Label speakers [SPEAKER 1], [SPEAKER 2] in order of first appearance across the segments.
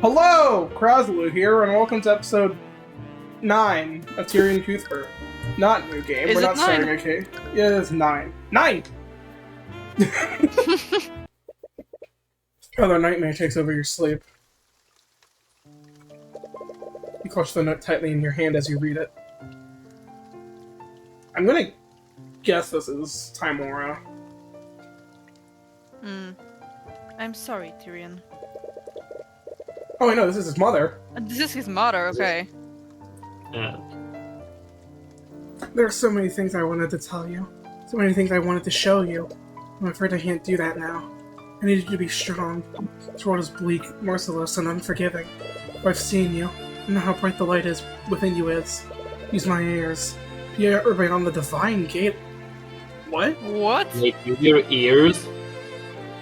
[SPEAKER 1] Hello! Kraslu here, and welcome to episode 9 of Tyrion Cuthbert. Not new game, we're not starting a game. Yeah, it's 9. 9! Other nightmare takes over your sleep. You clutch the note tightly in your hand as you read it. I'm gonna guess this is Timora.
[SPEAKER 2] I'm sorry, Tyrion.
[SPEAKER 1] Oh, I know, this is his mother.
[SPEAKER 2] This is his mother, okay.
[SPEAKER 3] Yeah.
[SPEAKER 1] There are so many things I wanted to tell you. So many things I wanted to show you. I'm afraid I can't do that now. I need you to be strong. This world is bleak, merciless, and unforgiving. But I've seen you. I know how bright the light is within you is. Use my ears. You're right on the divine gate. What?
[SPEAKER 2] What?
[SPEAKER 3] Like your ears?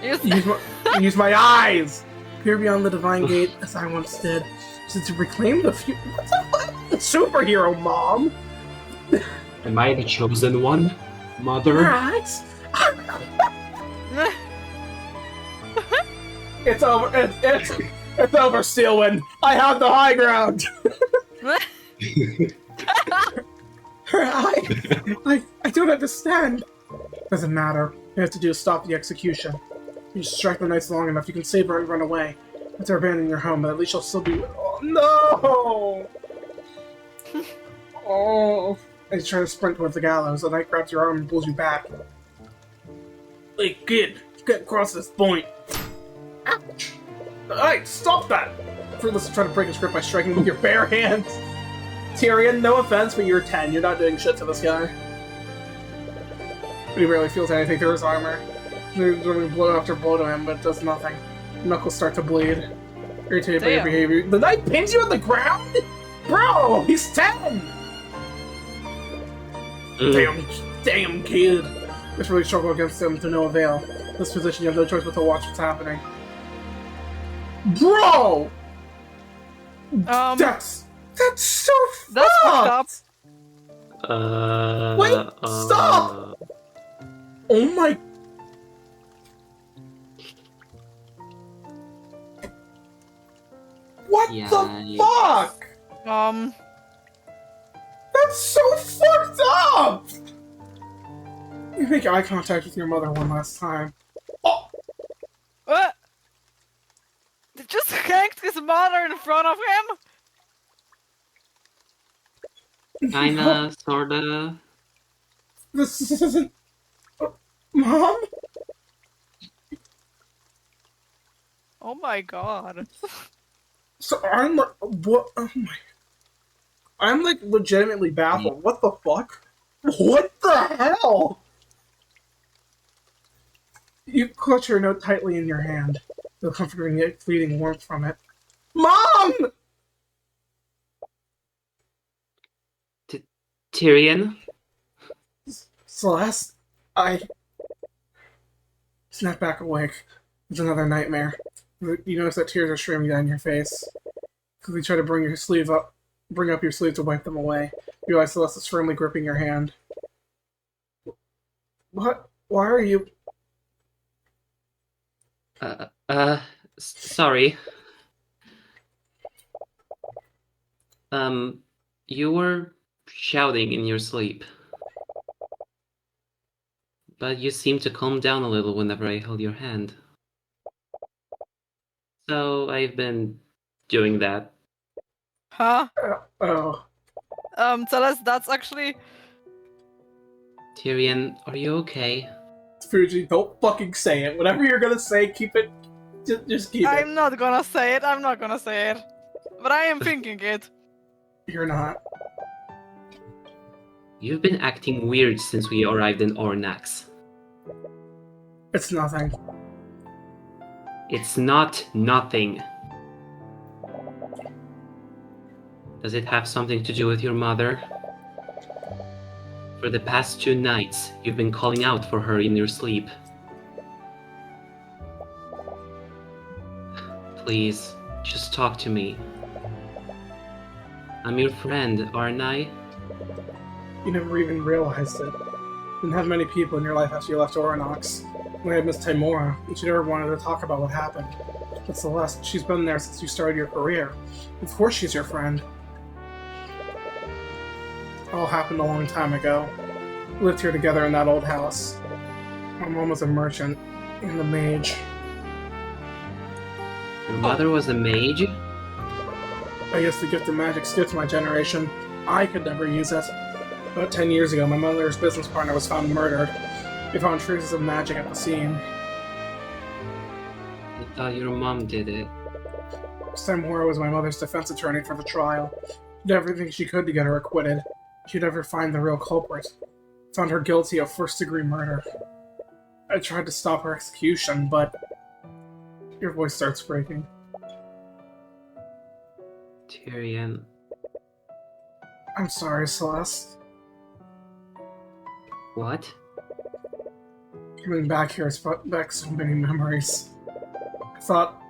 [SPEAKER 1] Use my eyes! Peer beyond the divine gate, as I once did. So to reclaim the future. What the fuck? Superhero mom!
[SPEAKER 3] Am I the chosen one, mother?
[SPEAKER 1] Your eyes? It's over. It's over, Steelwind. I have the high ground. Her eyes. I don't understand. Doesn't matter. All you have to do is stop the execution. You just strike the knights long enough, you can save her and run away. Let her abandon your home, but at least you'll still be. Oh no! Oh. As you try to sprint towards the gallows, the knight grabs your arm and pulls you back. Hey, kid, get across this point. Ouch! Alright, stop that! Fruitless to try to break his grip by striking with your bare hands. Tyrion, no offense, but you're 10. You're not doing shit to this guy. But he barely feels anything through his armor. There's only blow after blow to him, but it does nothing. Knuckles start to bleed. Irritated by your behavior. The knight pins you on the ground? Bro, he's 10! Damn kid. This really struggle against him to no avail. In this position, you have no choice but to watch what's happening. Bro! That's so
[SPEAKER 2] That's
[SPEAKER 1] fucked!
[SPEAKER 2] fucked up.
[SPEAKER 1] Wait, stop! Oh my... What the fuck? That's so fucked up! You make eye contact with your mother one last time. Oh!
[SPEAKER 2] What? They just yanked his mother in front of him?
[SPEAKER 3] Kinda, sorta.
[SPEAKER 1] This isn't... Mom?
[SPEAKER 2] Oh my god.
[SPEAKER 1] So I'm like... What? Oh my... I'm like legitimately baffled. What the fuck? What the hell? You clutch her note tightly in your hand, the comforting yet fleeting warmth from it. Mom!
[SPEAKER 3] Tyrion?
[SPEAKER 1] Celeste, I... Snap back awake. It's another nightmare. You notice that tears are streaming down your face. Because you try to bring up your sleeve to wipe them away. You realize Celeste is firmly gripping your hand. What? Why are you...
[SPEAKER 3] Sorry. You were shouting in your sleep. But you seemed to calm down a little whenever I held your hand. So I've been doing that.
[SPEAKER 2] Huh?
[SPEAKER 1] Oh.
[SPEAKER 2] Celeste, that's actually...
[SPEAKER 3] Tyrion, are you okay?
[SPEAKER 1] Fuji, don't fucking say it. Whatever you're gonna say, keep it... Just keep it.
[SPEAKER 2] I'm not gonna say it, But I am thinking it.
[SPEAKER 1] You're not.
[SPEAKER 3] You've been acting weird since we arrived in Ornax.
[SPEAKER 1] It's nothing.
[SPEAKER 3] It's not nothing. Does it have something to do with your mother? For the past 2 nights, you've been calling out for her in your sleep. Please, just talk to me. I'm your friend, aren't I?
[SPEAKER 1] You never even realized it. Didn't have many people in your life after you left Oranox. We had Miss Timora, and she never wanted to talk about what happened. But Celeste, she's been there since you started your career. Of course she's your friend. It all happened a long time ago. We lived here together in that old house. My mom was a merchant and a mage.
[SPEAKER 3] Your mother was a mage?
[SPEAKER 1] I guess the gift of magic skipped my generation. I could never use it. About 10 years ago, my mother's business partner was found murdered. We found traces of magic at the scene.
[SPEAKER 3] I thought your mom did it.
[SPEAKER 1] Samora was my mother's defense attorney for the trial. She did everything she could to get her acquitted. She'd never find the real culprit. Found her guilty of first-degree murder. I tried to stop her execution, but... Your voice starts breaking.
[SPEAKER 3] Tyrion.
[SPEAKER 1] I'm sorry, Celeste.
[SPEAKER 3] What?
[SPEAKER 1] Coming back here has brought back so many memories. I thought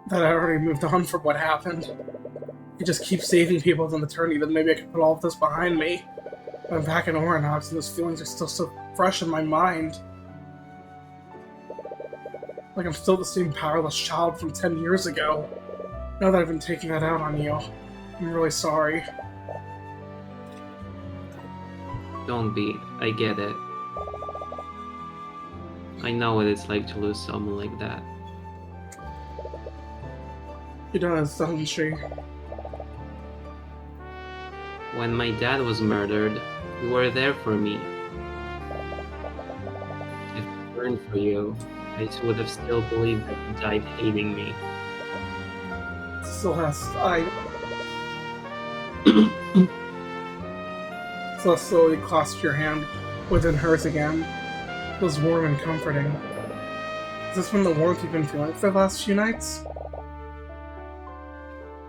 [SPEAKER 1] that I already moved on from what happened. I could just keep saving people as an attorney, then maybe I could put all of this behind me. But I'm back in Oranox, and those feelings are still so fresh in my mind. Like I'm still the same powerless child from 10 years ago. Now that I've been taking that out on you, I'm really sorry.
[SPEAKER 3] Don't be. I get it. I know what it's like to lose someone like that.
[SPEAKER 1] She does, doesn't she?
[SPEAKER 3] When my dad was murdered, you were there for me. If it weren't for you, I would have still believed that you died hating me.
[SPEAKER 1] Celeste, Celeste slowly clasped your hand within hers again. It was warm and comforting. Is this from the warmth you've been feeling for the last few nights?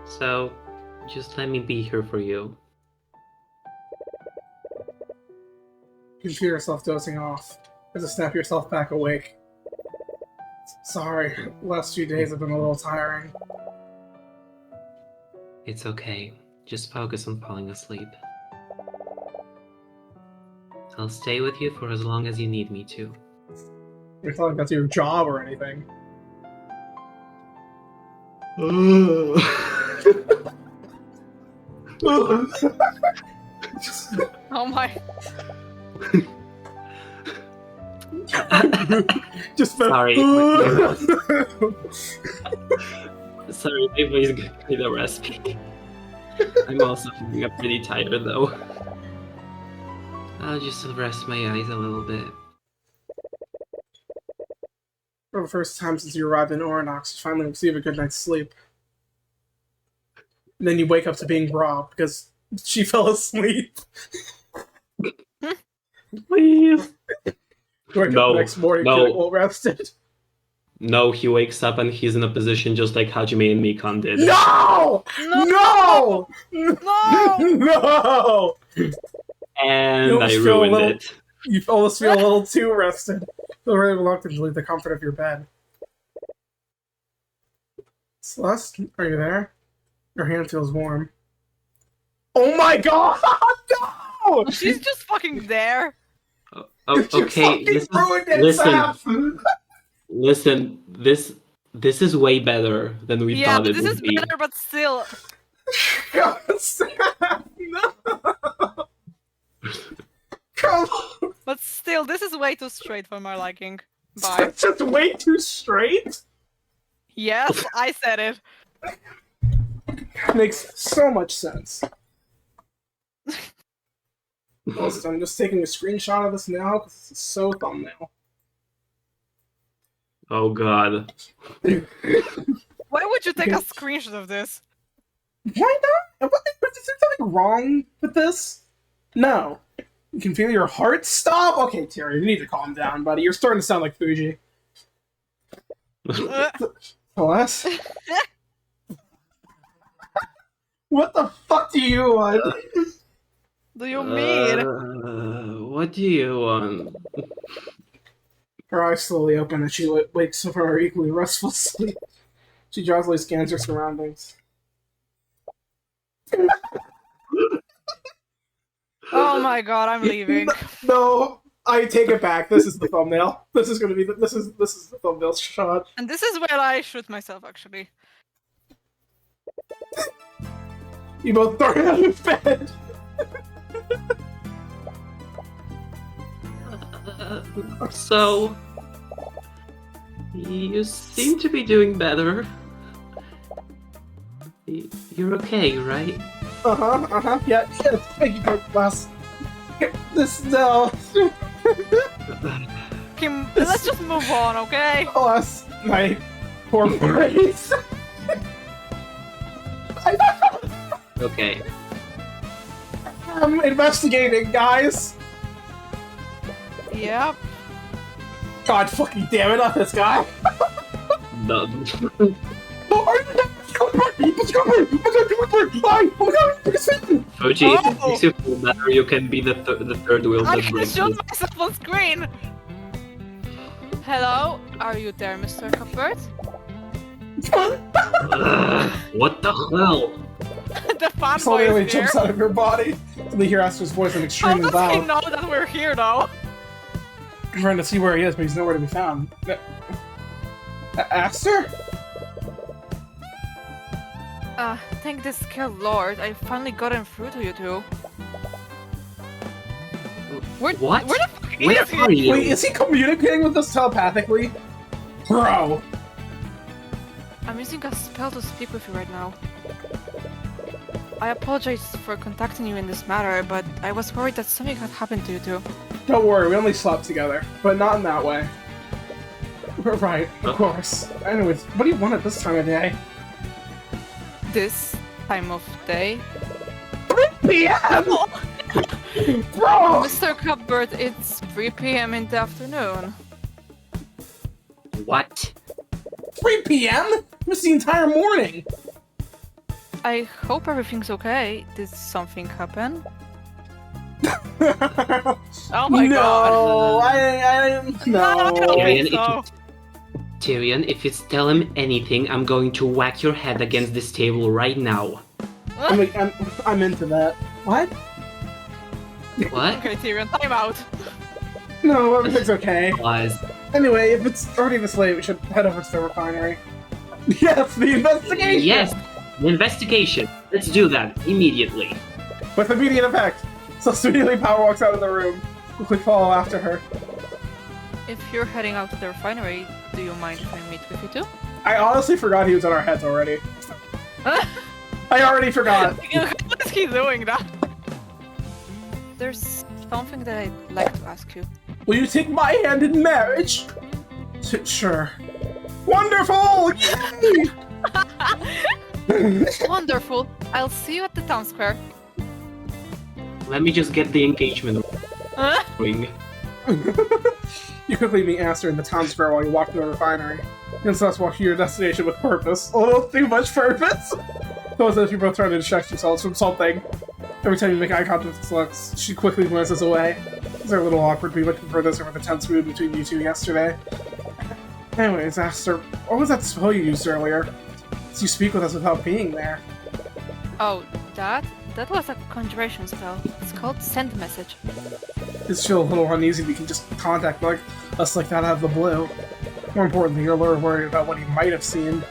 [SPEAKER 3] So, just let me be here for you.
[SPEAKER 1] You can feel yourself dozing off as you snap yourself back awake. Sorry, the last few days have been a little tiring.
[SPEAKER 3] It's okay. Just focus on falling asleep. I'll stay with you for as long as you need me to.
[SPEAKER 1] It's not like that's your job or anything.
[SPEAKER 2] Oh my.
[SPEAKER 1] Just
[SPEAKER 3] Sorry. Sorry, my voice got kind of raspy. I'm also feeling up pretty tired though. I'll just rest my eyes a little bit.
[SPEAKER 1] For the first time since you arrived in Oranox, you finally receive a good night's sleep. And then you wake up to being robbed because she fell asleep.
[SPEAKER 3] Please.
[SPEAKER 1] You wake up the next morning feeling well rested.
[SPEAKER 3] No, he wakes up and he's in a position just like Hajime and Mikan did.
[SPEAKER 1] No! No!
[SPEAKER 2] No!
[SPEAKER 1] No!
[SPEAKER 3] And I ruined it.
[SPEAKER 1] You almost feel a little too rested. Feel really reluctant to leave the comfort of your bed. Celeste, are you there? Your hand feels warm. Oh my god! No!
[SPEAKER 2] She's just fucking there.
[SPEAKER 3] Okay, listen. This is way better than we thought it would be. Yeah,
[SPEAKER 2] this is better, but still.
[SPEAKER 1] No! Come on!
[SPEAKER 2] But still, this is way too straight for my liking. Bye.
[SPEAKER 1] It's just way too straight?
[SPEAKER 2] Yes, I said it.
[SPEAKER 1] Makes so much sense. Also, I'm just taking a screenshot of this now because it's so thumbnail.
[SPEAKER 3] Oh god.
[SPEAKER 2] Why would you take a screenshot of this?
[SPEAKER 1] Why not? Is there something wrong with this? No. You can feel your heart stop? Okay, Tyrion, you need to calm down, buddy. You're starting to sound like Fuji. Celeste? What the fuck do you want?
[SPEAKER 2] Do you mean?
[SPEAKER 3] What do you want?
[SPEAKER 1] Her eyes slowly open and she wakes up from her equally restful sleep. She drowsily scans her surroundings.
[SPEAKER 2] Oh my god, I'm leaving.
[SPEAKER 1] No, I take it back. This is the thumbnail. This is gonna be this is the thumbnail shot.
[SPEAKER 2] And this is where I shoot myself, actually.
[SPEAKER 1] You both throw it out of bed.
[SPEAKER 3] So, you seem to be doing better. You're okay, right?
[SPEAKER 1] Yeah. Thank you, class. This no.
[SPEAKER 2] Kim, let's just move on, okay?
[SPEAKER 1] Bless my poor brains.
[SPEAKER 3] Okay.
[SPEAKER 1] I'm investigating, guys.
[SPEAKER 2] Yep.
[SPEAKER 1] God fucking damn it, not this guy.
[SPEAKER 3] No. Fuji, if it makes you feel better, you can be the third wheel
[SPEAKER 2] I
[SPEAKER 3] that
[SPEAKER 2] can
[SPEAKER 3] brings
[SPEAKER 2] shoot
[SPEAKER 3] this.
[SPEAKER 2] myself on screen! Hello? Are you there, Mr. Cuthbert?
[SPEAKER 3] What the hell?
[SPEAKER 2] The
[SPEAKER 1] Slowly
[SPEAKER 2] fanboy is here.
[SPEAKER 1] jumps out of your body. So they hear Aster's voice and
[SPEAKER 2] How
[SPEAKER 1] extremely
[SPEAKER 2] does he
[SPEAKER 1] loud.
[SPEAKER 2] know that we're here, though?
[SPEAKER 1] I'm trying to see where he is, but he's nowhere to be found. Aster?
[SPEAKER 2] Thank this scared lord, I finally gotten through to you two.
[SPEAKER 3] What?
[SPEAKER 2] Where the fuck
[SPEAKER 3] Where
[SPEAKER 2] is he?
[SPEAKER 3] are you?
[SPEAKER 1] Wait, is he communicating with us telepathically? Bro!
[SPEAKER 2] I'm using a spell to speak with you right now. I apologize for contacting you in this matter, but I was worried that something had happened to you two.
[SPEAKER 1] Don't worry, we only slept together. But not in that way. Right, of course. Anyways, what do you want at this time of day?
[SPEAKER 2] This time of day?
[SPEAKER 1] 3 p.m.! Bro!
[SPEAKER 2] Mr. Cuthbert, it's 3 p.m. in the afternoon.
[SPEAKER 3] What?
[SPEAKER 1] 3 p.m.? Missed the entire morning!
[SPEAKER 2] I hope everything's okay. Did something happen? Oh my god.
[SPEAKER 1] No, I no.
[SPEAKER 2] I don't think
[SPEAKER 3] Tyrion,
[SPEAKER 2] so.
[SPEAKER 3] Tyrion, if you tell him anything, I'm going to whack your head against this table right now.
[SPEAKER 1] I'm into that. What?
[SPEAKER 3] What?
[SPEAKER 2] Okay, Tyrion, time out.
[SPEAKER 1] No, everything's okay.
[SPEAKER 3] Lies.
[SPEAKER 1] Anyway, if it's already this late, we should head over to the refinery. Yes, the investigation!
[SPEAKER 3] Yes, the investigation. Let's do that immediately.
[SPEAKER 1] With immediate effect. So immediately Power walks out of the room. Quickly follow after her.
[SPEAKER 2] If you're heading out to the refinery, do you mind if I meet with you too?
[SPEAKER 1] I honestly forgot he was in our heads already. I already forgot.
[SPEAKER 2] What is he doing that? There's something that I'd like to ask you.
[SPEAKER 1] Will you take my hand in marriage? Sure. Wonderful! Yay!
[SPEAKER 2] Wonderful. I'll see you at the town square.
[SPEAKER 3] Let me just get the engagement ring.
[SPEAKER 1] You quickly meet Aster in the town square while you walk to the refinery. And thus walk to your destination with purpose. A little too much purpose? Those if you both trying to distract yourselves from something. Every time you make eye contact with Lux, she quickly glances away. It's a little awkward to be looking for this over the tense mood between you two yesterday. Anyways, Aster, what was that spell you used earlier? So you speak with us without being there.
[SPEAKER 2] Oh, that was a conjuration spell. It's called Send Message.
[SPEAKER 1] Just feel a little uneasy we can just contact us like that out of the blue. More importantly, you're a little worried about what he might have seen.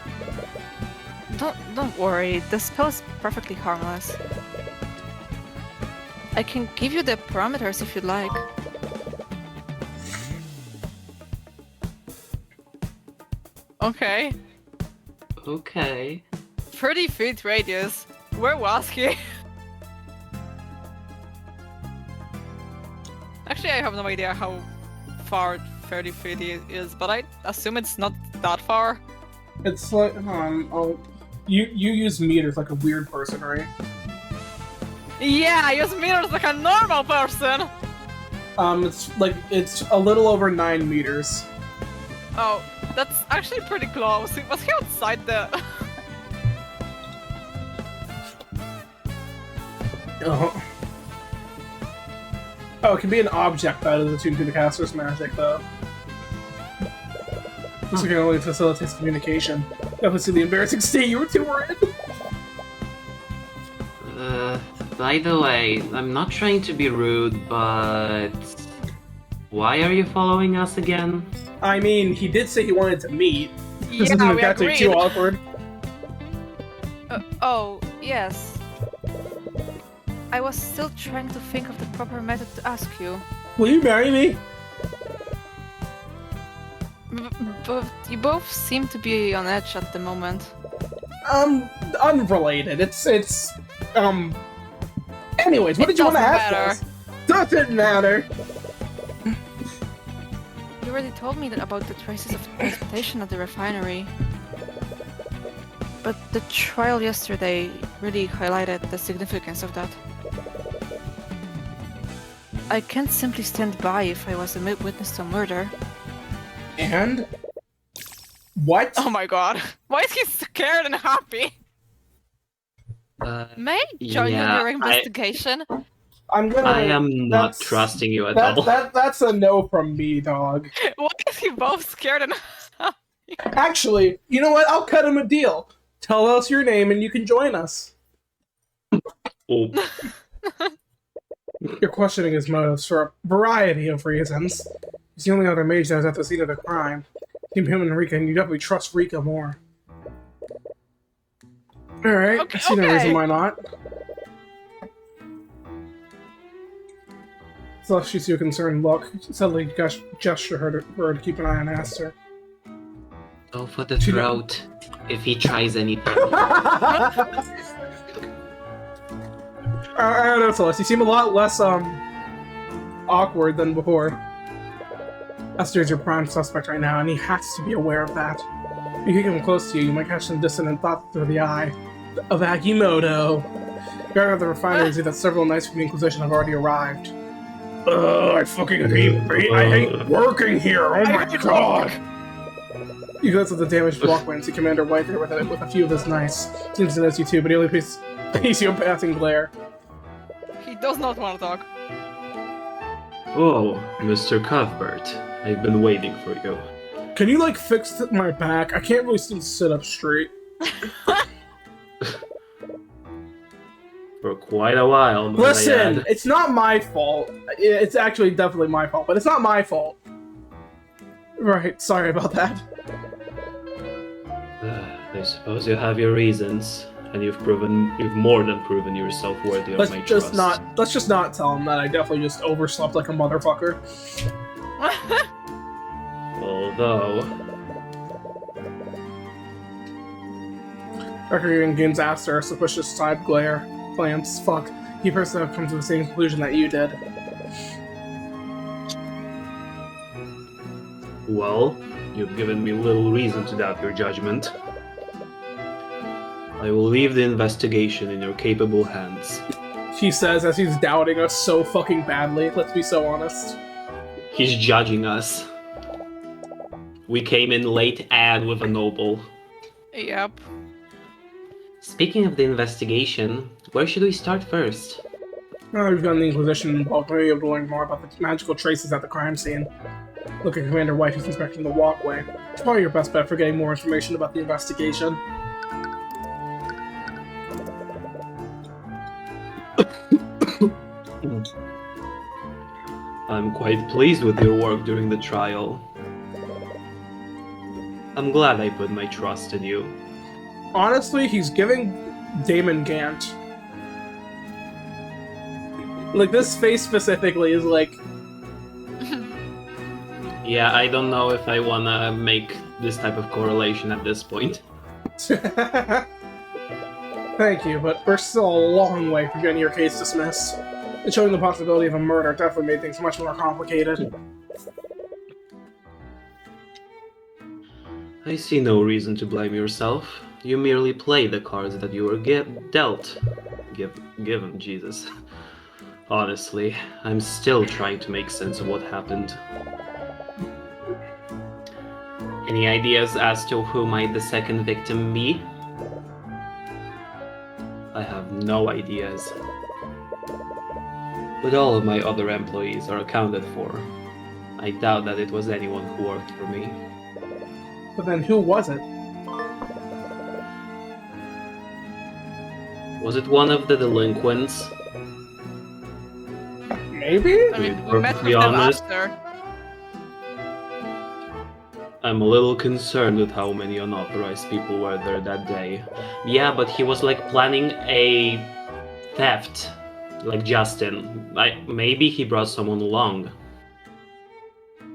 [SPEAKER 2] Don't worry, the spell is perfectly harmless. I can give you the parameters if you'd like. Okay.
[SPEAKER 3] Okay.
[SPEAKER 2] 30 feet radius. Where was he? Actually, I have no idea how far 30 feet is, but I assume it's not that far.
[SPEAKER 1] It's like, you use meters like a weird person, right?
[SPEAKER 2] Yeah, I use meters like a normal person!
[SPEAKER 1] It's a little over 9 meters.
[SPEAKER 2] Oh, that's actually pretty close. Was he outside the...
[SPEAKER 1] Oh. Oh, it can be an object that is attuned to the caster's magic, though. This can only facilitates communication. Definitely see the embarrassing state you two were in.
[SPEAKER 3] By the way, I'm not trying to be rude, but Why are you following us again?
[SPEAKER 1] I mean, he did say he wanted to meet. This
[SPEAKER 2] Yeah,
[SPEAKER 1] isn't
[SPEAKER 2] we
[SPEAKER 1] exactly
[SPEAKER 2] agreed.
[SPEAKER 1] too awkward.
[SPEAKER 2] Oh, yes. I was still trying to think of the proper method to ask you.
[SPEAKER 1] Will you marry me?
[SPEAKER 2] But you both seem to be on edge at the moment.
[SPEAKER 1] Unrelated. Anyways, what did you want to ask us? Doesn't matter.
[SPEAKER 2] You already told me about the traces of transportation at the refinery. But the trial yesterday really highlighted the significance of that. I can't simply stand by if I was a witness to a murder.
[SPEAKER 1] And? What?
[SPEAKER 2] Oh my god. Why is he scared and happy? May I join you in your investigation?
[SPEAKER 3] I am not trusting you at all.
[SPEAKER 1] That's a no from me, dog.
[SPEAKER 2] Why is he both scared and happy?
[SPEAKER 1] Actually, you know what? I'll cut him a deal. Tell us your name and you can join us.
[SPEAKER 3] Oh.
[SPEAKER 1] You're questioning his motives for a variety of reasons. He's the only other mage that was at the scene of the crime. Between him and Rika, and you definitely trust Rika more. Alright,
[SPEAKER 2] Okay,
[SPEAKER 1] I see no reason why not. Celeste shoots you a concerned look. Suddenly gesture her to keep an eye on Aster.
[SPEAKER 3] Go for the throat, if he tries anything.
[SPEAKER 1] I don't know, Celeste. You seem a lot less, awkward than before. Aster is your prime suspect right now, and he has to be aware of that. If you get him close to you, you might catch some dissonant thoughts through the eye of Akimoto. Guard at the refinery see that several knights from the Inquisition have already arrived. I fucking hate working here, oh my god! You glance at the damaged walkway and see Commander White there with a few of his knights. Seems to notice you too, but he only pays you a passing glare.
[SPEAKER 2] He does not want to talk.
[SPEAKER 3] Oh, Mr. Cuthbert, I've been waiting for you.
[SPEAKER 1] Can you, like, fix my back? I can't really seem to sit up straight.
[SPEAKER 3] For quite a while, might I
[SPEAKER 1] Listen,
[SPEAKER 3] add.
[SPEAKER 1] it's not my fault. It's actually definitely my fault, but it's not my fault. Right, sorry about that.
[SPEAKER 3] I suppose you have your reasons, and you've more than proven yourself worthy of my trust.
[SPEAKER 1] Let's just not tell him that I definitely just overslept like a motherfucker.
[SPEAKER 3] Although...
[SPEAKER 1] Arcane gains Aster a suspicious side glance. Fuck. He personally comes to the same conclusion that you did.
[SPEAKER 3] Well, you've given me little reason to doubt your judgment. I will leave the investigation in your capable hands.
[SPEAKER 1] He says as he's doubting us so fucking badly, let's be so honest.
[SPEAKER 3] He's judging us. We came in late and with a noble.
[SPEAKER 2] Yep.
[SPEAKER 3] Speaking of the investigation, where should we start first?
[SPEAKER 1] Now we've gotten the Inquisition involved, we'll be able to learn more about the magical traces at the crime scene. Look at Commander White who's inspecting the walkway. It's probably your best bet for getting more information about the investigation.
[SPEAKER 3] I'm quite pleased with your work during the trial. I'm glad I put my trust in you.
[SPEAKER 1] Honestly, he's giving Damon Gant. Like, this face specifically is like...
[SPEAKER 3] Yeah, I don't know if I wanna make this type of correlation at this point.
[SPEAKER 1] Thank you, but we're still a long way from getting your case dismissed. And showing the possibility of a murder definitely made things much more complicated.
[SPEAKER 3] I see no reason to blame yourself. You merely play the cards that you were dealt. Given, Jesus. Honestly, I'm still trying to make sense of what happened. Any ideas as to who might the second victim be? I have no ideas. But all of my other employees are accounted for. I doubt that it was anyone who worked for me.
[SPEAKER 1] But then who was it?
[SPEAKER 3] Was it one of the delinquents?
[SPEAKER 1] Maybe?
[SPEAKER 2] I mean, we
[SPEAKER 3] To
[SPEAKER 2] met
[SPEAKER 3] be
[SPEAKER 2] with them
[SPEAKER 3] honest,
[SPEAKER 2] after.
[SPEAKER 3] I'm a little concerned with how many unauthorized people were there that day. Yeah, but he was like planning a theft, like Justin. Maybe he brought someone along.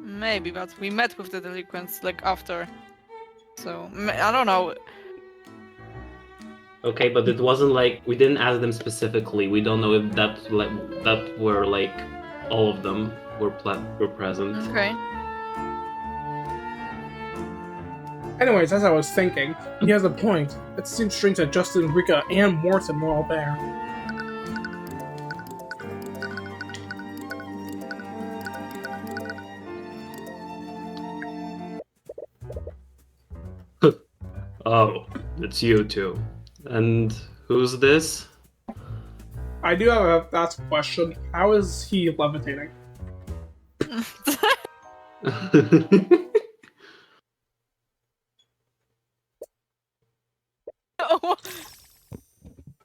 [SPEAKER 2] Maybe, but we met with the delinquents like after. So I don't know.
[SPEAKER 3] Okay, but it wasn't like we didn't ask them specifically. We don't know if that were like all of them were present.
[SPEAKER 2] Okay.
[SPEAKER 1] Anyways, as I was thinking, he has a point. It seems strange that Justin, Rika, and Morton were all there.
[SPEAKER 3] Oh, it's you two. And who's this?
[SPEAKER 1] I do have a last question. How is he levitating?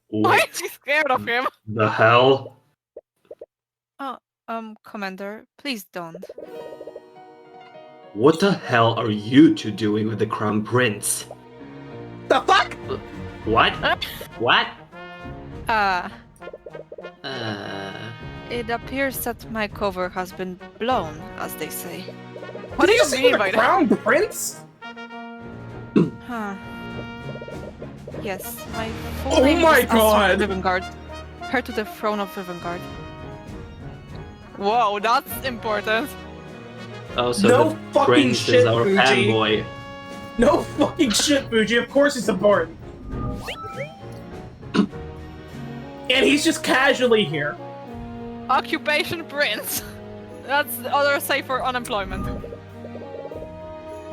[SPEAKER 2] Why is he scared of him?
[SPEAKER 3] The hell?
[SPEAKER 2] Commander, please don't.
[SPEAKER 3] What the hell are you two doing with the Crown Prince?
[SPEAKER 1] The fuck?
[SPEAKER 3] What? What?
[SPEAKER 2] It appears that my cover has been blown, as they say.
[SPEAKER 1] What do you
[SPEAKER 2] mean
[SPEAKER 1] mean the
[SPEAKER 2] by that?
[SPEAKER 1] Crown Prince?
[SPEAKER 2] Huh. Yes, my full
[SPEAKER 1] Oh
[SPEAKER 2] name
[SPEAKER 1] my
[SPEAKER 2] is Astrid
[SPEAKER 1] God!
[SPEAKER 2] Rivengard, heir to the throne of Rivengard. Whoa, that's important.
[SPEAKER 3] Oh, so
[SPEAKER 1] No
[SPEAKER 3] the
[SPEAKER 1] fucking
[SPEAKER 3] Prince
[SPEAKER 1] shit,
[SPEAKER 3] is our
[SPEAKER 1] Fuji.
[SPEAKER 3] fanboy.
[SPEAKER 1] No fucking shit, Fuji. Of course he's important. And he's just casually here.
[SPEAKER 2] Occupation Prince. That's the other say for unemployment.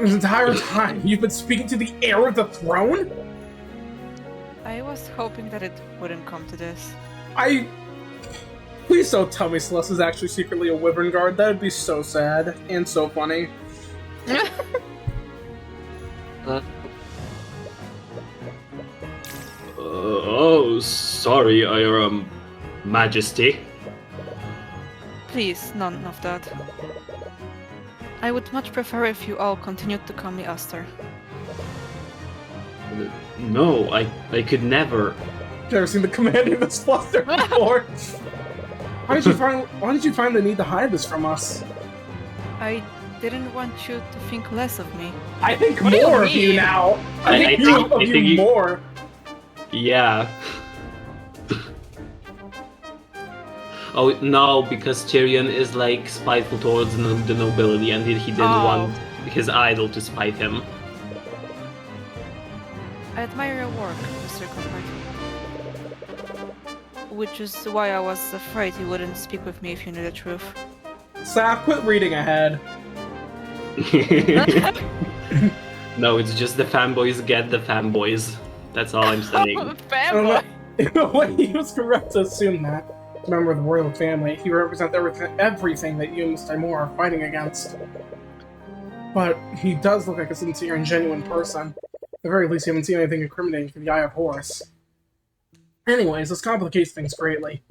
[SPEAKER 1] This entire time, you've been speaking to the heir of the throne?
[SPEAKER 2] I was hoping that it wouldn't come to this.
[SPEAKER 1] Please don't tell me Celeste is actually secretly a Wyvern Guard. That would be so sad and so funny.
[SPEAKER 3] Oh, sorry, Your Majesty.
[SPEAKER 2] Please, none of that. I would much prefer if you all continued to call me Aster.
[SPEAKER 3] No, I could never.
[SPEAKER 1] Never seen the commander of this Flustered before. Why did you find the need to hide this from us?
[SPEAKER 2] I didn't want you to think less of me.
[SPEAKER 1] I think
[SPEAKER 2] What do you
[SPEAKER 1] more of you
[SPEAKER 2] mean?
[SPEAKER 1] now. I
[SPEAKER 3] I
[SPEAKER 1] think
[SPEAKER 3] think-
[SPEAKER 1] of
[SPEAKER 3] I
[SPEAKER 1] you
[SPEAKER 3] think you-
[SPEAKER 1] more.
[SPEAKER 3] Yeah. Oh no, because Tyrion is like spiteful towards the nobility, and he didn't
[SPEAKER 2] Oh.
[SPEAKER 3] want his idol to spite him.
[SPEAKER 2] I admire your work, Mr. Cuthbert. Which is why I was afraid you wouldn't speak with me if you knew the truth.
[SPEAKER 1] Saf, quit reading ahead.
[SPEAKER 3] No, it's just the fanboys get the fanboys. That's all I'm saying.
[SPEAKER 2] Fanboy!
[SPEAKER 1] In a way, he was correct to assume that. As a member of the royal family, he represents everything that you and Mr. Moore are fighting against. But he does look like a sincere and genuine person. At the very least, you haven't seen anything incriminating for the Eye of Horus. Anyways, this complicates things greatly.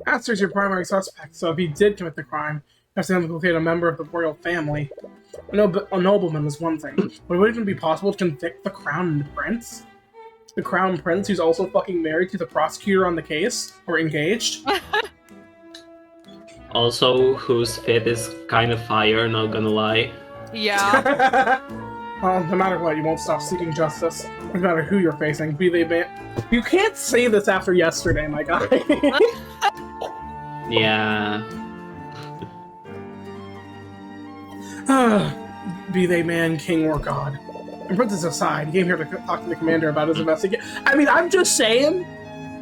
[SPEAKER 1] Aster's your primary suspect, so if he did commit the crime, you have to implicate a member of the royal family. A nobleman is one thing, but would it even be possible to convict the crown prince? The crown prince who's also fucking married to the prosecutor on the case? Or engaged?
[SPEAKER 3] Also, whose fit is kind of fire, not gonna lie.
[SPEAKER 2] Yeah.
[SPEAKER 1] Well, no matter what, you won't stop seeking justice. No matter who you're facing, be they You can't say this after yesterday, my guy.
[SPEAKER 3] Yeah.
[SPEAKER 1] Be they man, king, or god. And put this aside, he came here to talk to the commander about his investigation. I mean, I'm just saying,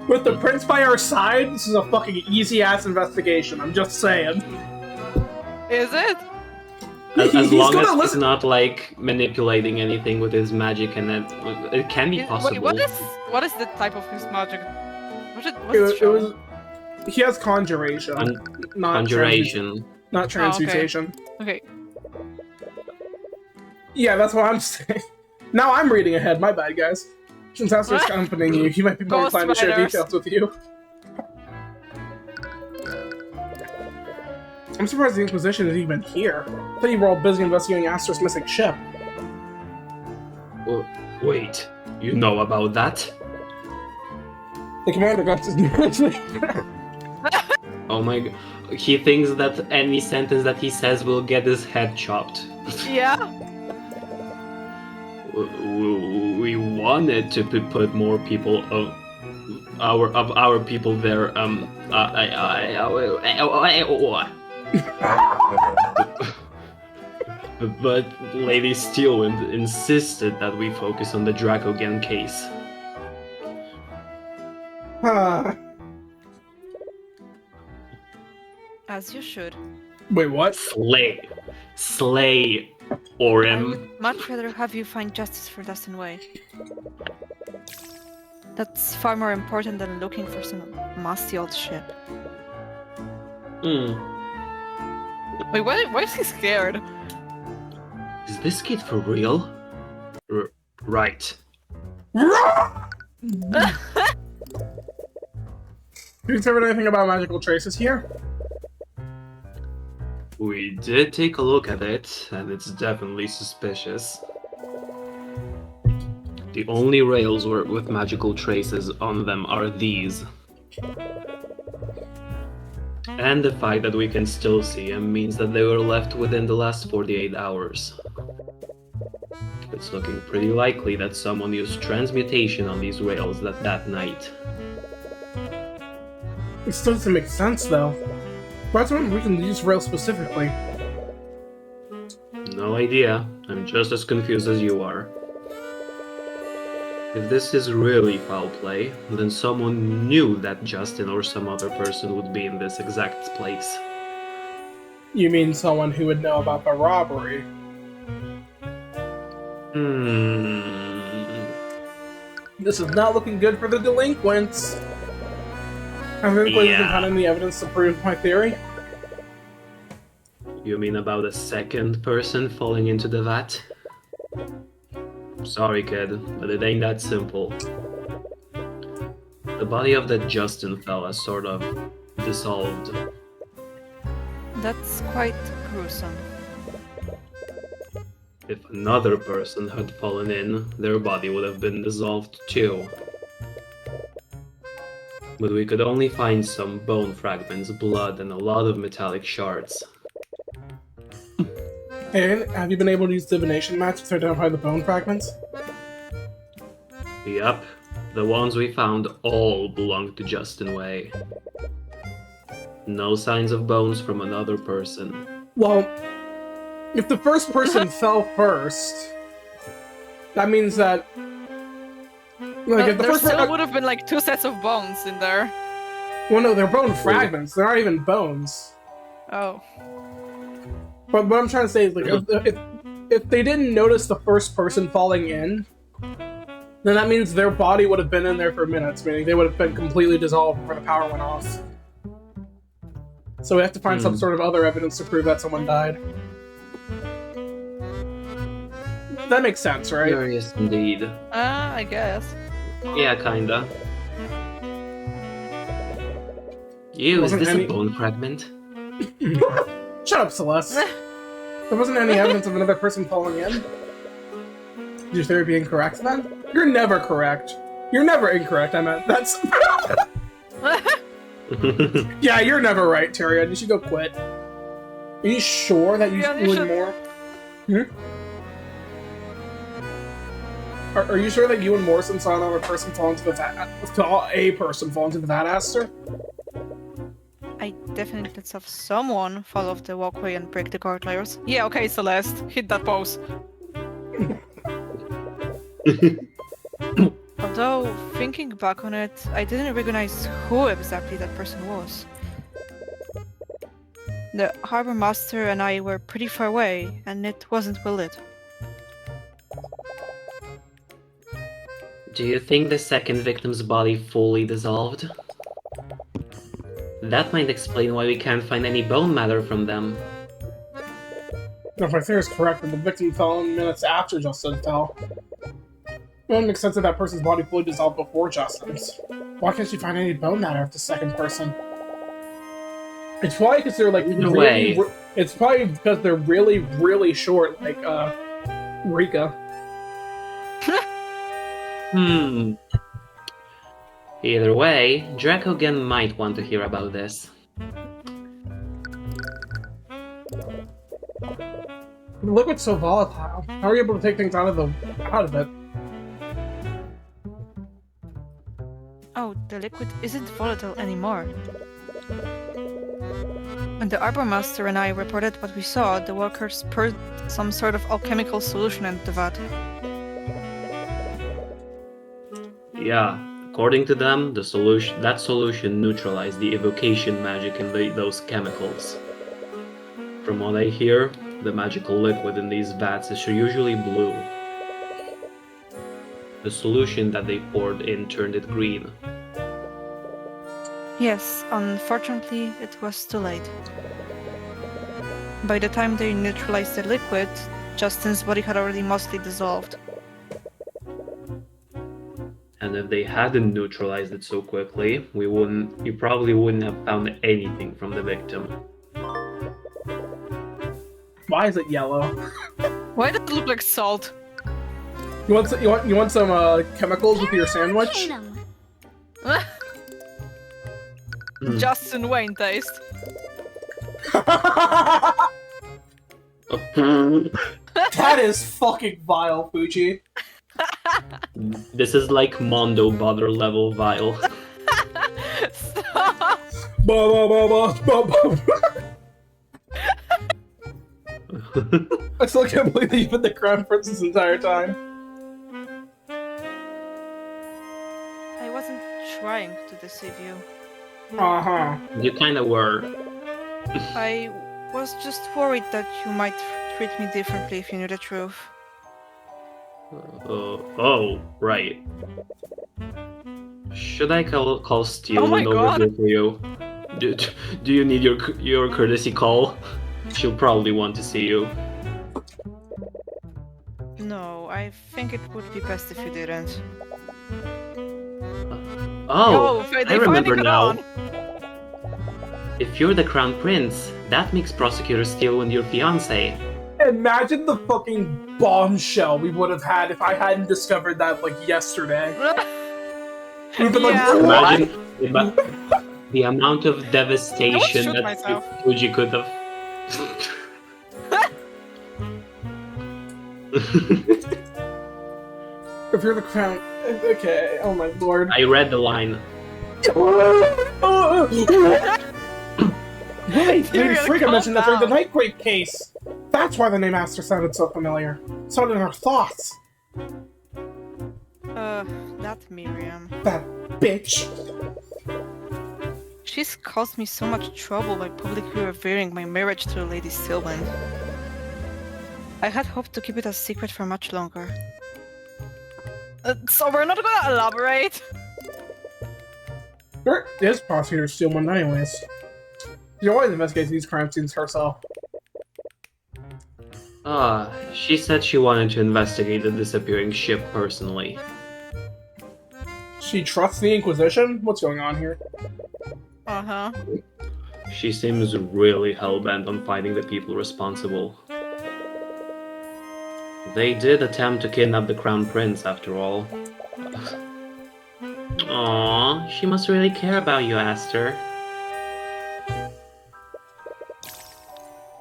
[SPEAKER 1] with the prince by our side, this is a fucking easy-ass investigation. I'm just saying.
[SPEAKER 2] Is it?
[SPEAKER 3] As
[SPEAKER 1] He's
[SPEAKER 3] long
[SPEAKER 1] gonna
[SPEAKER 3] as he's
[SPEAKER 1] listen-
[SPEAKER 3] not like manipulating anything with his magic, and it can be possible.
[SPEAKER 2] Wait, what is the type of his magic? What's it
[SPEAKER 1] It
[SPEAKER 2] showing?
[SPEAKER 1] was. He has conjuration, not
[SPEAKER 3] Conjuration.
[SPEAKER 1] not
[SPEAKER 2] okay.
[SPEAKER 1] transmutation.
[SPEAKER 2] Okay.
[SPEAKER 1] Yeah, that's what I'm saying. Now I'm reading ahead. My bad, guys. Since Aster's accompanying you, he might be more
[SPEAKER 2] Ghost
[SPEAKER 1] inclined to share
[SPEAKER 2] Riders.
[SPEAKER 1] details with you. I'm surprised the Inquisition is even here. I thought you were all busy investigating Aster's missing ship.
[SPEAKER 3] Wait, you know about that?
[SPEAKER 1] The commander got his
[SPEAKER 3] Oh my god. He thinks that any sentence that he says will get his head chopped.
[SPEAKER 2] Yeah.
[SPEAKER 3] We wanted to put more people of our people there. But Lady Steelwind insisted that we focus on the Dracogen case.
[SPEAKER 2] As you should.
[SPEAKER 1] Wait, what?
[SPEAKER 3] Slay,
[SPEAKER 2] I
[SPEAKER 3] Orim.
[SPEAKER 2] would much rather have you find justice for Dustin Way. That's far more important than looking for some musty old ship. Wait, why is he scared?
[SPEAKER 3] Is this kid for real? Right.
[SPEAKER 1] Did you discover anything about magical traces here?
[SPEAKER 3] We did take a look at it, and it's definitely suspicious. The only rails with magical traces on them are these. And the fact that we can still see them means that they were left within the last 48 hours. It's looking pretty likely that someone used transmutation on these rails that night.
[SPEAKER 1] It still doesn't make sense, though. Why don't we can use rail specifically?
[SPEAKER 3] No idea. I'm just as confused as you are. If this is really foul play, then someone knew that Justin or some other person would be in this exact place.
[SPEAKER 1] You mean someone who would know about the robbery? This is not looking good for the delinquents. I think we can find any evidence to prove my theory.
[SPEAKER 3] You mean about a second person falling into the vat? Sorry, kid, but it ain't that simple. The body of that Justin fella sort of dissolved.
[SPEAKER 2] That's quite gruesome.
[SPEAKER 3] If another person had fallen in, their body would have been dissolved too. But we could only find some bone fragments, blood, and a lot of metallic shards.
[SPEAKER 1] And have you been able to use divination magic to identify the bone fragments?
[SPEAKER 3] Yup, the ones we found all belonged to Justin Way. No signs of bones from another person.
[SPEAKER 1] Well, if the first person fell first, that means that... Like, if the
[SPEAKER 2] There
[SPEAKER 1] first
[SPEAKER 2] still would have been like 2 sets of bones in there.
[SPEAKER 1] Well, no, they're bone fragments. They're not even bones.
[SPEAKER 2] Oh.
[SPEAKER 1] But what I'm trying to say is, like, if they didn't notice the first person falling in, then that means their body would have been in there for minutes, meaning they would have been completely dissolved before the power went off. So we have to find some sort of other evidence to prove that someone died. That makes sense, right?
[SPEAKER 3] Curious indeed.
[SPEAKER 2] I guess.
[SPEAKER 3] Yeah, kinda. Ew, is
[SPEAKER 1] Wasn't
[SPEAKER 3] this
[SPEAKER 1] any-
[SPEAKER 3] a bone fragment?
[SPEAKER 1] Shut up, Celeste. There wasn't any evidence of another person falling in. Is your theory being correct, then? You're never correct. You're never incorrect, I meant. That's... Yeah, you're never right, Tyrion. You should go quit. Are you sure that you would more? Are you sure that you and Morrison saw another person fall into the vat? Saw a person fall into the vat, Aster?
[SPEAKER 2] I definitely saw someone fall off the walkway and break the guardrails. Yeah, okay, Celeste. Hit that pose. Although, thinking back on it, I didn't recognize who exactly that person was. The harbor master and I were pretty far away, and it wasn't well lit.
[SPEAKER 3] Do you think the second victim's body fully dissolved? That might explain why we can't find any bone matter from them.
[SPEAKER 1] No, if my theory is correct, then the victim fell in minutes after Justin fell. It wouldn't make sense that that person's body fully dissolved before Justin's. Why can't you find any bone matter of the second person? It's probably because they're like
[SPEAKER 3] No
[SPEAKER 1] really.
[SPEAKER 3] way.
[SPEAKER 1] It's probably because they're really, really short, like Rika.
[SPEAKER 3] Hmm. Either way, Dracogen might want to hear about this.
[SPEAKER 1] The liquid's so volatile. How are you able to take things out of it?
[SPEAKER 2] Oh, the liquid isn't volatile anymore. When the Arbor Master and I reported what we saw, the workers poured some sort of alchemical solution into the vat.
[SPEAKER 3] Yeah, according to them, that solution neutralized the evocation magic in those chemicals. From what I hear, the magical liquid in these vats is usually blue. The solution that they poured in turned it green.
[SPEAKER 2] Yes, unfortunately, it was too late. By the time they neutralized the liquid, Justin's body had already mostly dissolved.
[SPEAKER 3] And if they hadn't neutralized it so quickly, you probably wouldn't have found anything from the victim.
[SPEAKER 1] Why is it yellow?
[SPEAKER 2] Why does it look like salt?
[SPEAKER 1] You want some chemicals with your sandwich?
[SPEAKER 2] Justin Wayne taste.
[SPEAKER 1] That is fucking vile, Fuji.
[SPEAKER 3] This is like Mondo butter level vile.
[SPEAKER 2] Stop!
[SPEAKER 1] I still can't believe that you've been the crown prince this entire time.
[SPEAKER 2] I wasn't trying to deceive you.
[SPEAKER 1] Uh-huh.
[SPEAKER 3] You kinda were.
[SPEAKER 2] I was just worried that you might treat me differently if you knew the truth.
[SPEAKER 3] Oh, right. Should I call Steelman
[SPEAKER 2] my
[SPEAKER 3] over
[SPEAKER 2] God.
[SPEAKER 3] here for you? Do you need your courtesy call? She'll probably want to see you.
[SPEAKER 2] No, I think it would be best if you didn't.
[SPEAKER 3] Oh,
[SPEAKER 2] They
[SPEAKER 3] I remember
[SPEAKER 2] finally got
[SPEAKER 3] now.
[SPEAKER 2] on.
[SPEAKER 3] If you're the crown prince, that makes Prosecutor Steelman your fiancé.
[SPEAKER 1] Imagine the fucking bombshell we would have had if I hadn't discovered that, like, yesterday. We've been
[SPEAKER 2] Yeah.
[SPEAKER 1] like,
[SPEAKER 3] Imagine the amount of devastation
[SPEAKER 2] shoot
[SPEAKER 3] that
[SPEAKER 2] myself.
[SPEAKER 3] Fuji could have.
[SPEAKER 1] if you're the crown... Okay, oh my lord.
[SPEAKER 3] I read the line.
[SPEAKER 1] Right, Lady
[SPEAKER 2] Tyrion,
[SPEAKER 1] Frigga
[SPEAKER 2] calm
[SPEAKER 1] mentioned that during the
[SPEAKER 2] down.
[SPEAKER 1] Nightquake case. That's why the name Aster sounded so familiar. Sounded in her thoughts.
[SPEAKER 2] That Miriam.
[SPEAKER 1] That bitch.
[SPEAKER 2] She's caused me so much trouble by publicly revealing my marriage to Lady Sylvan. I had hoped to keep it a secret for much longer. So we're not gonna elaborate?
[SPEAKER 1] There is Prosecutor Steelman anyways. She always investigates these crime scenes herself.
[SPEAKER 3] She said she wanted to investigate the disappearing ship personally.
[SPEAKER 1] She trusts the Inquisition? What's going on here?
[SPEAKER 2] Uh-huh.
[SPEAKER 3] She seems really hell-bent on finding the people responsible. They did attempt to kidnap the Crown Prince, after all. Aww, she must really care about you, Aster.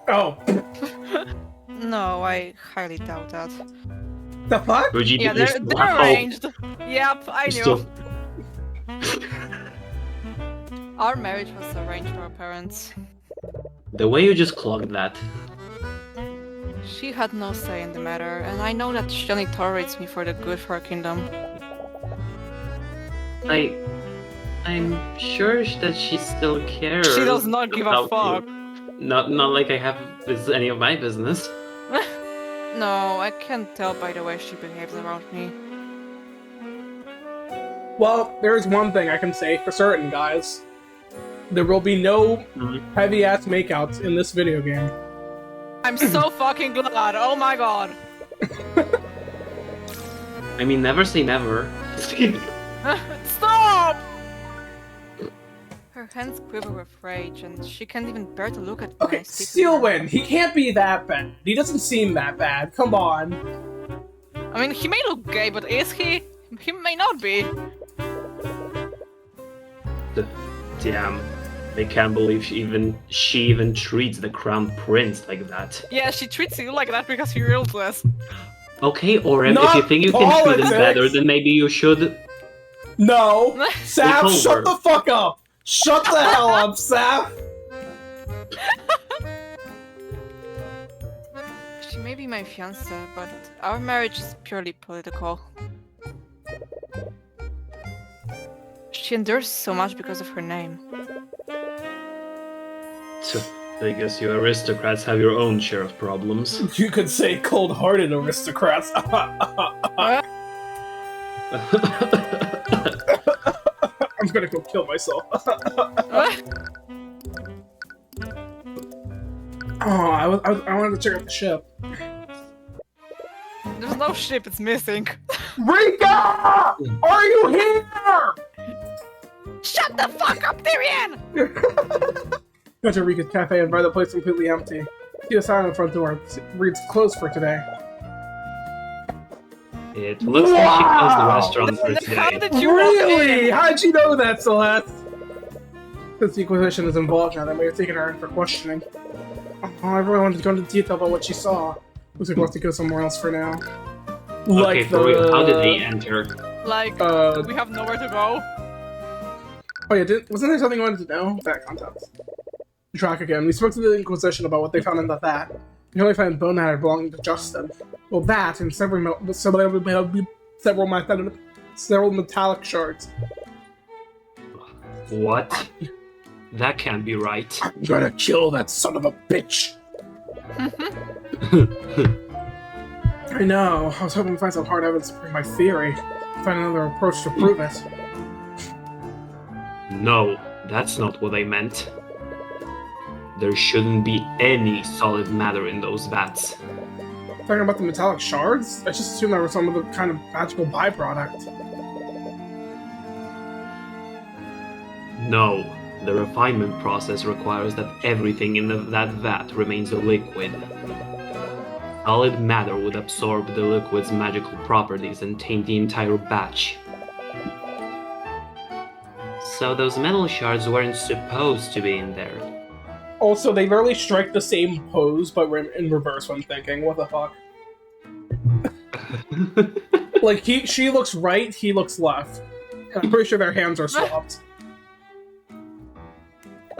[SPEAKER 1] Oh.
[SPEAKER 2] No, I highly doubt that.
[SPEAKER 1] The fuck?
[SPEAKER 3] Fuji,
[SPEAKER 2] Yeah,
[SPEAKER 3] you're
[SPEAKER 2] they're
[SPEAKER 3] still- oh,
[SPEAKER 2] arranged. Yep, I
[SPEAKER 3] you're
[SPEAKER 2] knew.
[SPEAKER 3] still-
[SPEAKER 2] Our marriage was arranged by our parents.
[SPEAKER 3] The way you just clogged that.
[SPEAKER 2] She had no say in the matter, and I know that she only tolerates me for the good for our kingdom.
[SPEAKER 3] I'm sure that she still cares.
[SPEAKER 2] She does not give a
[SPEAKER 3] about
[SPEAKER 2] fuck.
[SPEAKER 3] you. Not like I have is any of my business.
[SPEAKER 2] No, I can't tell by the way she behaves around me.
[SPEAKER 1] Well, there's one thing I can say for certain, guys. There will be no heavy-ass makeouts in this video game.
[SPEAKER 2] I'm so fucking glad, oh my god!
[SPEAKER 3] I mean, never say never.
[SPEAKER 2] Stop! Her hands quiver with rage, and she can't even bear to look at me.
[SPEAKER 1] Okay, Steelwind, he can't be that bad. He doesn't seem that bad. Come on.
[SPEAKER 2] I mean, he may look gay, but is he? He may not be.
[SPEAKER 3] Damn. I can't believe she even treats the crown prince like that.
[SPEAKER 2] Yeah, she treats you like that because you're useless.
[SPEAKER 3] Okay, Orem, if
[SPEAKER 1] Not
[SPEAKER 3] you think you can treat
[SPEAKER 1] politics!
[SPEAKER 3] him better, then maybe you should.
[SPEAKER 1] No! Saf,
[SPEAKER 3] It's
[SPEAKER 1] shut
[SPEAKER 3] over.
[SPEAKER 1] the fuck up! Shut the hell up, Saf!
[SPEAKER 2] She may be my fiancé, but our marriage is purely political. She endures so much because of her name.
[SPEAKER 3] I guess you aristocrats have your own share of problems.
[SPEAKER 1] You could say cold-hearted aristocrats. I'm gonna go kill myself. Oh, I wanted to check out the ship.
[SPEAKER 2] There's no ship, it's missing.
[SPEAKER 1] Rika! Are you here?
[SPEAKER 2] Shut the fuck up, Tyrion!
[SPEAKER 1] Got to Rika's cafe and find the place completely empty. See a sign on the front door. It reads closed for today.
[SPEAKER 3] It looks like she closed the restaurant for
[SPEAKER 2] How
[SPEAKER 3] today.
[SPEAKER 2] did you walk
[SPEAKER 1] Really?
[SPEAKER 2] in?
[SPEAKER 1] How'd you know that, Celeste? Since the Inquisition is involved now, they may have taken her in for questioning. Oh, everyone wanted to go into detail about what she saw. Looks like we'll have to go somewhere else for now.
[SPEAKER 3] Okay, for real, how did they enter?
[SPEAKER 2] Like, we have nowhere to go.
[SPEAKER 1] Oh yeah, wasn't there something I wanted to know? That context. Track again. We spoke to the Inquisition about what they found in the vat. We only found bone matter belonging to Justin. Well, that and several metallic shards.
[SPEAKER 3] What? That can't be right.
[SPEAKER 1] I'm gonna kill that son of a bitch. I know. I was hoping to find some hard evidence to prove my theory. Find another approach to prove it.
[SPEAKER 3] No, that's not what I meant. There shouldn't be any solid matter in those vats.
[SPEAKER 1] Talking about the metallic shards? I just assumed that was some of the kind of magical byproduct.
[SPEAKER 3] No, the refinement process requires that everything in that vat remains a liquid. Solid matter would absorb the liquid's magical properties and taint the entire batch. So those metal shards weren't supposed to be in there.
[SPEAKER 1] Also, they literally strike the same pose, but in reverse when thinking. What the fuck? Like, she looks right, he looks left. And I'm pretty sure their hands are swapped.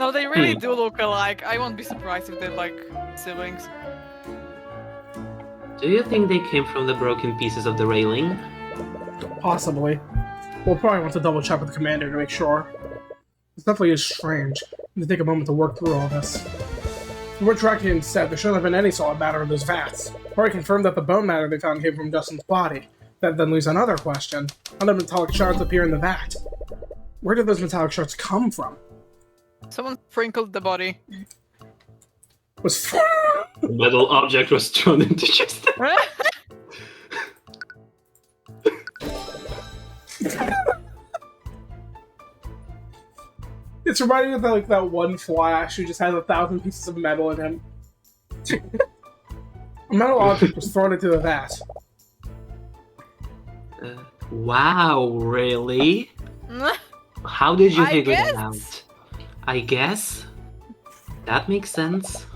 [SPEAKER 2] No, they really do look alike. I won't be surprised if they're like siblings.
[SPEAKER 3] Do you think they came from the broken pieces of the railing?
[SPEAKER 1] Possibly. We'll probably want to double check with the commander to make sure. This definitely is strange. We need to take a moment to work through all this. From what Arcane said, there shouldn't have been any solid matter in those vats. Already confirmed that the bone matter they found came from Justin's body. That then leaves another question. How did metallic shards appear in the vat? Where did those metallic shards come from?
[SPEAKER 2] Someone sprinkled the body.
[SPEAKER 1] Was
[SPEAKER 3] The metal object was thrown into Justin.
[SPEAKER 1] It's reminding me of like that one Flash who just has 1,000 pieces of metal in him. A metal object was thrown into the vat.
[SPEAKER 3] Wow, really? How did you
[SPEAKER 2] I
[SPEAKER 3] figure that
[SPEAKER 2] guess.
[SPEAKER 3] out? I guess? That makes sense.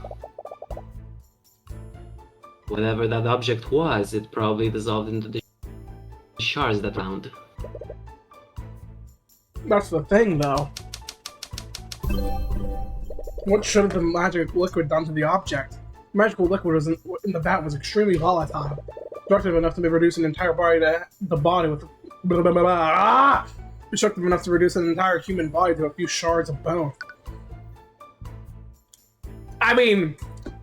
[SPEAKER 3] Whatever that object was, it probably dissolved into the shards that round.
[SPEAKER 1] That's the thing, though. What should have the magic liquid done to the object? The magical liquid was in the vat was extremely volatile, destructive enough to reduce an entire body to the body with destructive enough to reduce an entire human body to a few shards of bone. I mean,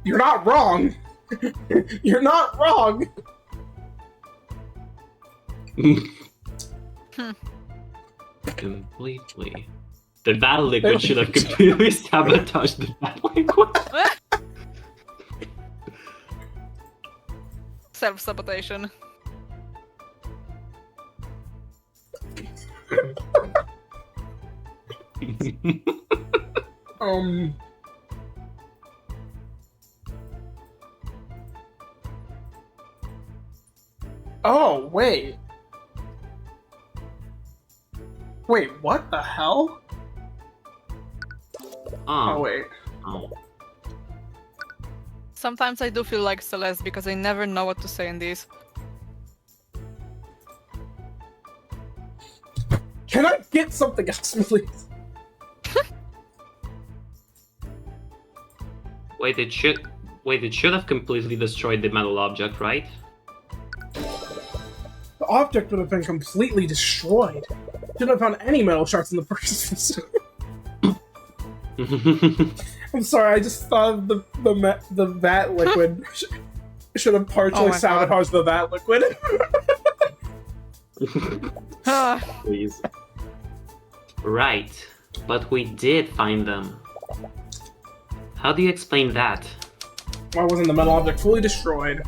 [SPEAKER 1] you're not wrong. You're not wrong.
[SPEAKER 3] Completely. The battle liquid should have completely sabotaged the battle liquid.
[SPEAKER 2] Self-sabotation.
[SPEAKER 1] Oh, wait. Wait, what the hell? Oh, wait.
[SPEAKER 3] Oh.
[SPEAKER 2] Sometimes I do feel like Celeste because I never know what to say in these.
[SPEAKER 1] Can I get something else, please?
[SPEAKER 3] Wait, it should have completely destroyed the metal object, right?
[SPEAKER 1] The object would have been completely destroyed. Shouldn't have found any metal shards in the first place. I'm sorry, I just thought of the vat liquid. Should have partially sabotaged the vat liquid.
[SPEAKER 3] Please. Right, but we did find them. How do you explain that?
[SPEAKER 1] Why wasn't the metal object fully destroyed?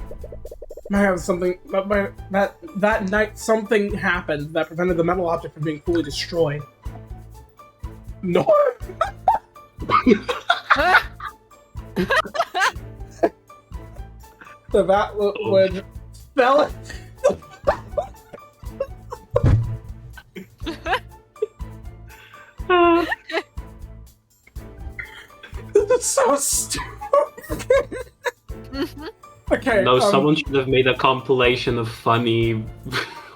[SPEAKER 1] Might have something. That night, something happened that prevented the metal object from being fully destroyed. No. The vat liquid fell. This is so stupid. Okay.
[SPEAKER 3] No, someone should have made a compilation of funny,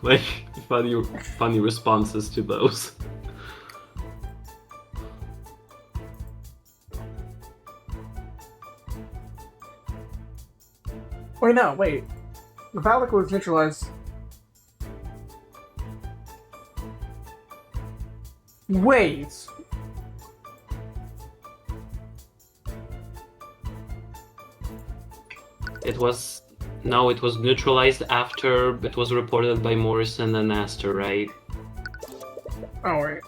[SPEAKER 3] like funny responses to those.
[SPEAKER 1] Wait, no, wait. The vat liquid was neutralized. Wait.
[SPEAKER 3] It was neutralized after it was reported by Morrison and Astor, right?
[SPEAKER 1] Oh, wait.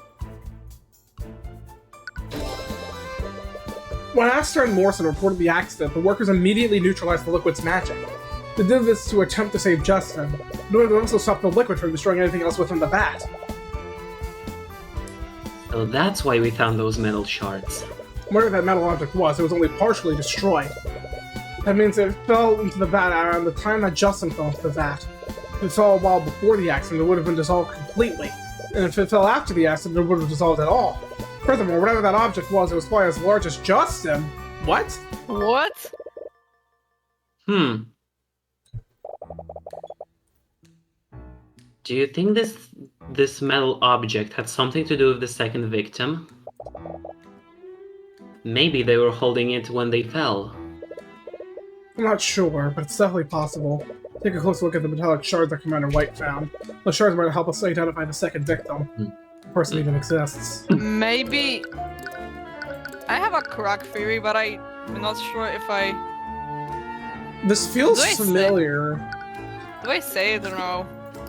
[SPEAKER 1] When Astor and Morrison reported the accident, the workers immediately neutralized the liquid's magic. They did this to attempt to save Justin, in order to also stop the liquid from destroying anything else within the vat.
[SPEAKER 3] So that's why we found those metal shards.
[SPEAKER 1] Whatever that metal object was, it was only partially destroyed. That means it fell into the vat around the time that Justin fell into the vat. If it fell a while before the accident, it would have been dissolved completely. And if it fell after the accident, it would have dissolved at all. Furthermore, whatever that object was, it was probably as large as Justin. What?
[SPEAKER 2] What?
[SPEAKER 3] Do you think this metal object had something to do with the second victim? Maybe they were holding it when they fell.
[SPEAKER 1] I'm not sure, but it's definitely possible. Take a close look at the metallic shards that Commander White found. Those shards might help us identify the second victim. The person even exists.
[SPEAKER 2] Maybe... I have a crack theory, but I'm not sure if I...
[SPEAKER 1] This feels
[SPEAKER 2] Do I
[SPEAKER 1] familiar.
[SPEAKER 2] Do I say it or no?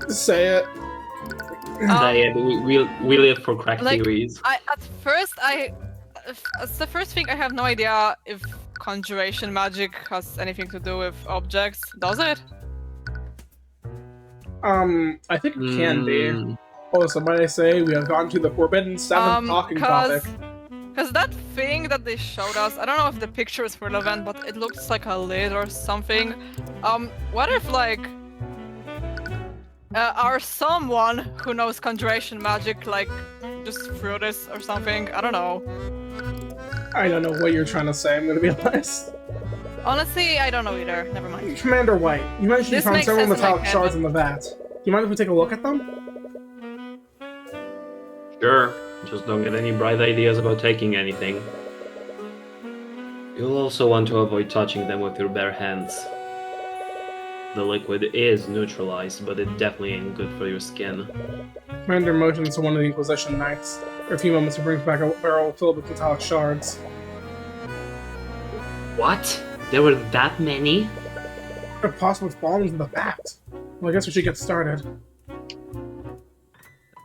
[SPEAKER 1] Say it.
[SPEAKER 3] We live for crack theories.
[SPEAKER 2] At first, it's the first thing, I have no idea if conjuration magic has anything to do with objects. Does it?
[SPEAKER 1] I think it can be. Oh, somebody say we have gone to the Forbidden Seven talking topic.
[SPEAKER 2] Because that thing that they showed us, I don't know if the picture is relevant, but it looks like a lid or something. What if, like, our someone who knows conjuration magic, like, just threw this or something? I don't know.
[SPEAKER 1] I don't know what you're trying to say, I'm gonna be honest.
[SPEAKER 2] Honestly, I don't know either. Never mind.
[SPEAKER 1] Commander White, you mentioned you
[SPEAKER 2] This
[SPEAKER 1] found
[SPEAKER 2] makes
[SPEAKER 1] several
[SPEAKER 2] sense in my
[SPEAKER 1] metallic
[SPEAKER 2] head,
[SPEAKER 1] shards
[SPEAKER 2] but-
[SPEAKER 1] in the vat. Do you mind if we take a look at them?
[SPEAKER 3] Sure, just don't get any bright ideas about taking anything. You'll also want to avoid touching them with your bare hands. The liquid is neutralized, but it definitely ain't good for your skin.
[SPEAKER 1] Commander motions to one of the Inquisition Knights. For a few moments, he brings back a barrel filled with metallic shards.
[SPEAKER 3] What? There were that many?
[SPEAKER 1] If possible, it's fallen into the vat. Well, I guess we should get started.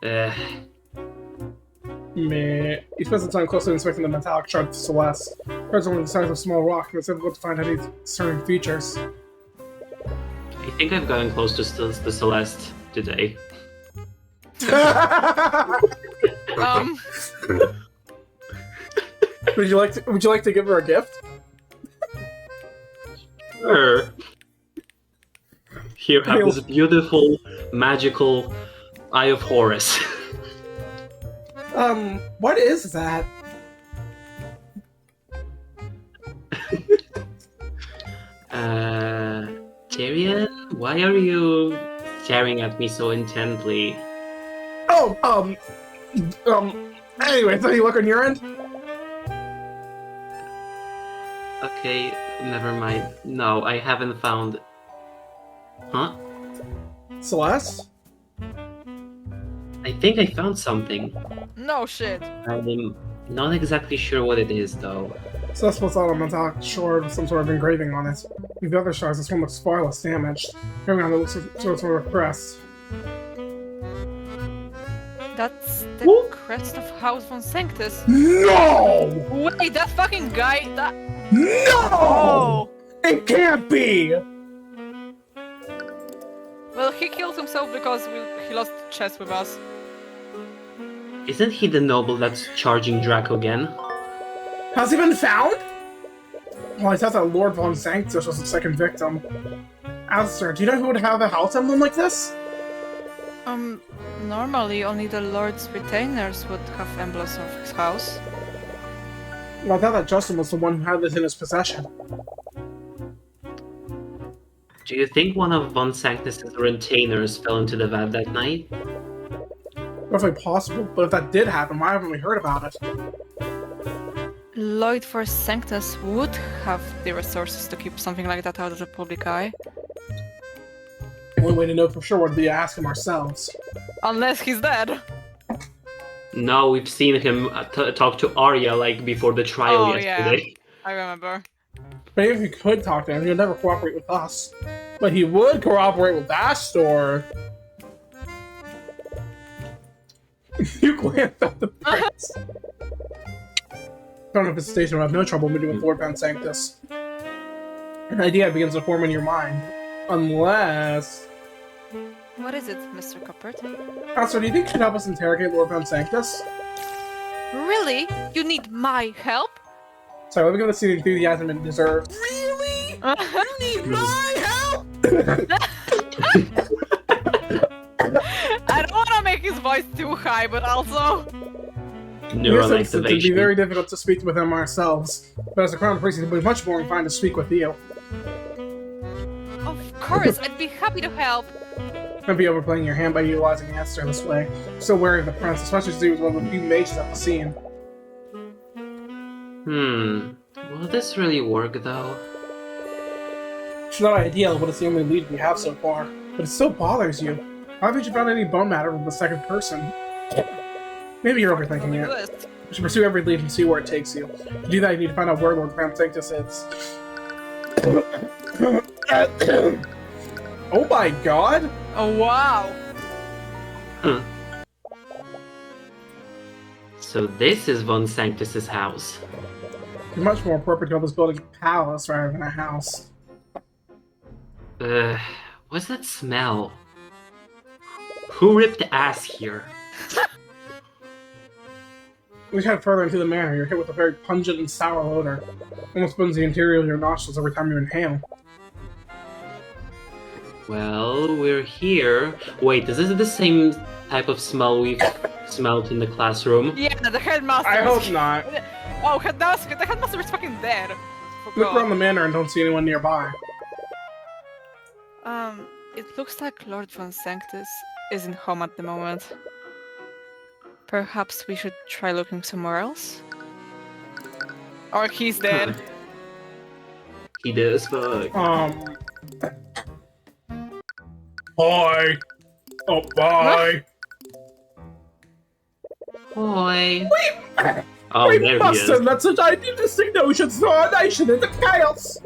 [SPEAKER 1] Meh. He spends some time closely inspecting the metallic shard of Celeste. Shards are only the size of a small rock, and it's difficult to find any certain features.
[SPEAKER 3] I think I've gotten close to the Celeste today.
[SPEAKER 1] Would you like to give her a gift?
[SPEAKER 3] Sure. Here, have this beautiful, magical Eye of Horus.
[SPEAKER 1] What is that?
[SPEAKER 3] Tyrion, why are you staring at me so intently?
[SPEAKER 1] Oh, anyways, any look on your end?
[SPEAKER 3] Okay, never mind. No, I haven't found... Huh?
[SPEAKER 1] Celeste?
[SPEAKER 3] I think I found something.
[SPEAKER 2] No shit.
[SPEAKER 3] I'm not exactly sure what it is, though.
[SPEAKER 1] Celeste was on a metallic shard with some sort of engraving on it. With the other shards, this one looks far less damaged. Every one looks sort of crest.
[SPEAKER 2] That's the
[SPEAKER 1] Whoop.
[SPEAKER 2] crest of House von Sanctus.
[SPEAKER 1] No!
[SPEAKER 2] Wait, that fucking guy, that...
[SPEAKER 1] No!
[SPEAKER 2] Oh!
[SPEAKER 1] It can't be!
[SPEAKER 2] Well, he killed himself because he lost chess with us.
[SPEAKER 3] Isn't he the noble that's charging Draco again?
[SPEAKER 1] Has he been found? Well, I thought that Lord von Sanctus was the second victim. Alistair, do you know who would have a house emblem like this?
[SPEAKER 2] Normally only the Lord's retainers would have emblems of his house.
[SPEAKER 1] Well, I thought that Justin was the one who had this in his possession.
[SPEAKER 3] Do you think one of von Sanctus's retainers fell into the vat that night?
[SPEAKER 1] Roughly possible, but if that did happen, why haven't we heard about it?
[SPEAKER 2] Lloyd for Sanctus would have the resources to keep something like that out of the public eye.
[SPEAKER 1] The only way to know for sure would be to ask him ourselves.
[SPEAKER 2] Unless he's dead.
[SPEAKER 3] No, we've seen him talk to Arya, like, before the trial yesterday.
[SPEAKER 2] Yeah, I remember.
[SPEAKER 1] Maybe if he could talk to him, he would never cooperate with us. But he would cooperate with Astor. You glanced at the prince. Don't know if it's station will have no trouble meeting with Lord Van Sanctus. An idea begins to form in your mind. Unless...
[SPEAKER 2] What is it, Mr. Cuthbert?
[SPEAKER 1] Also, do you think you should help us interrogate Lord Van Sanctus?
[SPEAKER 2] Really? You need my help?
[SPEAKER 1] Sorry, let me go to see the enthusiasm it deserves. Really? You need my help?
[SPEAKER 2] I don't want to make his voice too high, but also...
[SPEAKER 3] Neural
[SPEAKER 1] It would be
[SPEAKER 3] activation.
[SPEAKER 1] very difficult to speak with him ourselves, but as a crown priest, it would be much more inclined to speak with you.
[SPEAKER 2] Of course, I'd be happy to help.
[SPEAKER 1] Might be overplaying your hand by utilizing Esther this way. I'm still wary of the prince, especially since he was one of the few mages at the scene.
[SPEAKER 3] Will this really work, though?
[SPEAKER 1] It's not ideal, but it's the only lead we have so far. But it still bothers you. Why haven't you found any bone matter from the second person? Maybe you're overthinking it. You should pursue every lead and see where it takes you. To do that, you need to find out where Lord Van Sanctus is. Oh my god!
[SPEAKER 2] Oh, wow.
[SPEAKER 3] So this is von Sanctus's house.
[SPEAKER 1] It's much more appropriate to call this building a palace rather than a house.
[SPEAKER 3] What's that smell? Who ripped ass here?
[SPEAKER 1] As you head further into the manor, you're hit with a very pungent and sour odor. Almost burns the interior of your nostrils every time you inhale.
[SPEAKER 3] Well, we're here. Wait, is this the same type of smell we've smelled in the classroom?
[SPEAKER 2] Yeah, the headmaster.
[SPEAKER 1] I hope not.
[SPEAKER 2] Oh, the headmaster is fucking dead.
[SPEAKER 1] Look around the manor and don't see anyone nearby.
[SPEAKER 2] It looks like Lord von Sanctus isn't home at the moment. Perhaps we should try looking somewhere else? Or he's dead.
[SPEAKER 3] He does, fuck.
[SPEAKER 1] Hi! Oh, bye!
[SPEAKER 3] Boy. Oh,
[SPEAKER 1] We
[SPEAKER 3] there he
[SPEAKER 1] must
[SPEAKER 3] is.
[SPEAKER 1] have let such idealistic notions throw our nation into chaos!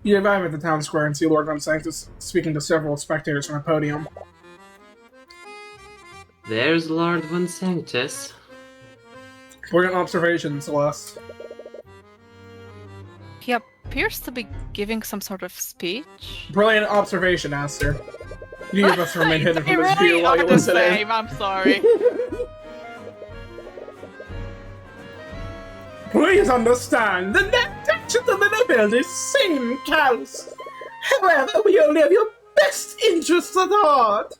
[SPEAKER 1] You arrive at the town square and see Lord Van Sanctus speaking to several spectators from a podium.
[SPEAKER 3] There's Lord von Sanctus.
[SPEAKER 1] We're in observation, Celeste.
[SPEAKER 2] He appears to be giving some sort of speech.
[SPEAKER 1] Brilliant observation, Aster. You give us remain hidden
[SPEAKER 2] They
[SPEAKER 1] from this
[SPEAKER 2] really
[SPEAKER 1] view while
[SPEAKER 2] are
[SPEAKER 1] you
[SPEAKER 2] the
[SPEAKER 1] listen in.
[SPEAKER 2] same, I'm sorry.
[SPEAKER 1] Please understand, the net actions of the nobility seem callous. However, we only have your best interests at heart.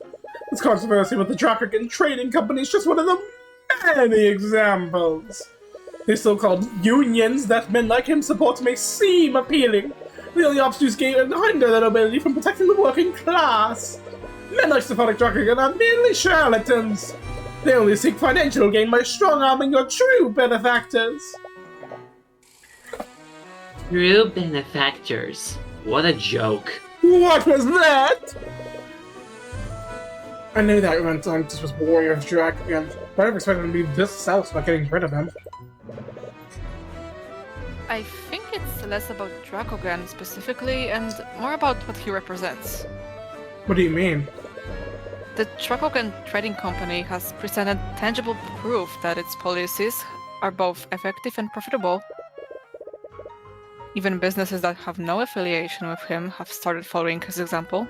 [SPEAKER 1] This controversy with the traffic and trading company is just one of the many examples. The so-called unions that men like him support may seem appealing. The only obstacles hinder the nobility from protecting the working class. Men like Stefanik Drakogan are merely charlatans. They only seek financial gain by strong-arming your true benefactors.
[SPEAKER 3] True benefactors. What a joke.
[SPEAKER 1] What was that? I knew that meant this was Warrior of Drakogan, but I never expected him to be this self by getting rid of him.
[SPEAKER 2] I think it's less about Drakogan specifically and more about what he represents.
[SPEAKER 1] What do you mean?
[SPEAKER 2] The Drakogan Trading Company has presented tangible proof that its policies are both effective and profitable. Even businesses that have no affiliation with him have started following his example.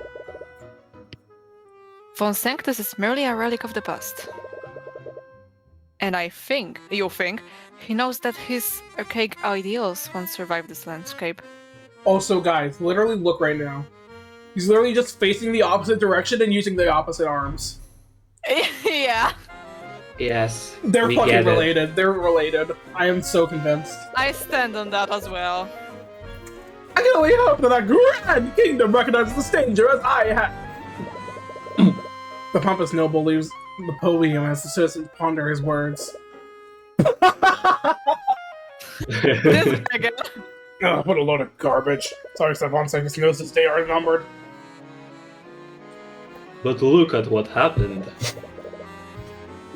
[SPEAKER 2] Von Sanctus is merely a relic of the past. And I think, you think, he knows that his archaic ideals won't survive this landscape.
[SPEAKER 1] Also, guys, literally look right now. He's literally just facing the opposite direction and using the opposite arms.
[SPEAKER 2] Yeah.
[SPEAKER 3] Yes.
[SPEAKER 1] They're
[SPEAKER 3] we
[SPEAKER 1] fucking
[SPEAKER 3] get it.
[SPEAKER 1] related. They're related. I am so convinced.
[SPEAKER 2] I stand on that as well.
[SPEAKER 1] I can only hope that our grand kingdom recognizes this danger as I have. The pompous noble leaves the podium as the citizens ponder his words.
[SPEAKER 2] This again.
[SPEAKER 1] Oh, what a load of garbage. Sorry, Von Sanctus knows his day are numbered.
[SPEAKER 3] But look at what happened.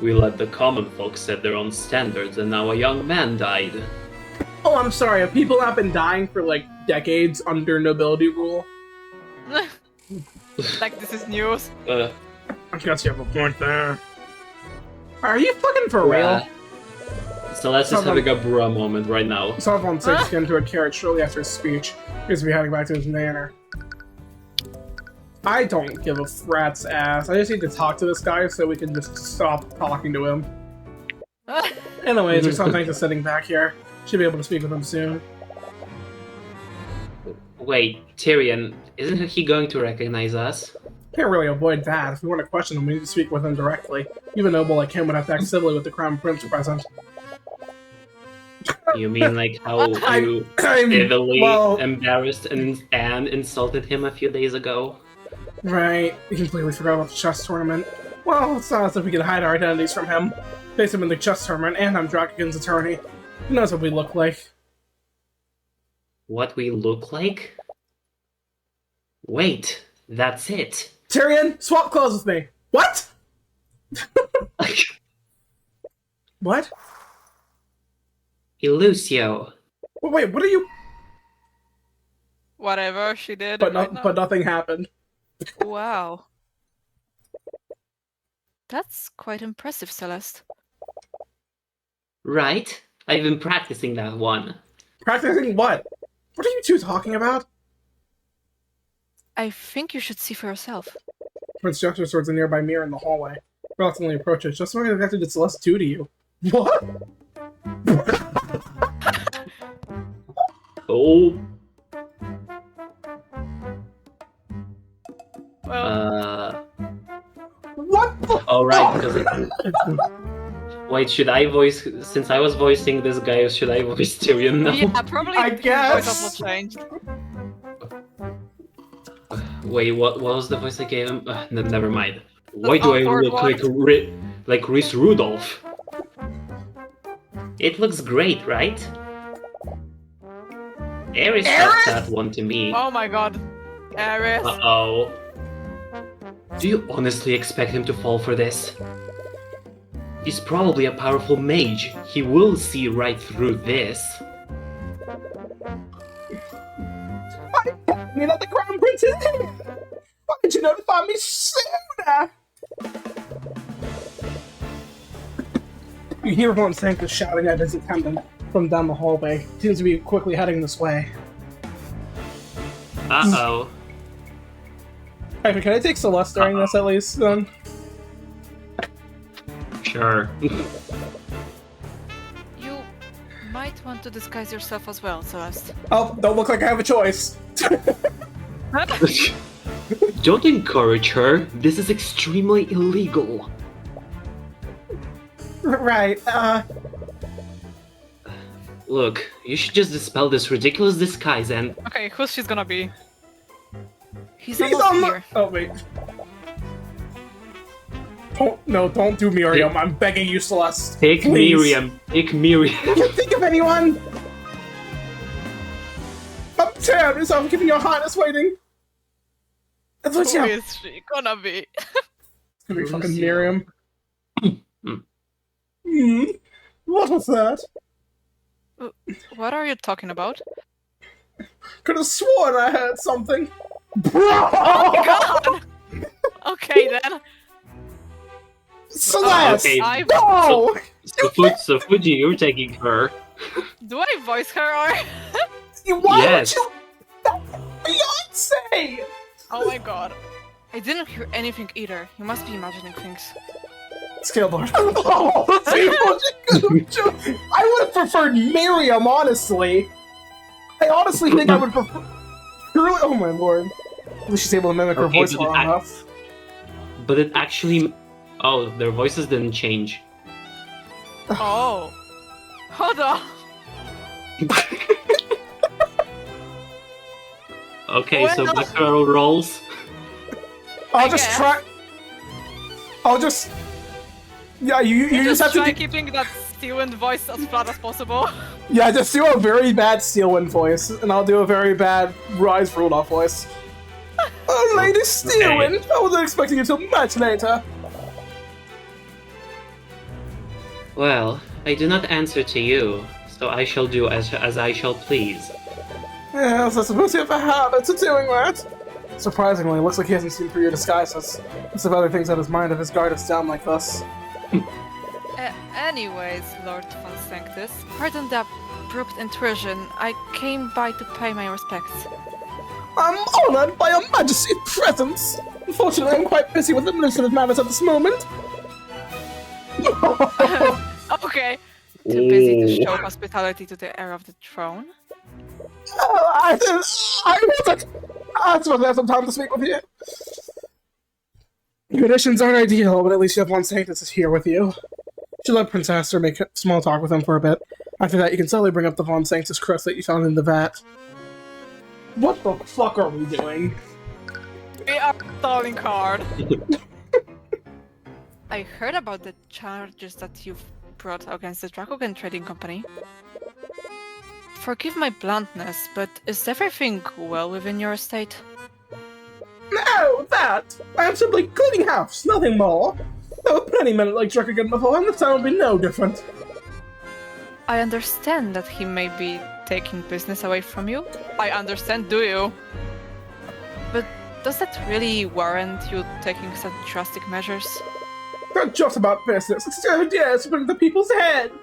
[SPEAKER 3] We let the common folk set their own standards, and now a young man died.
[SPEAKER 1] Oh, I'm sorry. Have people not been dying for, like, decades under nobility rule?
[SPEAKER 2] Like this is news.
[SPEAKER 1] I guess you have a point there. Are you fucking for real?
[SPEAKER 3] Celeste is having a bra moment right now.
[SPEAKER 1] Saw Von Sanctus get into a carriage shortly after his speech. He was to be heading back to his manor. I don't give a rat's ass. I just need to talk to this guy so we can just stop talking to him. Anyways, there's something just sitting back here. Should be able to speak with him soon.
[SPEAKER 3] Wait, Tyrion, isn't he going to recognize us?
[SPEAKER 1] Can't really avoid that. If we want to question him, we need to speak with him directly. Even a noble like him would have to act civilly with the crown prince present.
[SPEAKER 3] You mean like how you
[SPEAKER 1] I'm
[SPEAKER 3] civilly
[SPEAKER 1] well,
[SPEAKER 3] embarrassed and insulted him a few days ago?
[SPEAKER 1] right. We completely forgot about the chess tournament. Well, it's not as if we could hide our identities from him. Face him in the chess tournament, and I'm Drakogan's attorney. He knows what we look like.
[SPEAKER 3] What we look like? Wait, that's it.
[SPEAKER 1] Tyrion, swap clothes with me. What? What?
[SPEAKER 3] Lucio.
[SPEAKER 1] Wait, what are you?
[SPEAKER 2] Whatever she did.
[SPEAKER 1] But
[SPEAKER 2] right now.
[SPEAKER 1] but nothing happened.
[SPEAKER 2] Wow. That's quite impressive, Celeste.
[SPEAKER 3] Right? I've been practicing that one.
[SPEAKER 1] Practicing what? What are you two talking about?
[SPEAKER 2] I think you should see for yourself.
[SPEAKER 1] Prince gestures towards a nearby mirror in the hallway. Reluctantly approaches. Just what exactly did Celeste do to you? What?
[SPEAKER 3] Oh.
[SPEAKER 2] Well,
[SPEAKER 1] What the
[SPEAKER 3] Oh, right, because wait, should I voice... Since I was voicing this guy, should I voice Tyrion now?
[SPEAKER 2] yeah, probably
[SPEAKER 1] I
[SPEAKER 2] his
[SPEAKER 1] guess.
[SPEAKER 2] voice also changed.
[SPEAKER 3] Wait, what was the voice I gave him? Never mind. Why
[SPEAKER 2] The
[SPEAKER 3] do I
[SPEAKER 2] awkward
[SPEAKER 3] look
[SPEAKER 2] one.
[SPEAKER 3] like Rhys Rudolph? It looks great, right? Ares left that one to me.
[SPEAKER 2] Oh my god. Ares.
[SPEAKER 3] Uh-oh. Do you honestly expect him to fall for this? He's probably a powerful mage. He will see right through this.
[SPEAKER 1] I mean that the crown prince is here! Why did you notify me sooner? You hear Von Sanctus shouting at his attendant from down the hallway. He seems to be quickly heading this way.
[SPEAKER 3] Uh-oh.
[SPEAKER 1] Hey, but can I take Celeste during this at least, then?
[SPEAKER 3] Sure.
[SPEAKER 2] You might want to disguise yourself as well, Celeste.
[SPEAKER 1] Oh, don't look like I have a choice.
[SPEAKER 3] Don't encourage her. This is extremely illegal.
[SPEAKER 1] Right,
[SPEAKER 3] Look, you should just dispel this ridiculous disguise and...
[SPEAKER 2] Okay, who's she's gonna be? He's
[SPEAKER 1] he's
[SPEAKER 2] almost
[SPEAKER 1] on the...
[SPEAKER 2] here.
[SPEAKER 1] Oh, wait. Don't do Miriam. I'm begging you, Celeste.
[SPEAKER 3] Take
[SPEAKER 1] Please.
[SPEAKER 3] Miriam. Take Miriam.
[SPEAKER 1] I can't think of anyone! I'm terrible, I'm keeping your highness waiting. That's what
[SPEAKER 2] Who
[SPEAKER 1] you...
[SPEAKER 2] is she gonna be?
[SPEAKER 1] It's gonna be
[SPEAKER 3] Who
[SPEAKER 1] fucking
[SPEAKER 3] is she?
[SPEAKER 1] Miriam. What was that?
[SPEAKER 2] What are you talking about?
[SPEAKER 1] Could have sworn I heard something.
[SPEAKER 2] Oh my god! Okay then.
[SPEAKER 1] Celeste!
[SPEAKER 3] Okay.
[SPEAKER 1] No!
[SPEAKER 3] So Fuji, you're taking her.
[SPEAKER 2] Do I voice her or?
[SPEAKER 1] Why
[SPEAKER 3] Yes.
[SPEAKER 1] would you... Beyonce!
[SPEAKER 2] Oh my god. I didn't hear anything either. You must be imagining things.
[SPEAKER 1] Scaleboard. I would have preferred Miriam, honestly. I honestly think I would prefer... Really? Oh my lord. At least she's able to mimic her
[SPEAKER 3] Okay,
[SPEAKER 1] voice
[SPEAKER 3] but
[SPEAKER 1] well enough.
[SPEAKER 3] But it actually... Oh, their voices didn't change.
[SPEAKER 2] Oh. Hold on.
[SPEAKER 3] Okay, so
[SPEAKER 2] Well-
[SPEAKER 3] back to our roles.
[SPEAKER 1] I'll
[SPEAKER 2] I
[SPEAKER 1] just
[SPEAKER 2] guess.
[SPEAKER 1] try... I'll just... Yeah, you just have to...
[SPEAKER 2] try
[SPEAKER 1] do-
[SPEAKER 2] keeping that Steven voice as flat as possible.
[SPEAKER 1] Yeah, just do a very bad Steelwind voice, and I'll do a very bad Rise Rudolph voice. Oh, Lady Steelwind! I wasn't expecting you till much later.
[SPEAKER 3] Well, I do not answer to you, so I shall do as I shall please.
[SPEAKER 1] Yes, I suppose you have a habit of doing that. Surprisingly, it looks like he hasn't seen through your disguises. Lots of other things on his mind if his guard is down like this.
[SPEAKER 2] Anyways, Lord von Sanctus, pardon the abrupt intrusion. I came by to pay my respects.
[SPEAKER 1] I'm honored by your majesty's presence. Unfortunately, I'm quite busy with administrative matters at this moment.
[SPEAKER 2] Okay. Too busy to
[SPEAKER 3] Ooh.
[SPEAKER 2] show hospitality to the heir of the throne.
[SPEAKER 1] I wasn't. I was supposed to have some time to speak with you. Conditions aren't ideal, but at least you have Von Sanctus is here with you. You let Prince Aster make small talk with him for a bit. After that, you can slowly bring up the Von Sanctus crust that you found in the vat. What the fuck are we doing?
[SPEAKER 2] We are stalling hard. I heard about the charges that you've brought against the Dracogen Trading Company. Forgive my bluntness, but is everything well within your estate?
[SPEAKER 1] No, that! I am simply cleaning house, nothing more. There were plenty men like Dracogen before, and this time will be no different.
[SPEAKER 2] I understand that he may be taking business away from you. I understand, do you? But does that really warrant you taking such drastic measures?
[SPEAKER 1] Not just about business, it's the ideas to put into people's heads.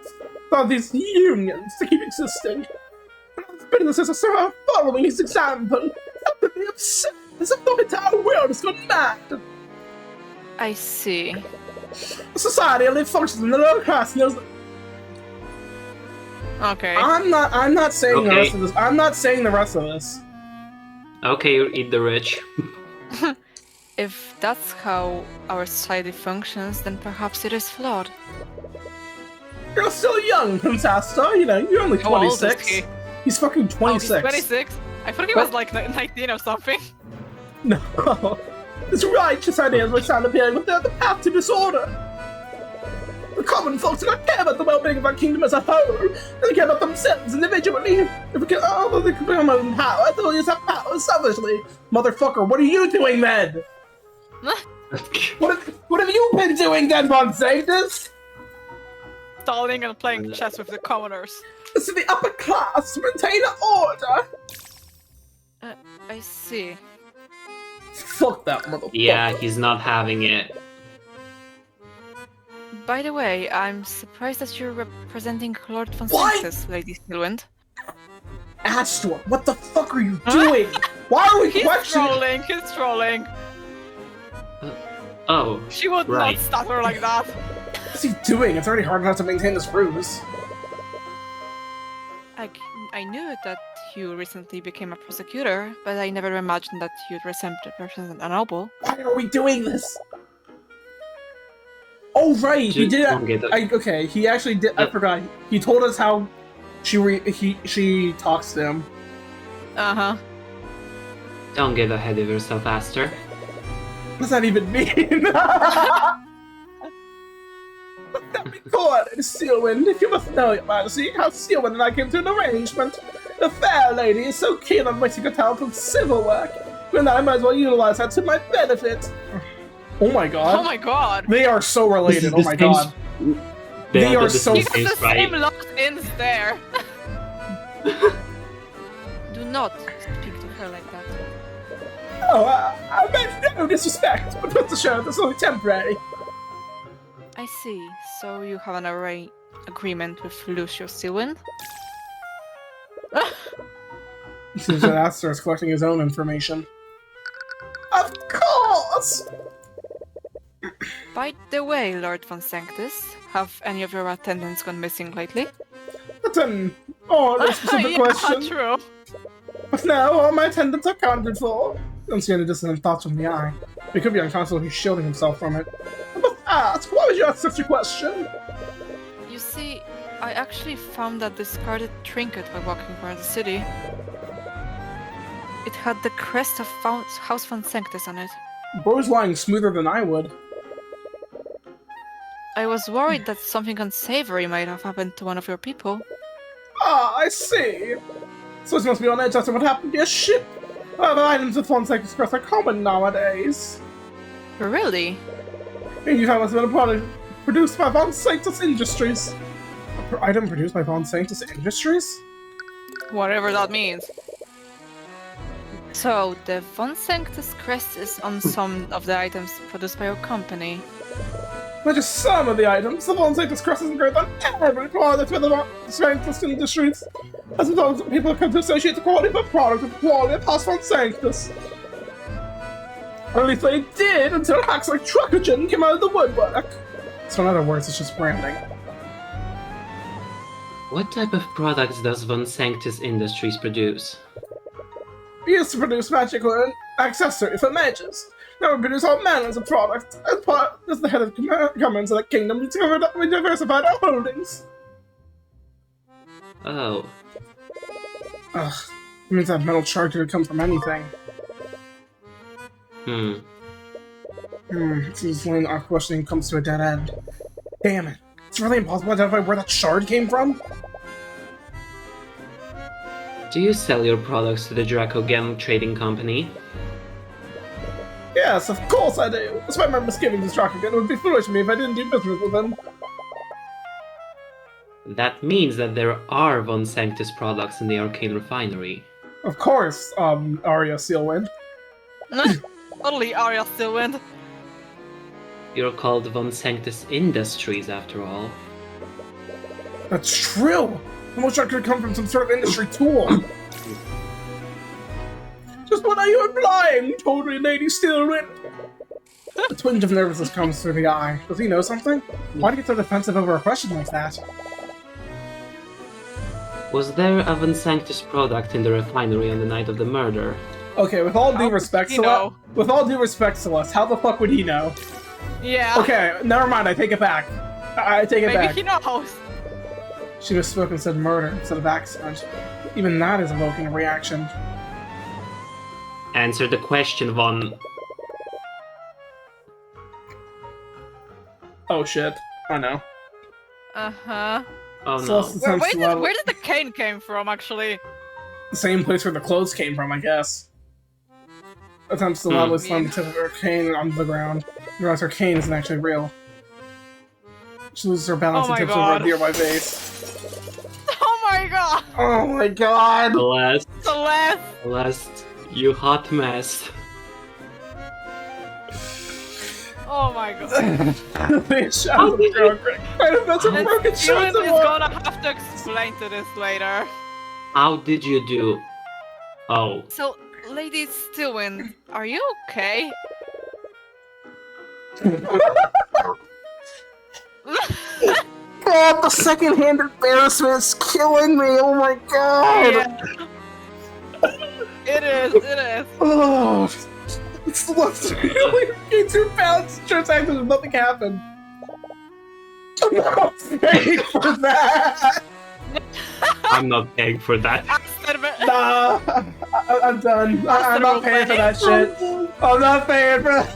[SPEAKER 1] About these unions to keep existing. And businesses are somehow following his example. Utterly upset, as if the entire world has gone mad.
[SPEAKER 2] I see.
[SPEAKER 1] A society only functions in the lower class knows.
[SPEAKER 2] Okay.
[SPEAKER 1] I'm not saying the
[SPEAKER 3] Okay.
[SPEAKER 1] rest of this. I'm not saying the rest of this.
[SPEAKER 3] Okay, you eat the rich.
[SPEAKER 2] If that's how our society functions, then perhaps it is flawed.
[SPEAKER 1] You're still young, Prince Asta. You know, you're only
[SPEAKER 2] How old is
[SPEAKER 1] 26.
[SPEAKER 2] he?
[SPEAKER 1] He's fucking
[SPEAKER 2] Oh,
[SPEAKER 1] 26.
[SPEAKER 2] he's 26? I thought he was like 19 or something.
[SPEAKER 1] No. This righteous ideas which sound appearing with the path to disorder. The common folks do not care about the well-being of our kingdom as a whole. They care about themselves individually. If we can, oh, they can bring them own power, they'll use that power selfishly. Motherfucker, what are you doing then? What have you been doing then, Von Sanctus?
[SPEAKER 2] Stalling and playing chess with the commoners.
[SPEAKER 1] This is the upper class to maintain order.
[SPEAKER 2] I see.
[SPEAKER 1] Fuck that motherfucker.
[SPEAKER 3] Yeah, he's not having it.
[SPEAKER 2] By the way, I'm surprised that you're representing Lord von
[SPEAKER 1] What?
[SPEAKER 2] Sanctus, Lady Steelwind.
[SPEAKER 1] Astor, what the fuck are you doing? Why are we
[SPEAKER 2] He's
[SPEAKER 1] questioning?
[SPEAKER 2] trolling.
[SPEAKER 3] Oh,
[SPEAKER 2] She would
[SPEAKER 3] Right.
[SPEAKER 2] not stutter like that.
[SPEAKER 1] What's he doing? It's already hard enough to maintain this ruse.
[SPEAKER 2] I knew that you recently became a prosecutor, but I never imagined that you'd represent a noble.
[SPEAKER 1] Why are we doing this? Oh right, he did.
[SPEAKER 3] Don't get that.
[SPEAKER 1] Okay, he actually did. I forgot. He told us how she talks to him.
[SPEAKER 2] Uh-huh.
[SPEAKER 3] Don't get ahead of yourself, Aster.
[SPEAKER 1] What does that even mean? Go on, Sealwind. If you must know, Your Majesty, how Sealwind and I came to an arrangement. The fair lady is so keen on wasting her talent from civil work, and I might as well utilize that to my benefit. Oh my god.
[SPEAKER 2] Oh my god.
[SPEAKER 1] They are so related, oh my god. They are so...
[SPEAKER 2] You got the same locked-ins there. Do not speak to her like that.
[SPEAKER 1] Oh, I meant no disrespect, but what's the show? That's only temporary.
[SPEAKER 2] I see. So you have an agreement with Lucio Sealwind?
[SPEAKER 1] Seems that Aster is collecting his own information. Of course!
[SPEAKER 2] By the way, Lord Von Sanctus, have any of your attendants gone missing lately?
[SPEAKER 1] That's an odd specific question.
[SPEAKER 2] True.
[SPEAKER 1] But no, all my attendants are accounted for. Don't see any dissonant thoughts from the eye. He could be unconscious, he's shielding himself from it. I must ask, why would you ask such a question?
[SPEAKER 2] You see, I actually found that discarded trinket while walking around the city. It had the crest of House Von Sanctus on it.
[SPEAKER 1] Bro's lying smoother than I would.
[SPEAKER 2] I was worried that something unsavory might have happened to one of your people.
[SPEAKER 1] Ah, I see. So you must be on edge after what happened to your ship. Other items of Von Sanctus crest are common nowadays.
[SPEAKER 2] Really?
[SPEAKER 1] And you found must have been a product produced by Von Sanctus Industries. An item produced by Von Sanctus Industries?
[SPEAKER 2] Whatever that means. So, the Von Sanctus crest is on some of the items produced by your company.
[SPEAKER 1] Not just some of the items. The Von Sanctus crest is engraved on every product with the Von Sanctus Industries. As a result, people have come to associate the quality of a product with the quality of House Von Sanctus. Or at least they did until hacks like Truckogen came out of the woodwork. So in other words, it's just branding.
[SPEAKER 3] What type of products does Von Sanctus Industries produce?
[SPEAKER 1] We used to produce magical and accessories for mages. Now we produce all manners of products. As the head of governments of the kingdom, we discovered that we diversified our holdings.
[SPEAKER 3] Oh.
[SPEAKER 1] Ugh, it means that metal charger could come from anything. It seems when our questioning comes to a dead end. Damn it. It's really impossible to identify where that shard came from?
[SPEAKER 3] Do you sell your products to the Draco Gem Trading Company?
[SPEAKER 1] Yes, of course I do. Despite my misgivings with Dracogen, it would be foolish of me if I didn't do business with them.
[SPEAKER 3] That means that there are Von Sanctus products in the Arcane Refinery.
[SPEAKER 1] Of course, Arya Sealwind.
[SPEAKER 2] Totally Arya Sealwind.
[SPEAKER 3] You're called Von Sanctus Industries, after all.
[SPEAKER 1] That's true! The most could come from some sort of industry tool. Just what are you implying, totally Lady Steelwind? A twinge of nervousness comes through the eye. Does he know something? Why do you get so defensive over a question like that?
[SPEAKER 3] Was there a Von Sanctus product in the refinery on the night of the murder?
[SPEAKER 1] Okay, with all due respect,
[SPEAKER 2] you know?
[SPEAKER 1] with all due respect, Celeste, how the fuck would he know?
[SPEAKER 2] Yeah.
[SPEAKER 1] Okay, never mind, I take it back. I take it back.
[SPEAKER 2] Maybe he knows.
[SPEAKER 1] She misspoke and said murder instead of accident. Even that is evoking a reaction.
[SPEAKER 3] Answer the question, Von.
[SPEAKER 1] Oh shit. I know.
[SPEAKER 2] Uh-huh.
[SPEAKER 3] Oh
[SPEAKER 1] Celeste
[SPEAKER 3] no.
[SPEAKER 1] attempts to
[SPEAKER 2] Where did the cane came from, actually?
[SPEAKER 1] the same place where the clothes came from, I guess. Attempts to loudly slam the tip of her cane onto the ground. Realize her cane isn't actually real. She loses her balance and tips over a nearby vase.
[SPEAKER 2] Oh my god!
[SPEAKER 1] Oh my god!
[SPEAKER 3] Celeste.
[SPEAKER 2] Celeste!
[SPEAKER 3] Celeste, you hot mess.
[SPEAKER 2] Oh my god.
[SPEAKER 1] Bitch, out of the ground, Greg. That's a broken
[SPEAKER 2] Steven
[SPEAKER 1] shot.
[SPEAKER 2] is gonna have to explain to this later.
[SPEAKER 3] How did you do? Oh.
[SPEAKER 2] So, Lady Stillwind, are you okay?
[SPEAKER 1] God, the second-hand embarrassment is killing me. Oh my god.
[SPEAKER 2] Yeah. It is.
[SPEAKER 1] Oh, it's left really gained 2 pounds. Turns out nothing happened. I'm not paying for that!
[SPEAKER 3] I'm not paying for that.
[SPEAKER 1] Nah, I'm done. I'm not paying for that shit. I'm not paying for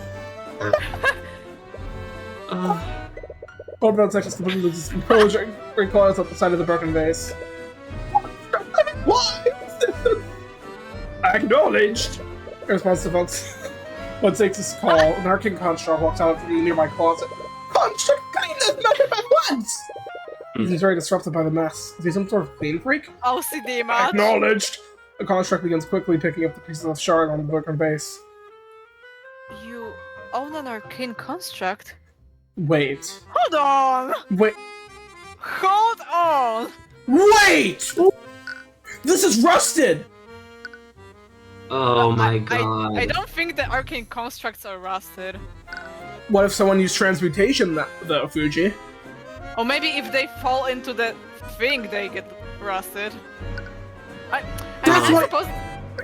[SPEAKER 1] that. Cuthbert section completely loses composure. Recoils at the side of the broken vase. Why? Acknowledged. In response to Von Six's call, an arcane construct walks out of the nearby closet. Construct clean this method at once! He's very disrupted by the mess. Is he some sort of clean freak?
[SPEAKER 2] OCD man.
[SPEAKER 1] Acknowledged! The construct begins quickly picking up the pieces of shard on the broken base.
[SPEAKER 2] You own an arcane construct?
[SPEAKER 1] Wait.
[SPEAKER 2] Hold on!
[SPEAKER 1] Wait.
[SPEAKER 2] Hold on!
[SPEAKER 1] Wait! This is rusted!
[SPEAKER 3] Oh my god.
[SPEAKER 2] I don't think the arcane constructs are rusted.
[SPEAKER 1] What if someone used transmutation, though, Fuji?
[SPEAKER 2] Or maybe if they fall into the thing, they get rusted.
[SPEAKER 1] That's
[SPEAKER 2] I
[SPEAKER 1] what-
[SPEAKER 2] suppose...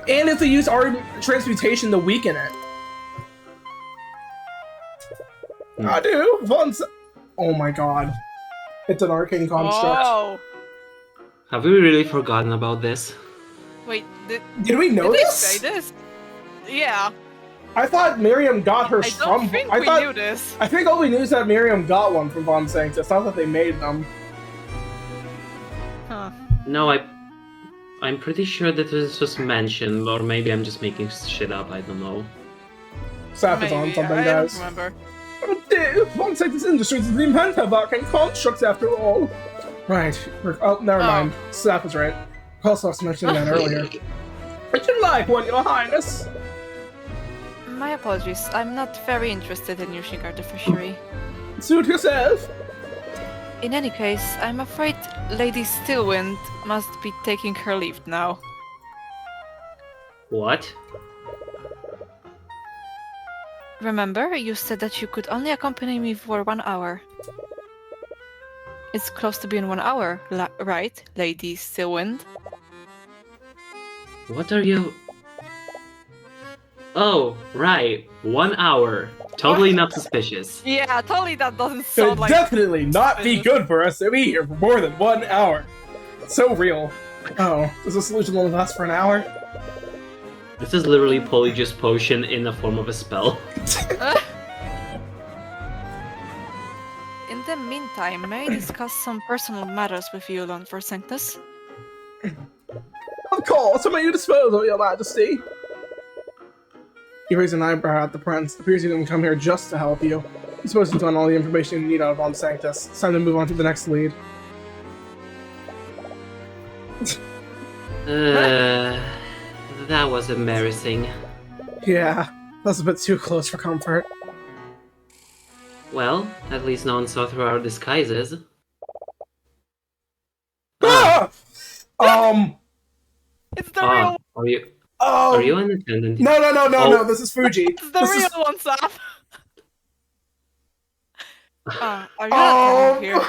[SPEAKER 1] And if they use our transmutation to weaken it. I do. Oh my god. It's an arcane construct.
[SPEAKER 2] Oh!
[SPEAKER 3] Have we really forgotten about this?
[SPEAKER 2] Wait,
[SPEAKER 1] Did we know
[SPEAKER 2] did they
[SPEAKER 1] this?
[SPEAKER 2] say this? Yeah.
[SPEAKER 1] I thought Miriam got hers
[SPEAKER 2] I
[SPEAKER 1] from.
[SPEAKER 2] don't think
[SPEAKER 1] I
[SPEAKER 2] we
[SPEAKER 1] thought.
[SPEAKER 2] knew this.
[SPEAKER 1] I think all we knew is that Miriam got one from Von Sanctus. It's not that they made them.
[SPEAKER 2] Huh.
[SPEAKER 3] No, I'm pretty sure that this was mentioned, or maybe I'm just making shit up, I don't know.
[SPEAKER 1] Sap is on
[SPEAKER 2] Maybe,
[SPEAKER 1] something,
[SPEAKER 2] I
[SPEAKER 1] guys.
[SPEAKER 2] don't remember.
[SPEAKER 1] Oh dear, Von Sanctus Industries is the inventor of arcane constructs after all. Right. Oh, never mind. Sap was right. Koslov's mentioned that earlier. Would you like one, Your Highness?
[SPEAKER 2] My apologies, I'm not very interested in using artificery.
[SPEAKER 1] Suit yourself.
[SPEAKER 2] In any case, I'm afraid Lady Stillwind must be taking her leave now.
[SPEAKER 3] What?
[SPEAKER 2] Remember, you said that you could only accompany me for 1 hour. It's close to being 1 hour, right, Lady Stillwind?
[SPEAKER 3] What are you... Oh, right. 1 hour. Totally not suspicious.
[SPEAKER 2] Yeah, totally that doesn't
[SPEAKER 1] It
[SPEAKER 2] sound
[SPEAKER 1] would
[SPEAKER 2] like...
[SPEAKER 1] definitely not be good for us to be here for more than 1 hour. It's so real. Oh, does the solution only last for an hour?
[SPEAKER 3] This is literally Polyjuice Potion in the form of a spell.
[SPEAKER 2] In the meantime, may I discuss some personal matters with you, Lord for Sanctus?
[SPEAKER 1] Of course, I'm at your disposal, Your Majesty. He raised an eyebrow at the prince. Appears he didn't come here just to help you. He's supposed to find all the information you need out of Von Sanctus. It's time to move on to the next lead.
[SPEAKER 3] That was embarrassing.
[SPEAKER 1] Yeah, that's a bit too close for comfort.
[SPEAKER 3] Well, at least no one saw through our disguises.
[SPEAKER 1] Ah!
[SPEAKER 2] It's the real...
[SPEAKER 3] Are you an attendant?
[SPEAKER 1] No, this is Fuji.
[SPEAKER 2] It's the
[SPEAKER 1] This
[SPEAKER 2] real
[SPEAKER 1] is-
[SPEAKER 2] one, Sap! Are you not here?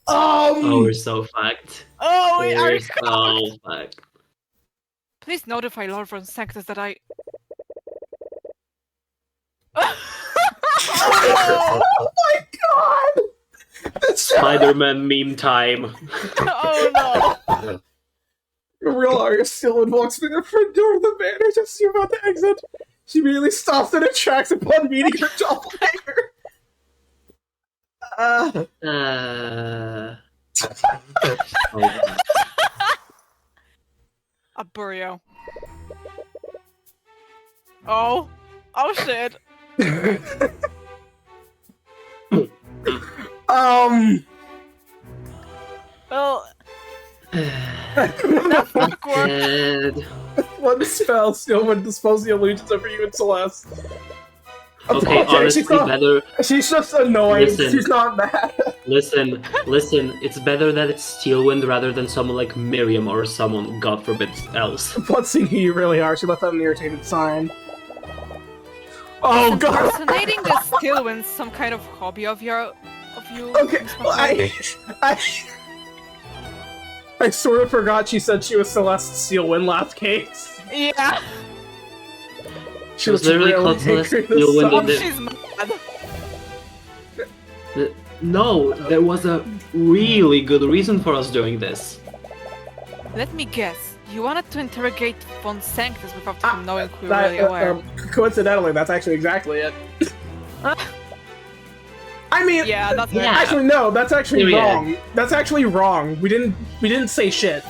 [SPEAKER 3] Oh, we're so fucked.
[SPEAKER 2] Oh, we are
[SPEAKER 3] We're so fucked.
[SPEAKER 2] Please notify Lord von Sanctus that I...
[SPEAKER 1] Oh my god! It's
[SPEAKER 3] Spider-Man meme time.
[SPEAKER 2] Oh no!
[SPEAKER 1] real Arya still walks through the front door of the manor just as you're about to exit. She immediately stops in her tracks upon meeting her doppelganger.
[SPEAKER 3] Oh,
[SPEAKER 2] A burrito. Oh. Oh shit. Well, that's awkward.
[SPEAKER 3] Dead.
[SPEAKER 1] One spell still would dispose the illusions over you and Celeste.
[SPEAKER 3] Okay, honestly, better.
[SPEAKER 1] She's just annoyed.
[SPEAKER 3] Listen.
[SPEAKER 1] She's not mad.
[SPEAKER 3] Listen, it's better that it's Steelwind rather than someone like Miriam or someone, God forbid, else.
[SPEAKER 1] What's seeing who you really are? She left out an irritated sign. Oh god!
[SPEAKER 2] Impersonating the Stillwind's some kind of hobby of you.
[SPEAKER 1] Okay, well, I sort of forgot she said she was Celeste Steelwind last case.
[SPEAKER 2] Yeah.
[SPEAKER 1] She
[SPEAKER 3] was literally called Celeste
[SPEAKER 1] angry this
[SPEAKER 3] Steelwind
[SPEAKER 1] time.
[SPEAKER 3] in the-
[SPEAKER 2] She's mad.
[SPEAKER 3] No, there was a really good reason for us doing this.
[SPEAKER 2] Let me guess. You wanted to interrogate Von Sanctus without him knowing we were really aware.
[SPEAKER 1] Coincidentally, that's actually exactly it. I mean,
[SPEAKER 2] Yeah, that's
[SPEAKER 3] Yeah.
[SPEAKER 1] actually no, that's actually
[SPEAKER 3] Yeah.
[SPEAKER 1] wrong. That's actually wrong. We didn't say shit.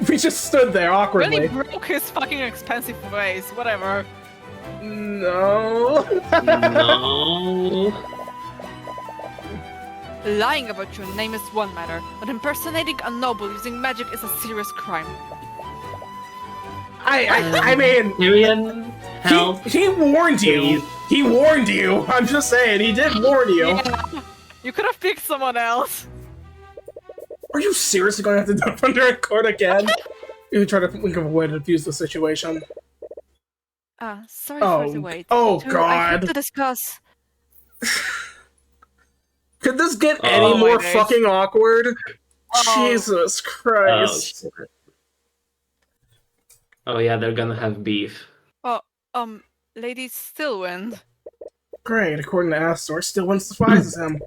[SPEAKER 1] We just stood there awkwardly.
[SPEAKER 2] Really broke his fucking expensive ways. Whatever.
[SPEAKER 1] No.
[SPEAKER 3] No.
[SPEAKER 2] Lying about your name is one matter, but impersonating a noble using magic is a serious crime.
[SPEAKER 1] I mean,
[SPEAKER 3] Tyrion, help.
[SPEAKER 1] he warned you.
[SPEAKER 3] Please.
[SPEAKER 1] He warned you. I'm just saying, he did warn you.
[SPEAKER 2] Yeah. You could have picked someone else.
[SPEAKER 1] Are you seriously going to have to defend her in court again? You try to think of a way to defuse the situation.
[SPEAKER 2] Sorry for the wait.
[SPEAKER 1] Oh,
[SPEAKER 2] I
[SPEAKER 1] God.
[SPEAKER 2] have to discuss.
[SPEAKER 1] Could this get
[SPEAKER 3] Oh,
[SPEAKER 1] any
[SPEAKER 2] my
[SPEAKER 1] more
[SPEAKER 2] days.
[SPEAKER 1] fucking awkward?
[SPEAKER 2] Oh.
[SPEAKER 1] Jesus Christ.
[SPEAKER 3] Oh yeah, they're gonna have beef.
[SPEAKER 2] Lady Stillwind.
[SPEAKER 1] Great, according to Astor, Stillwind despises him.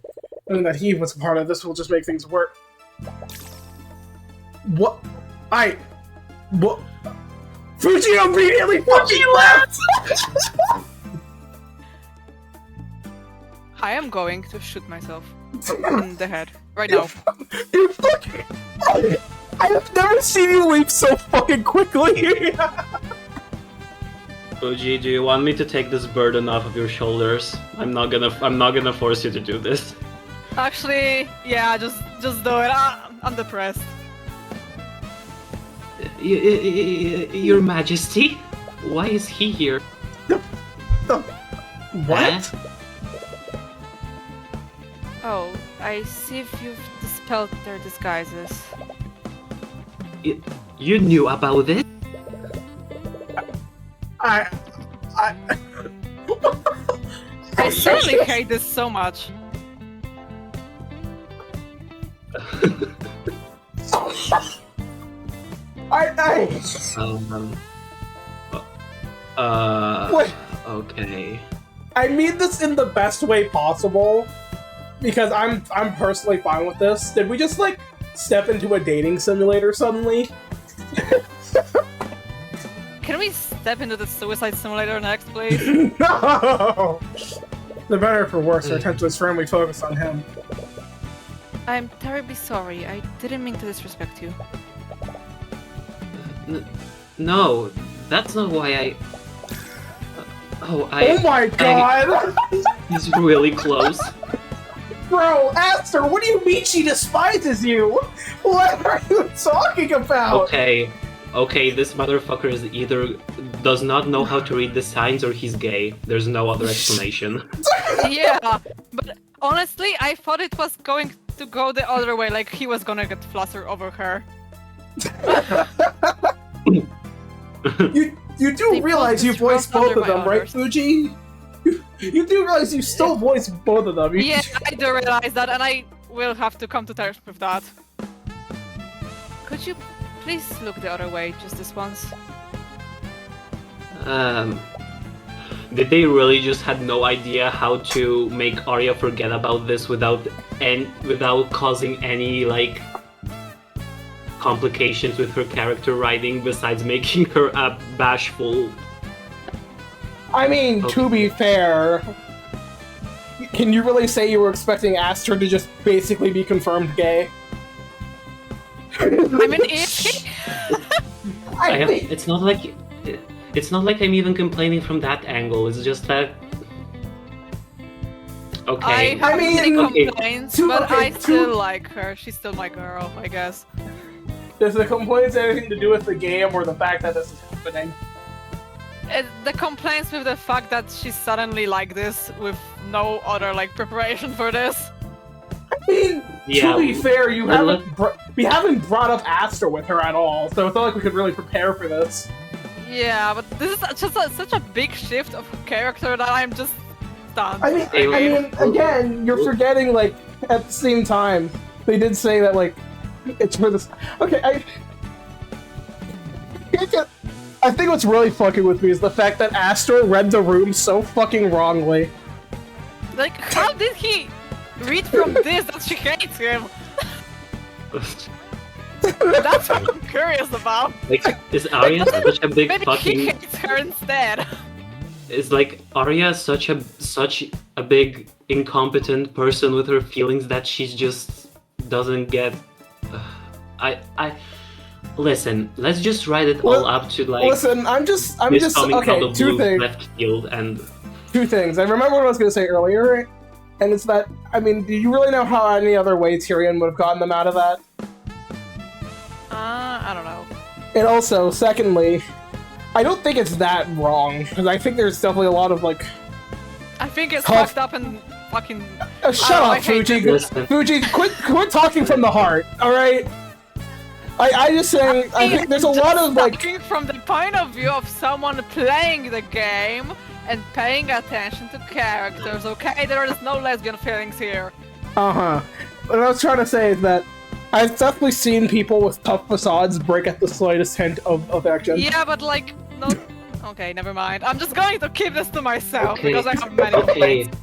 [SPEAKER 1] Knowing that he was a part of this will just make things worse. What? What? Fuji immediately fucking left!
[SPEAKER 2] I am going to shoot myself in the head right now.
[SPEAKER 1] You fucking... I have never seen you leap so fucking quickly!
[SPEAKER 3] Fuji, do you want me to take this burden off of your shoulders? I'm not gonna force you to do this.
[SPEAKER 2] Actually, yeah, just do it. I'm depressed.
[SPEAKER 3] Your Majesty, why is he here?
[SPEAKER 1] What?
[SPEAKER 2] Oh, I see if you've dispelled their disguises.
[SPEAKER 3] You knew about this?
[SPEAKER 1] I
[SPEAKER 2] I certainly hate this so much.
[SPEAKER 1] What?
[SPEAKER 3] Okay.
[SPEAKER 1] I mean this in the best way possible, because I'm personally fine with this. Did we just, like, step into a dating simulator suddenly?
[SPEAKER 2] Can we step into the suicide simulator next, please?
[SPEAKER 1] No! The better for worse, our attention was firmly focused on him.
[SPEAKER 2] I'm terribly sorry. I didn't mean to disrespect you.
[SPEAKER 3] No, that's not why I...
[SPEAKER 1] Oh my god!
[SPEAKER 3] He's really close.
[SPEAKER 1] Bro, Aster, what do you mean she despises you? What are you talking about?
[SPEAKER 3] Okay, this motherfucker is either does not know how to read the signs or he's gay. There's no other explanation.
[SPEAKER 2] Yeah, but honestly, I thought it was going to go the other way, like he was gonna get flustered over her.
[SPEAKER 1] You do
[SPEAKER 2] They
[SPEAKER 1] realize
[SPEAKER 2] both
[SPEAKER 1] you
[SPEAKER 2] just
[SPEAKER 1] voiced
[SPEAKER 2] rolled
[SPEAKER 1] both of
[SPEAKER 2] under my
[SPEAKER 1] them, right,
[SPEAKER 2] orders.
[SPEAKER 1] Fuji? You do realize you still voiced both of them.
[SPEAKER 2] Yeah, I do realize that, and I will have to come to terms with that. Could you please look the other way just this once?
[SPEAKER 3] Did they really just had no idea how to make Arya forget about this without causing any, like, complications with her character writing besides making her a bashful?
[SPEAKER 1] I mean, to be fair, can you really say you were expecting Aster to just basically be confirmed gay?
[SPEAKER 2] I mean, if
[SPEAKER 3] It's not like I'm even complaining from that angle. It's just that. Okay.
[SPEAKER 2] I
[SPEAKER 1] I mean,
[SPEAKER 2] have many
[SPEAKER 3] okay.
[SPEAKER 2] complaints,
[SPEAKER 1] Two-
[SPEAKER 2] but
[SPEAKER 1] okay,
[SPEAKER 2] I
[SPEAKER 1] two-
[SPEAKER 2] still like her. She's still my girl, I guess.
[SPEAKER 1] Does the complaints have anything to do with the game or the fact that this is happening?
[SPEAKER 2] The complaints with the fact that she's suddenly like this with no other like preparation for this.
[SPEAKER 1] I mean,
[SPEAKER 3] Yeah,
[SPEAKER 1] to be fair, we
[SPEAKER 3] but
[SPEAKER 1] haven't brought up Aster with her at all, so it's not like we could really prepare for this.
[SPEAKER 2] Yeah, but this is just such a big shift of character that I'm just stunned.
[SPEAKER 1] I mean, again, you're forgetting, like, at the same time, they did say that, like, it's for this. Okay, I think what's really fucking with me is the fact that Aster read the room so fucking wrongly.
[SPEAKER 2] Like, how did he read from this that she hates him. That's what I'm curious about.
[SPEAKER 3] Like, is Arya such a big
[SPEAKER 2] Maybe
[SPEAKER 3] fucking?
[SPEAKER 2] he hates her instead.
[SPEAKER 3] Is like Arya such a big incompetent person with her feelings that she just doesn't get. I listen. Let's just write it all up to like.
[SPEAKER 4] Listen, I'm just
[SPEAKER 3] coming out
[SPEAKER 4] okay.
[SPEAKER 3] of
[SPEAKER 4] Two
[SPEAKER 3] blue
[SPEAKER 4] things.
[SPEAKER 3] left field and.
[SPEAKER 4] Two things. I remember what I was going to say earlier, and it's that, I mean, do you really know how any other way Tyrion would have gotten them out of that?
[SPEAKER 2] I don't know.
[SPEAKER 4] And also, secondly, I don't think it's that wrong, because I think there's definitely a lot of, like...
[SPEAKER 2] I think it's
[SPEAKER 4] Tough.
[SPEAKER 2] fucked up and fucking...
[SPEAKER 4] Shut
[SPEAKER 2] I
[SPEAKER 4] up,
[SPEAKER 2] hate
[SPEAKER 4] Fuji!
[SPEAKER 3] Listen.
[SPEAKER 4] Fuji, quit talking from the heart, alright? I just saying, I think there's a lot of, like...
[SPEAKER 2] Talking from the point of view of someone playing the game and paying attention to characters, okay? There is no lesbian feelings here.
[SPEAKER 4] Uh-huh. What I was trying to say is that I've definitely seen people with tough facades break at the slightest hint of affection.
[SPEAKER 2] Yeah, but like, no... Okay, never mind. I'm just going to keep this to myself,
[SPEAKER 3] Okay.
[SPEAKER 2] because I have many
[SPEAKER 3] Okay.
[SPEAKER 2] complaints.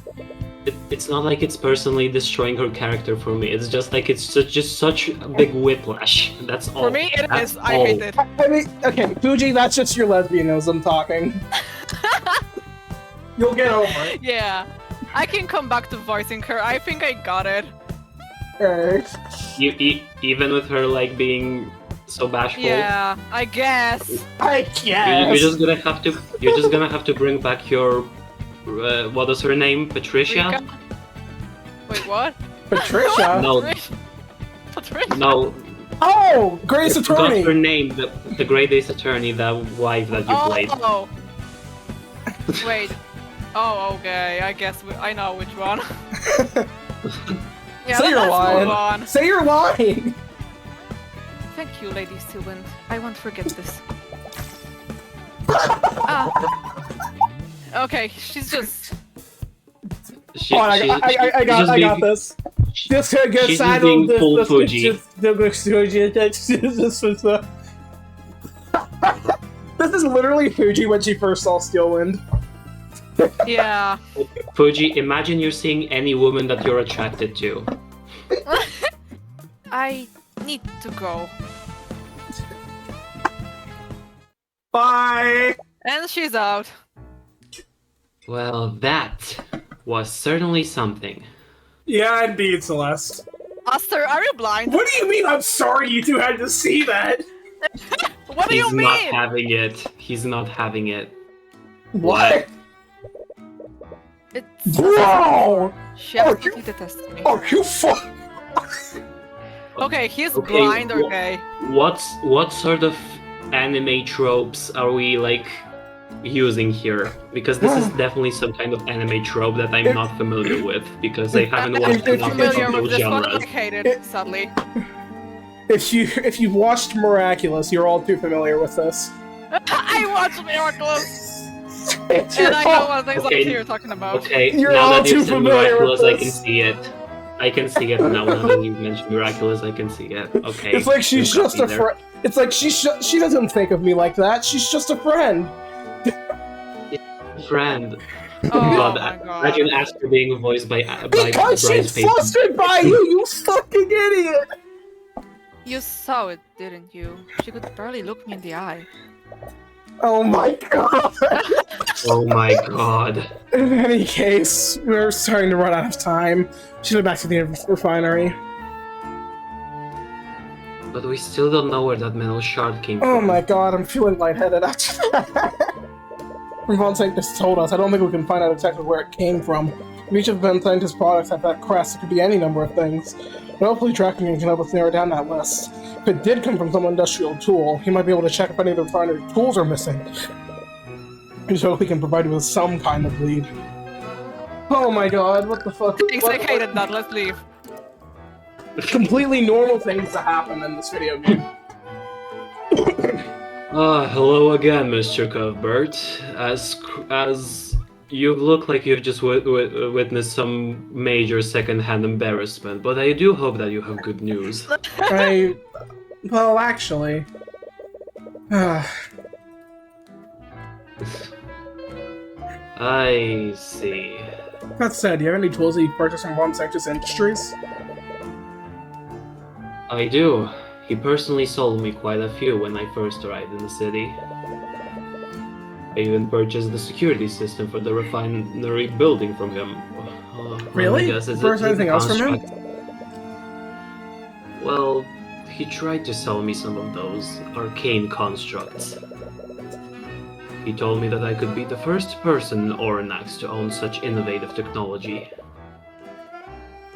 [SPEAKER 3] It's not like it's personally destroying her character for me. It's just like it's just such a big whiplash. That's all.
[SPEAKER 2] For me, it
[SPEAKER 3] That's
[SPEAKER 2] is. I
[SPEAKER 3] all.
[SPEAKER 2] hate it.
[SPEAKER 4] I mean, okay, Fuji, that's just your lesbianism talking. You'll get over it.
[SPEAKER 2] Yeah. I can come back to voicing her. I think I got it.
[SPEAKER 4] Alright.
[SPEAKER 3] Even with her like being so bashful.
[SPEAKER 2] Yeah, I guess.
[SPEAKER 4] I guess.
[SPEAKER 3] You're just gonna have to bring back your what is her name? Patricia?
[SPEAKER 2] Rika? Wait, what?
[SPEAKER 4] Patricia?
[SPEAKER 3] No.
[SPEAKER 2] Patricia?
[SPEAKER 3] No.
[SPEAKER 4] Oh! Grace
[SPEAKER 3] I forgot
[SPEAKER 4] Attorney!
[SPEAKER 3] her name, the Great Ace Attorney, the wife that you played.
[SPEAKER 2] Oh. Wait. Oh, okay. I guess I know which one. Yeah,
[SPEAKER 4] Say your
[SPEAKER 2] let's move
[SPEAKER 4] line.
[SPEAKER 2] on.
[SPEAKER 4] Say your line!
[SPEAKER 2] Thank you, Lady Sylvan. I won't forget this. Ah. Okay, she's just...
[SPEAKER 3] She,
[SPEAKER 4] Hold on,
[SPEAKER 3] she-
[SPEAKER 4] I
[SPEAKER 3] she's just
[SPEAKER 4] got
[SPEAKER 3] being-
[SPEAKER 4] this. Just to get
[SPEAKER 3] she's
[SPEAKER 4] side
[SPEAKER 3] being
[SPEAKER 4] of this.
[SPEAKER 3] full
[SPEAKER 4] this-
[SPEAKER 3] Fuji.
[SPEAKER 4] This is literally Fuji when she first saw Steelwind.
[SPEAKER 2] Yeah.
[SPEAKER 3] Fuji, imagine you're seeing any woman that you're attracted to.
[SPEAKER 2] I need to go.
[SPEAKER 4] Bye!
[SPEAKER 2] And she's out.
[SPEAKER 3] Well, that was certainly something.
[SPEAKER 1] Yeah, indeed, Celeste.
[SPEAKER 2] Aster, are you blind?
[SPEAKER 1] What do you mean I'm sorry you two had to see that?
[SPEAKER 2] What do you
[SPEAKER 3] He's not
[SPEAKER 2] mean?
[SPEAKER 3] having it. He's not having it.
[SPEAKER 4] What?
[SPEAKER 2] It's...
[SPEAKER 4] Bro!
[SPEAKER 2] She
[SPEAKER 4] Oh,
[SPEAKER 2] absolutely detests me.
[SPEAKER 4] Oh, you fuck!
[SPEAKER 2] Okay, he's
[SPEAKER 3] Okay,
[SPEAKER 2] blind or
[SPEAKER 3] wha-
[SPEAKER 2] gay.
[SPEAKER 3] What sort of anime tropes are we like using here? Because this is definitely some kind of anime trope that I'm not familiar with because I haven't watched
[SPEAKER 2] I'm
[SPEAKER 3] enough
[SPEAKER 2] familiar
[SPEAKER 3] of
[SPEAKER 2] with
[SPEAKER 3] those
[SPEAKER 2] this one.
[SPEAKER 3] genres.
[SPEAKER 2] I hate it, sadly.
[SPEAKER 4] If you've watched Miraculous, you're all too familiar with this.
[SPEAKER 2] I watched Miracles,
[SPEAKER 4] It's your
[SPEAKER 2] and I know
[SPEAKER 4] fault.
[SPEAKER 2] what exactly you're talking about.
[SPEAKER 3] Okay,
[SPEAKER 4] You're
[SPEAKER 3] now
[SPEAKER 4] all
[SPEAKER 3] that
[SPEAKER 4] too
[SPEAKER 3] you've said
[SPEAKER 4] familiar with
[SPEAKER 3] Miraculous, I can
[SPEAKER 4] this.
[SPEAKER 3] see it. I can see it now that you've mentioned Miraculous, I can see it. Okay.
[SPEAKER 4] It's like she's
[SPEAKER 3] you got
[SPEAKER 4] just
[SPEAKER 3] me
[SPEAKER 4] a
[SPEAKER 3] there.
[SPEAKER 4] friend. It's like she doesn't think of me like that. She's just a friend.
[SPEAKER 3] Friend.
[SPEAKER 2] Oh
[SPEAKER 3] God,
[SPEAKER 2] my god.
[SPEAKER 3] imagine Aster being voiced by
[SPEAKER 4] Because
[SPEAKER 3] Bryce
[SPEAKER 4] she's
[SPEAKER 3] Payton.
[SPEAKER 4] flustered by you, you fucking idiot!
[SPEAKER 2] You saw it, didn't you? She could barely look me in the eye.
[SPEAKER 4] Oh my god!
[SPEAKER 3] Oh my god.
[SPEAKER 4] In any case, we're starting to run out of time. Should go back to the refinery.
[SPEAKER 3] But we still don't know where that metal shard came
[SPEAKER 4] Oh
[SPEAKER 3] from.
[SPEAKER 4] my god, I'm feeling lightheaded after that. From Von Sanctus told us, I don't think we can find out exactly where it came from. If each of Von Sanctus products have that crest, it could be any number of things. But hopefully tracking it can help us narrow down that list. If it did come from some industrial tool, he might be able to check if any of the refinery tools are missing. I just hope he can provide you with some kind of lead. Oh my god, what the fuck?
[SPEAKER 2] Thanks, I hated that. Let's leave.
[SPEAKER 4] Completely normal things to happen in this video game.
[SPEAKER 3] Hello again, Mr. Cuthbert. As you look like you've just witnessed some major second-hand embarrassment, but I do hope that you have good news.
[SPEAKER 4] Well, actually...
[SPEAKER 3] I see.
[SPEAKER 4] That said, do you have any tools that you purchased from Von Sanctus Industries?
[SPEAKER 3] I do. He personally sold me quite a few when I first arrived in the city. I even purchased the security system for the refinery building from him.
[SPEAKER 4] Really?
[SPEAKER 3] I guess it's
[SPEAKER 4] Purchased anything else from him?
[SPEAKER 3] construct. Well, he tried to sell me some of those arcane constructs. He told me that I could be the first person in Oranax to own such innovative technology.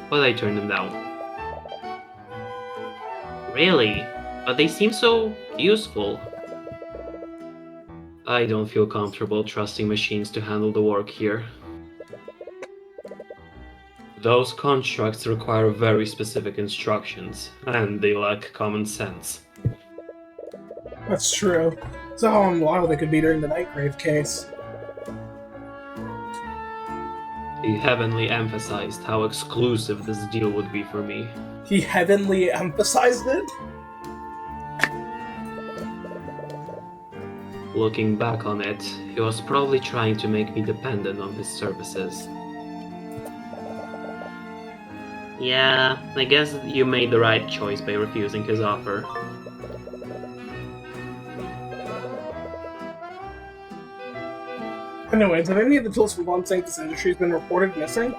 [SPEAKER 3] But I turned him down. Really? But they seem so useful. I don't feel comfortable trusting machines to handle the work here. Those constructs require very specific instructions, and they lack common sense.
[SPEAKER 4] That's true. So how unwild they could be during the Nightgrave case.
[SPEAKER 3] He heavenly emphasized how exclusive this deal would be for me.
[SPEAKER 4] He heavenly emphasized it?
[SPEAKER 3] Looking back on it, he was probably trying to make me dependent on his services. Yeah, I guess you made the right choice by refusing his offer.
[SPEAKER 4] Anyways, have any of the tools from Von Sanctus Industries been reported missing?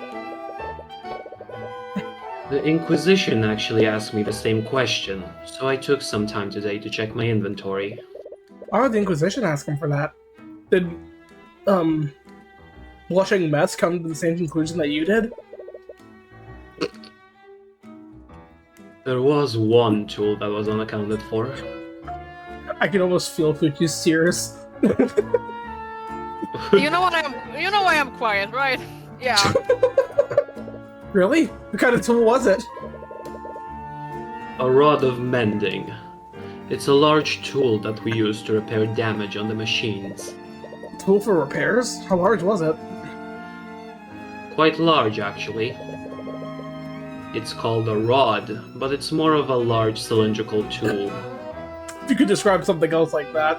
[SPEAKER 3] The Inquisition actually asked me the same question, so I took some time today to check my inventory.
[SPEAKER 4] Why would the Inquisition ask him for that? Did, Blushing Mess come to the same conclusion that you did?
[SPEAKER 3] There was one tool that was unaccounted for.
[SPEAKER 4] I can almost feel Fuji's tears.
[SPEAKER 2] You know why I'm quiet, right? Yeah.
[SPEAKER 4] Really? What kind of tool was it?
[SPEAKER 3] A rod of mending. It's a large tool that we use to repair damage on the machines.
[SPEAKER 4] Tool for repairs? How large was it?
[SPEAKER 3] Quite large, actually. It's called a rod, but it's more of a large cylindrical tool.
[SPEAKER 4] If you could describe something else like that.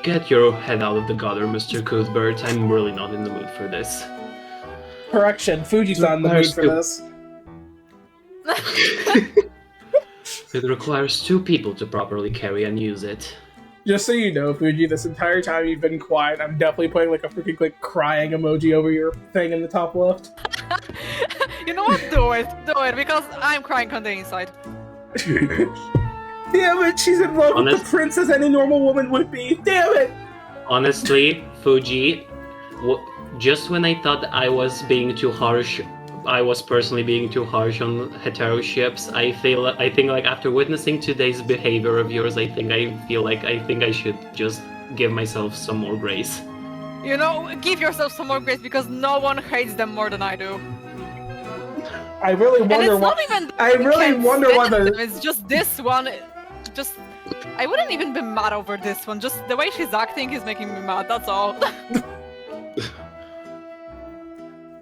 [SPEAKER 3] Get your head out of the gutter, Mr. Cuthbert. I'm really not in the mood for this.
[SPEAKER 4] Correction, Fuji's not in the mood for this.
[SPEAKER 3] It requires two people to properly carry and use it.
[SPEAKER 4] Just so you know, Fuji, this entire time you've been quiet, I'm definitely putting like a freaking like crying emoji over your thing in the top left.
[SPEAKER 2] You know what? Do it, because I'm crying on the inside.
[SPEAKER 4] Damn it, she's in love with the prince as any normal woman would be. Damn it!
[SPEAKER 3] Honestly, Fuji, just when I thought I was being too harsh, I was personally being too harsh on hetero ships, I think like after witnessing today's behavior of yours, I think I should just give myself some more grace.
[SPEAKER 2] You know, give yourself some more grace because no one hates them more than I do.
[SPEAKER 4] I really wonder why.
[SPEAKER 2] It's just this one. Just, I wouldn't even be mad over this one. Just the way she's acting is making me mad. That's all.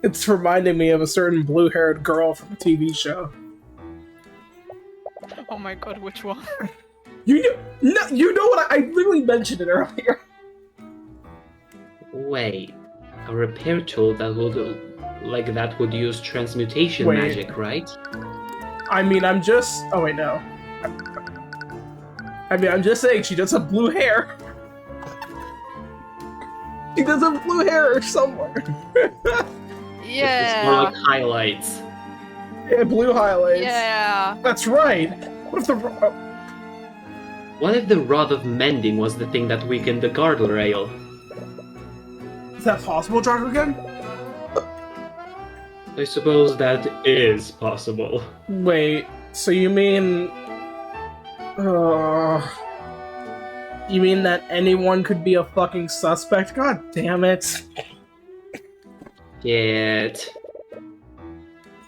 [SPEAKER 4] It's reminding me of a certain blue-haired girl from a TV show.
[SPEAKER 2] Oh my god, which one?
[SPEAKER 4] You know what? I literally mentioned it earlier.
[SPEAKER 3] Wait, a repair tool that would use transmutation magic, right?
[SPEAKER 4] I mean, I'm just. Oh wait, no. I mean, I'm just saying she does have blue hair. She does have blue hair somewhere.
[SPEAKER 2] Yeah.
[SPEAKER 3] It's more like highlights.
[SPEAKER 4] Yeah, blue highlights.
[SPEAKER 2] Yeah.
[SPEAKER 4] That's right.
[SPEAKER 3] What if the Rod of Mending was the thing that weakened the guardrail?
[SPEAKER 4] Is that possible, Dragogen?
[SPEAKER 3] I suppose that is possible.
[SPEAKER 4] Wait, so you mean... you mean that anyone could be a fucking suspect? God damn it.
[SPEAKER 3] Yet.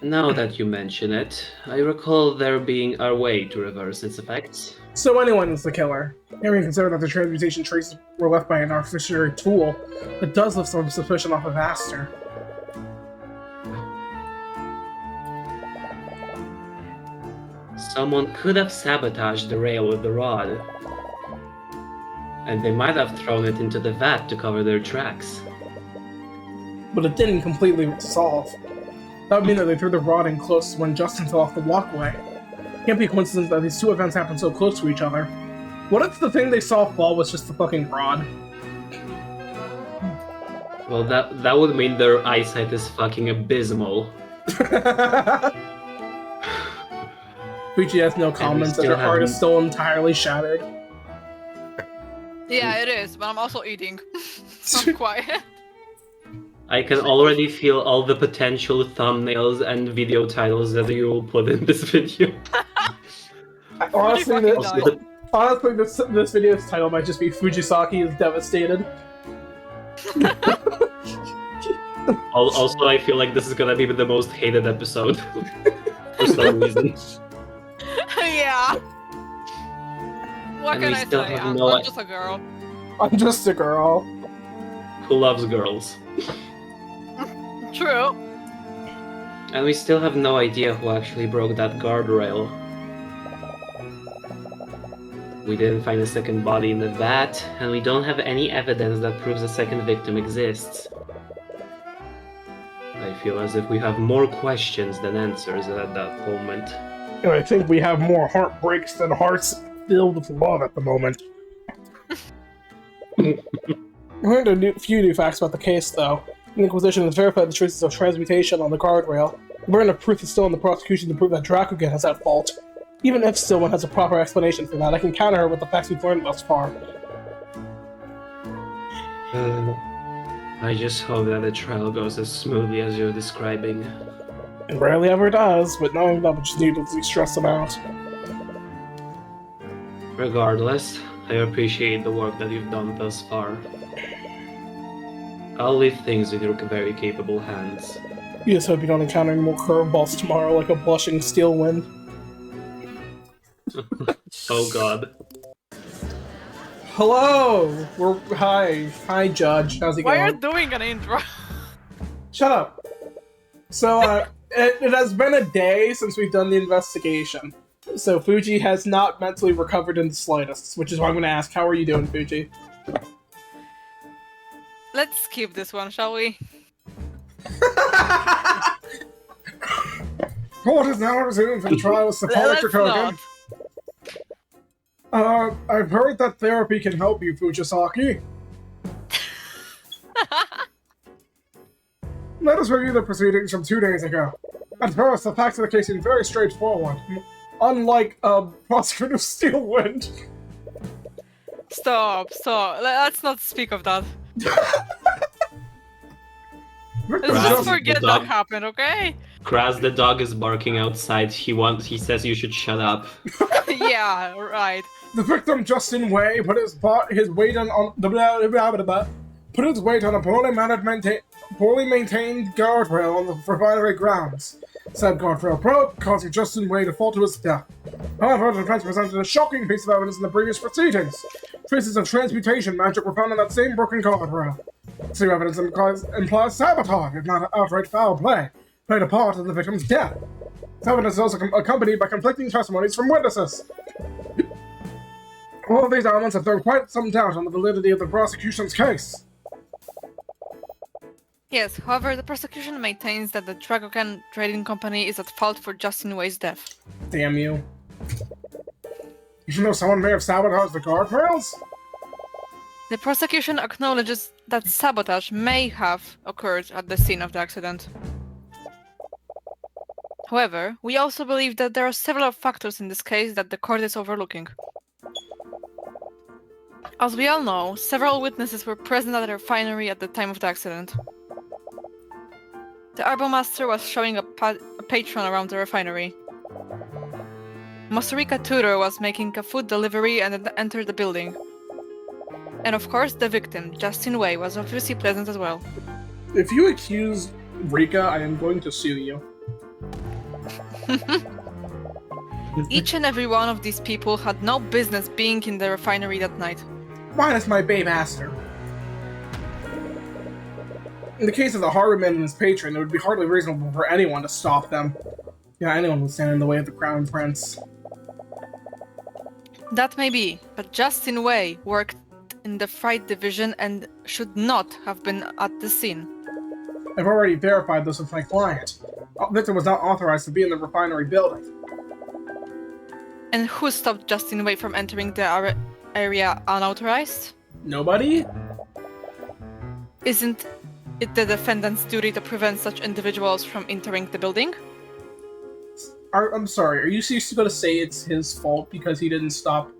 [SPEAKER 3] Now that you mention it, I recall there being a way to reverse its effects.
[SPEAKER 4] So anyone is the killer. Having considered that the transmutation traces were left by an artificial tool, it does lift some suspicion off of Aster.
[SPEAKER 3] Someone could have sabotaged the rail with the rod. And they might have thrown it into the vat to cover their tracks.
[SPEAKER 4] but it didn't completely solve. That would mean that they threw the rod in close when Justin fell off the walkway. It can't be a coincidence that these two events happened so close to each other. What if the thing they saw fall was just the fucking rod?
[SPEAKER 3] Well, that would mean their eyesight is fucking abysmal.
[SPEAKER 4] Fuji has no comments, and her heart is still entirely shattered.
[SPEAKER 2] Yeah, it is, but I'm also eating. I'm quiet.
[SPEAKER 3] I can already feel all the potential thumbnails and video titles that you will put in this video.
[SPEAKER 4] Honestly,
[SPEAKER 2] fucking
[SPEAKER 4] this video's title might just be Fujisaki is devastated.
[SPEAKER 3] Also, I feel like this is gonna be the most hated episode for some reason.
[SPEAKER 2] Yeah. What
[SPEAKER 3] And
[SPEAKER 2] can
[SPEAKER 3] we
[SPEAKER 2] I
[SPEAKER 3] still
[SPEAKER 2] say?
[SPEAKER 3] have
[SPEAKER 2] I'm
[SPEAKER 3] no
[SPEAKER 2] just a girl.
[SPEAKER 4] I'm just a girl.
[SPEAKER 3] Who loves girls?
[SPEAKER 2] True.
[SPEAKER 3] And we still have no idea who actually broke that guardrail. We didn't find a second body in the vat, and we don't have any evidence that proves a second victim exists. I feel as if we have more questions than answers at that moment.
[SPEAKER 4] And I think we have more heartbreaks than hearts filled with love at the moment. We learned a few new facts about the case, though. The Inquisition has verified the traces of transmutation on the guardrail. The burden of proof is still on the prosecution to prove that Drakugan has at fault. Even if still one has a proper explanation for that, I can counter her with the facts we've learned thus far.
[SPEAKER 3] I just hope that the trial goes as smoothly as you're describing.
[SPEAKER 4] It rarely ever does, but knowing that would just needlessly stress them out.
[SPEAKER 3] Regardless, I appreciate the work that you've done thus far. I'll leave things in your very capable hands.
[SPEAKER 4] You just hope you don't encounter any more curveballs tomorrow like a blushing steel wind.
[SPEAKER 3] Oh god.
[SPEAKER 4] Hello! Hi, Judge. How's it
[SPEAKER 2] Why
[SPEAKER 4] going?
[SPEAKER 2] are you doing an intro?
[SPEAKER 4] Shut up. So, it has been a day since we've done the investigation. So Fuji has not mentally recovered in the slightest, which is why I'm going to ask, how are you doing, Fuji?
[SPEAKER 2] Let's skip this one, shall we?
[SPEAKER 1] Court is now resuming for the trial of
[SPEAKER 2] Let's
[SPEAKER 1] Sepulchre Kogan.
[SPEAKER 2] not.
[SPEAKER 1] I've heard that therapy can help you, Fujisaki. Let us review the proceedings from 2 days ago. At first, the facts of the case seem very straightforward. Unlike, Prosecutor Steelwind.
[SPEAKER 2] Stop. Let's not speak of that. Let's
[SPEAKER 3] Kraz,
[SPEAKER 2] just forget
[SPEAKER 3] the
[SPEAKER 2] that
[SPEAKER 3] dog.
[SPEAKER 2] happened, okay?
[SPEAKER 3] Kraz the dog is barking outside. He says you should shut up.
[SPEAKER 2] Yeah, right.
[SPEAKER 1] The victim, Justin Way, put his weight on put his weight on a poorly maintained guardrail on the refinery grounds. Said guardrail broke, causing Justin Way to fall to his death. However, the defense presented a shocking piece of evidence in the previous proceedings. Traces of transmutation magic were found on that same broken guardrail. This new evidence implies sabotage, if not outright foul play, played a part in the victim's death. This evidence is also accompanied by conflicting testimonies from witnesses. All of these elements have thrown quite some doubt on the validity of the prosecution's case.
[SPEAKER 2] Yes, however, the prosecution maintains that the Dragokan Trading Company is at fault for Justin Way's death.
[SPEAKER 1] Damn you. You should know someone may have sabotaged the guardrails?
[SPEAKER 2] The prosecution acknowledges that sabotage may have occurred at the scene of the accident. However, we also believe that there are several factors in this case that the court is overlooking. As we all know, several witnesses were present at the refinery at the time of the accident. The Arbomaster was showing a patron around the refinery. Masurika Tudor was making a food delivery and entered the building. And of course, the victim, Justin Way, was obviously present as well.
[SPEAKER 4] If you accuse Rika, I am going to sue you.
[SPEAKER 2] Each and every one of these people had no business being in the refinery that night.
[SPEAKER 1] Minus my babe Aster.
[SPEAKER 4] In the case of the Harborman and his patron, it would be hardly reasonable for anyone to stop them. Yeah, anyone would stand in the way of the Crown Prince.
[SPEAKER 2] That may be, but Justin Way worked in the freight division and should not have been at the scene.
[SPEAKER 4] I've already verified this with my client. Victor was not authorized to be in the refinery building.
[SPEAKER 2] And who stopped Justin Wei from entering the area unauthorized?
[SPEAKER 4] Nobody?
[SPEAKER 2] Isn't it the defendant's duty to prevent such individuals from entering the building?
[SPEAKER 4] I'm sorry, are you seriously going to say it's his fault because he didn't stop?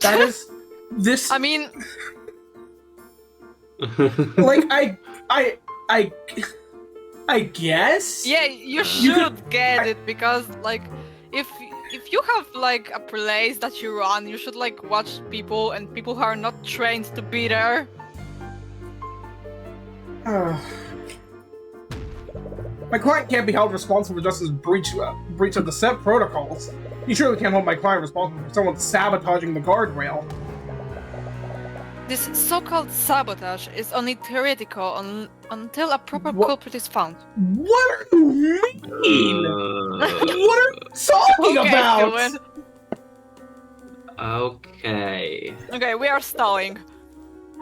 [SPEAKER 4] That is... this...
[SPEAKER 2] I mean...
[SPEAKER 4] like, I guess?
[SPEAKER 2] Yeah, you should get it, because, like, if you have, like, a place that you run, you should, like, watch people, and people who are not trained to be there.
[SPEAKER 4] My client can't be held responsible for just his breach of the set protocols. You surely can't hold my client responsible for someone sabotaging the guardrail.
[SPEAKER 2] This so-called sabotage is only theoretical until a proper culprit is found.
[SPEAKER 4] What do you mean? What are you talking about?
[SPEAKER 2] Dylan.
[SPEAKER 3] Okay.
[SPEAKER 2] Okay, we are stalling.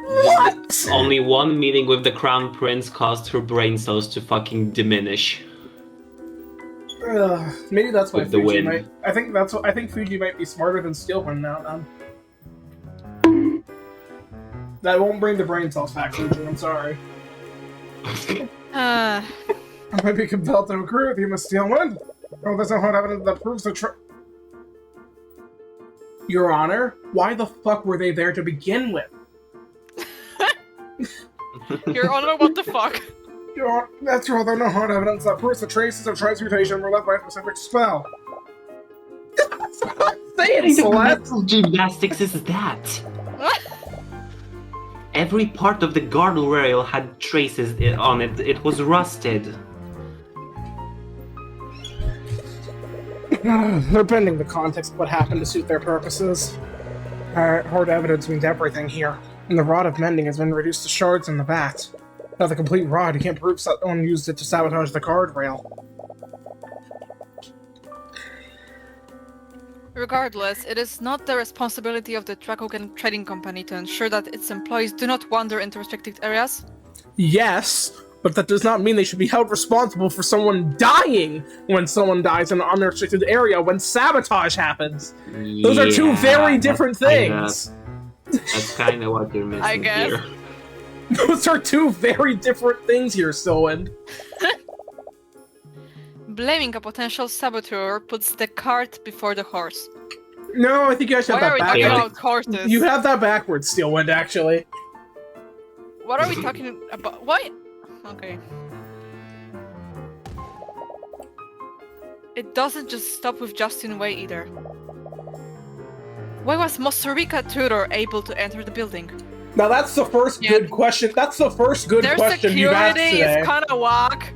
[SPEAKER 4] What?
[SPEAKER 3] Only one meeting with the Crown Prince caused her brain cells to fucking diminish.
[SPEAKER 4] Maybe that's why
[SPEAKER 3] With the
[SPEAKER 4] Fuji
[SPEAKER 3] wind.
[SPEAKER 4] might. I think Fuji might be smarter than Steelwind now. Then. That won't bring the brain cells back, Fuji. I'm sorry. I might be compelled to agree with you, Miss Steelwind. Oh, there's no hard evidence that proves the Your Honor, why the fuck were they there to begin with?
[SPEAKER 2] Your Honor, what the fuck?
[SPEAKER 4] Your Honor, that's right, there's no hard evidence that proves the traces of transmutation were left by a specific spell. That's what I'm saying, Celeste!
[SPEAKER 3] Mental gymnastics is that? Every part of the guardrail had traces on it. It was rusted.
[SPEAKER 4] They're bending the context of what happened to suit their purposes. Hard evidence means everything here. And the rod of mending has been reduced to shards in the vat. Without the complete rod, you can't prove someone used it to sabotage the guardrail.
[SPEAKER 2] Regardless, it is not the responsibility of the Dracogan Trading Company to ensure that its employees do not wander into restricted areas.
[SPEAKER 4] Yes, but that does not mean they should be held responsible for someone dying when someone dies in an unrestricted area when sabotage happens. Those are two very different things.
[SPEAKER 3] That's kind of what you're missing
[SPEAKER 2] I guess.
[SPEAKER 3] here.
[SPEAKER 4] Those are two very different things here, Stillwind.
[SPEAKER 2] Blaming a potential saboteur puts the cart before the horse.
[SPEAKER 4] No, I think you guys have
[SPEAKER 2] Why are
[SPEAKER 4] that
[SPEAKER 2] we talking
[SPEAKER 4] backwards.
[SPEAKER 2] about horses?
[SPEAKER 4] You have that backwards, Steelwind, actually.
[SPEAKER 2] What are we talking about? Why? Okay. It doesn't just stop with Justin Wei either. Why was Mostarika Tudor able to enter the building?
[SPEAKER 4] Now that's the first good question. That's the first good
[SPEAKER 2] Their
[SPEAKER 4] question you've asked
[SPEAKER 2] security
[SPEAKER 4] today.
[SPEAKER 2] is kind of whack.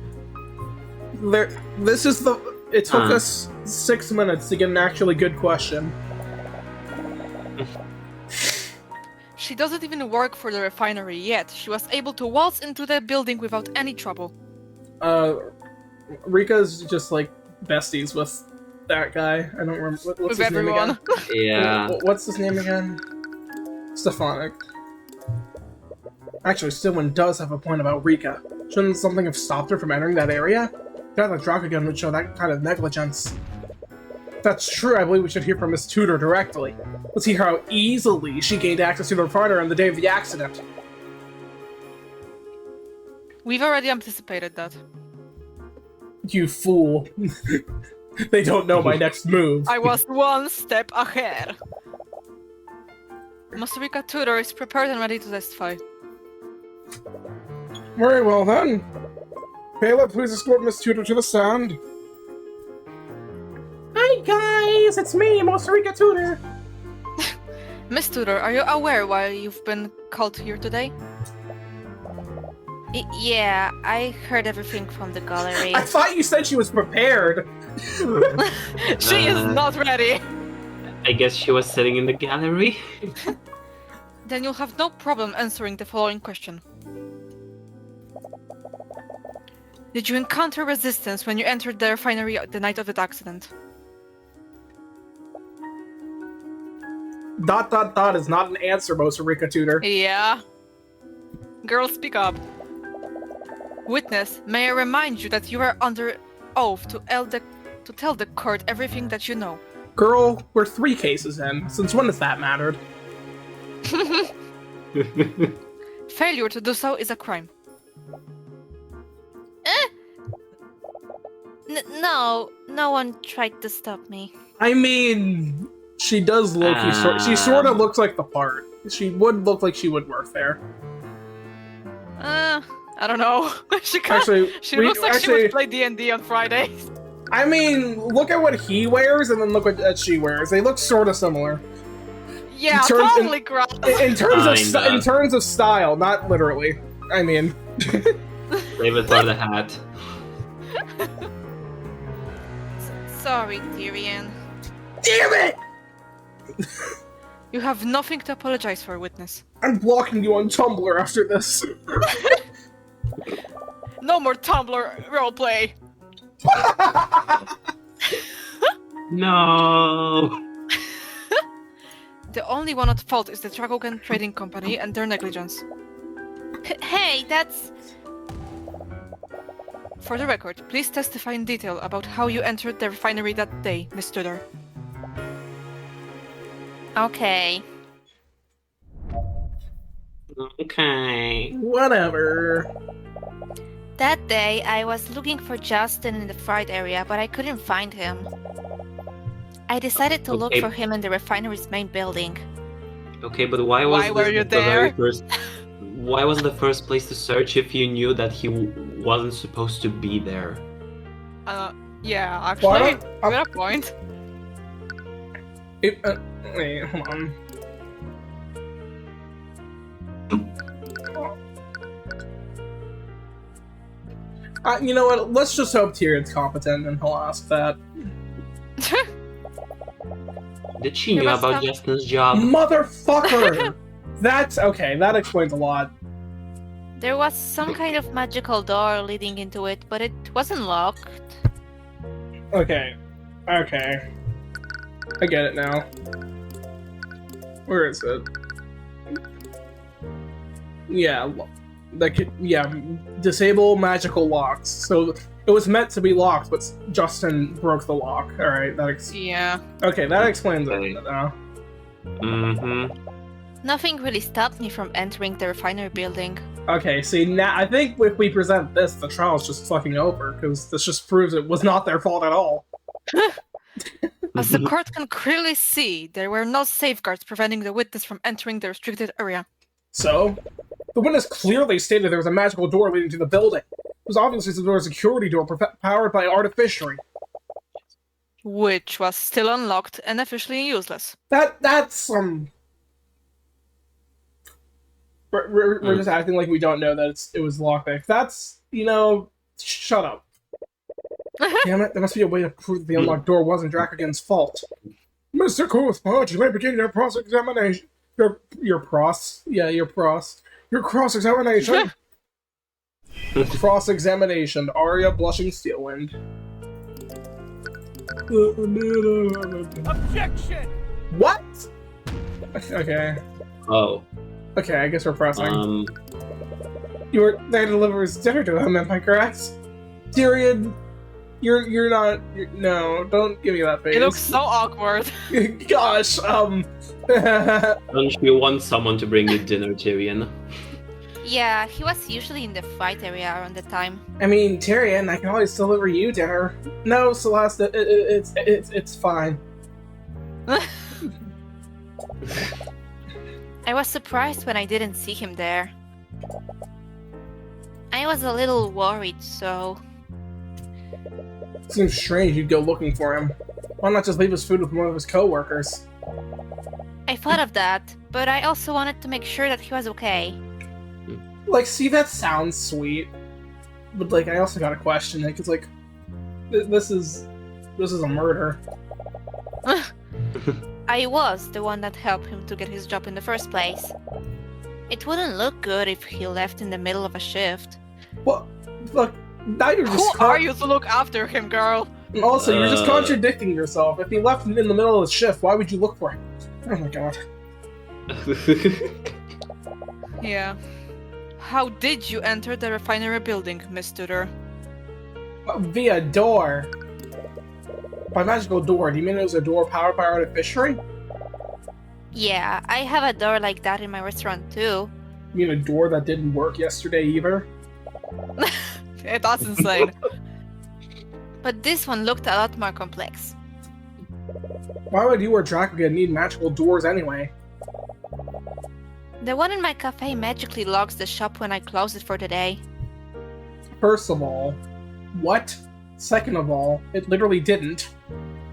[SPEAKER 4] This is the. It took us 6 minutes to get an actually good question.
[SPEAKER 2] She doesn't even work for the refinery yet. She was able to waltz into the building without any trouble.
[SPEAKER 4] Rika's just like besties with that guy. I don't remember what's
[SPEAKER 2] With
[SPEAKER 4] his
[SPEAKER 2] everyone.
[SPEAKER 4] name again.
[SPEAKER 3] Yeah.
[SPEAKER 4] What's his name again? Stefanik. Actually, Stillwind does have a point about Rika. Shouldn't something have stopped her from entering that area? Not that Dracogan would show that kind of negligence. If that's true, I believe we should hear from Miss Tudor directly. Let's hear how easily she gained access to the refinery on the day of the accident.
[SPEAKER 2] We've already anticipated that.
[SPEAKER 4] You fool. They don't know my next move.
[SPEAKER 2] I was one step ahead. Mostarika Tudor is prepared and ready to testify.
[SPEAKER 4] Very well then. Caleb, please escort Miss Tudor to the stand. Hi guys, it's me, Mostarika Tudor.
[SPEAKER 2] Miss Tudor, are you aware why you've been called here today?
[SPEAKER 5] Yeah, I heard everything from the gallery.
[SPEAKER 4] I thought you said she was prepared.
[SPEAKER 2] She is not ready!
[SPEAKER 3] I guess she was sitting in the gallery.
[SPEAKER 2] Then you'll have no problem answering the following question. Did you encounter resistance when you entered the refinery the night of the accident? ...
[SPEAKER 4] is not an answer, Mostarika Tudor.
[SPEAKER 2] Yeah. Girl, speak up. Witness, may I remind you that you are under oath to tell the court everything that you know.
[SPEAKER 4] Girl, we're 3 cases in. Since when has that mattered?
[SPEAKER 2] Failure to do so is a crime.
[SPEAKER 5] No, no one tried to stop me.
[SPEAKER 4] I mean, she does low-key she sort of looks like the part. She would look like she would work there.
[SPEAKER 2] I don't know. She looks like she would play D&D on Fridays.
[SPEAKER 4] I mean, look at what he wears and then look what she wears. They look sort of similar.
[SPEAKER 2] Yeah, totally gross.
[SPEAKER 4] In terms of style, not literally. I mean,
[SPEAKER 3] Save it for the hat.
[SPEAKER 5] Sorry, Tyrion.
[SPEAKER 4] damn it!
[SPEAKER 2] You have nothing to apologize for, Witness.
[SPEAKER 4] I'm blocking you on Tumblr after this.
[SPEAKER 2] No more Tumblr roleplay.
[SPEAKER 3] No.
[SPEAKER 2] The only one at fault is the Dragogan Trading Company and their negligence.
[SPEAKER 5] Hey, that's...
[SPEAKER 2] For the record, please testify in detail about how you entered the refinery that day, Miss Tudor.
[SPEAKER 5] Okay.
[SPEAKER 3] Okay.
[SPEAKER 4] Whatever.
[SPEAKER 5] That day, I was looking for Justin in the freight area, but I couldn't find him. I decided to look
[SPEAKER 3] Okay.
[SPEAKER 5] for him in the refinery's main building.
[SPEAKER 3] Okay, but why
[SPEAKER 2] were you
[SPEAKER 3] the very
[SPEAKER 2] there?
[SPEAKER 3] first? Why was the first place to search if you knew that he wasn't supposed to be there?
[SPEAKER 2] Yeah,
[SPEAKER 4] Why
[SPEAKER 2] actually,
[SPEAKER 4] don't-
[SPEAKER 2] you got a point.
[SPEAKER 4] Wait, hold on. You know what? Let's just hope Tyrion's competent and he'll ask that.
[SPEAKER 3] Did she
[SPEAKER 2] There
[SPEAKER 3] know
[SPEAKER 2] was
[SPEAKER 3] about
[SPEAKER 2] some-
[SPEAKER 3] Justin's job?
[SPEAKER 4] Motherfucker! That's okay, that explains a lot.
[SPEAKER 5] There was some kind of magical door leading into it, but it wasn't locked.
[SPEAKER 4] Okay. Okay. I get it now. Where is it? Yeah, disable magical locks. So it was meant to be locked, but Justin broke the lock. Alright,
[SPEAKER 2] Yeah.
[SPEAKER 4] okay, that explains
[SPEAKER 3] Okay.
[SPEAKER 4] it now.
[SPEAKER 3] Mm-hmm.
[SPEAKER 5] Nothing really stopped me from entering the refinery building.
[SPEAKER 4] Okay, see, now I think if we present this, the trial's just fucking over, because this just proves it was not their fault at all.
[SPEAKER 2] As the court can clearly see, there were no safeguards preventing the witness from entering the restricted area.
[SPEAKER 4] So, the witness clearly stated there was a magical door leading to the building. It was obviously some sort of security door powered by artificery.
[SPEAKER 2] Which was still unlocked and officially useless.
[SPEAKER 4] That's We're just acting like we don't know that it was lockpicked. That's, shut up. Damn it, there must be a way to prove that the unlocked door wasn't Dracogan's fault. Mr. Cuthbert, you may begin your cross-examination. Your cross-examination. Cross-examination. Arya blushing Steelwind.
[SPEAKER 6] Objection!
[SPEAKER 4] What? Okay.
[SPEAKER 3] Oh.
[SPEAKER 4] Okay, I guess we're pressing. You were there to deliver his dinner to him, am I correct? Tyrion, no, don't give me that face.
[SPEAKER 2] It looks so awkward.
[SPEAKER 4] Gosh,
[SPEAKER 3] Don't you want someone to bring you dinner, Tyrion?
[SPEAKER 5] Yeah, he was usually in the fight area around the time.
[SPEAKER 4] I mean, Tyrion, I can always deliver you dinner. No, Celeste, it's fine.
[SPEAKER 5] I was surprised when I didn't see him there. I was a little worried, so...
[SPEAKER 4] Seems strange you'd go looking for him. Why not just leave his food with one of his co-workers?
[SPEAKER 5] I thought of that, but I also wanted to make sure that he was okay.
[SPEAKER 4] Like, see, that sounds sweet, but like, I also gotta question it, because like, this is a murder.
[SPEAKER 5] I was the one that helped him to get his job in the first place. It wouldn't look good if he left in the middle of a shift.
[SPEAKER 4] Well, look, now you're just...
[SPEAKER 2] Who are you to look after him, girl?
[SPEAKER 4] And also, you're just contradicting yourself. If he left in the middle of the shift, why would you look for him? Oh my god.
[SPEAKER 2] Yeah. how did you enter the refinery building, Miss Tudor?
[SPEAKER 4] Via door. By magical door, do you mean it was a door powered by artificery?
[SPEAKER 5] Yeah, I have a door like that in my restaurant too.
[SPEAKER 4] You mean a door that didn't work yesterday either?
[SPEAKER 2] That's insane.
[SPEAKER 5] But this one looked a lot more complex.
[SPEAKER 4] Why would you or Dracogan need magical doors anyway?
[SPEAKER 5] The one in my cafe magically locks the shop when I close it for the day.
[SPEAKER 4] First of all, what? Second of all, it literally didn't.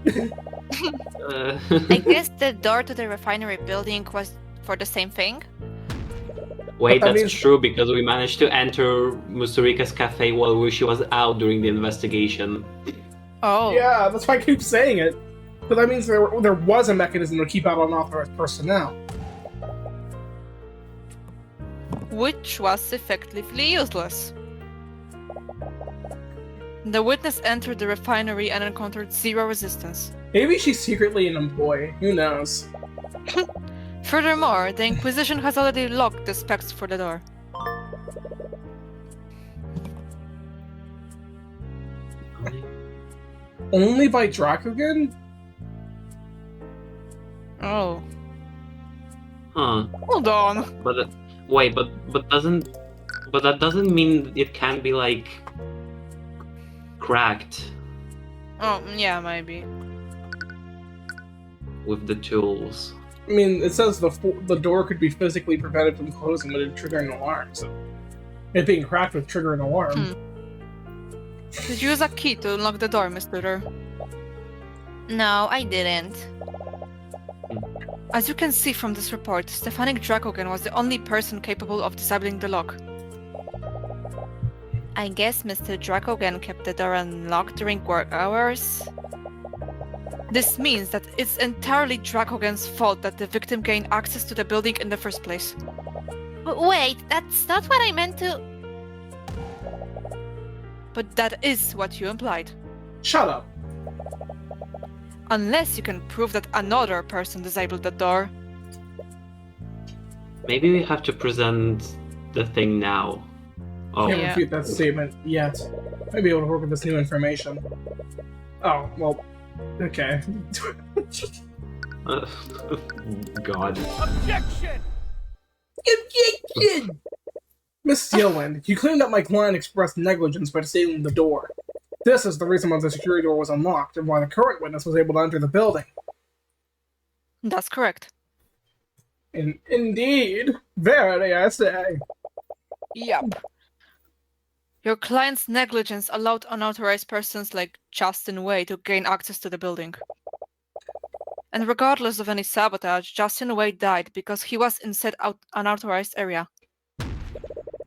[SPEAKER 5] I guess the door to the refinery building was for the same thing.
[SPEAKER 3] Wait,
[SPEAKER 4] But that
[SPEAKER 3] that's
[SPEAKER 4] means-
[SPEAKER 3] true because we managed to enter Mustarika's cafe while she was out during the investigation.
[SPEAKER 2] Oh.
[SPEAKER 4] Yeah, that's why I keep saying it. But that means there was a mechanism to keep out unauthorized personnel.
[SPEAKER 2] Which was effectively useless. The witness entered the refinery and encountered zero resistance.
[SPEAKER 4] Maybe she's secretly an employee. Who knows?
[SPEAKER 2] Furthermore, the Inquisition has already locked the specs for the door.
[SPEAKER 4] Only by Dracogan?
[SPEAKER 2] Oh.
[SPEAKER 3] Huh.
[SPEAKER 2] Hold on.
[SPEAKER 3] But wait, but that doesn't mean it can be like cracked
[SPEAKER 2] Oh, yeah, maybe.
[SPEAKER 3] with the tools.
[SPEAKER 4] I mean, it says the door could be physically prevented from closing but it trigger an alarm, so... It being cracked would trigger an alarm.
[SPEAKER 2] Did you use a key to unlock the door, Miss Tudor?
[SPEAKER 5] No, I didn't.
[SPEAKER 2] As you can see from this report, Stefanik Dracogan was the only person capable of disabling the lock.
[SPEAKER 5] I guess Mr. Dracogan kept the door unlocked during work hours.
[SPEAKER 2] This means that it's entirely Dracogan's fault that the victim gained access to the building in the first place.
[SPEAKER 5] Wait, that's not what I meant to...
[SPEAKER 2] But that is what you implied.
[SPEAKER 4] Shut up.
[SPEAKER 2] Unless you can prove that another person disabled the door.
[SPEAKER 3] Maybe we have to present the thing now. Oh,
[SPEAKER 4] Can't
[SPEAKER 2] Yeah.
[SPEAKER 4] refute that statement yet. Might be able to work with this new information. Oh, well... Okay.
[SPEAKER 3] God.
[SPEAKER 4] Miss Steelwind, you claimed that my client expressed negligence by disabling the door. This is the reason why the security door was unlocked, and why the current witness was able to enter the building.
[SPEAKER 2] That's correct.
[SPEAKER 4] Indeed. Verily, I say.
[SPEAKER 2] Yep. Your client's negligence allowed unauthorized persons like Justin Way to gain access to the building. And regardless of any sabotage, Justin Way died because he was in said unauthorized area.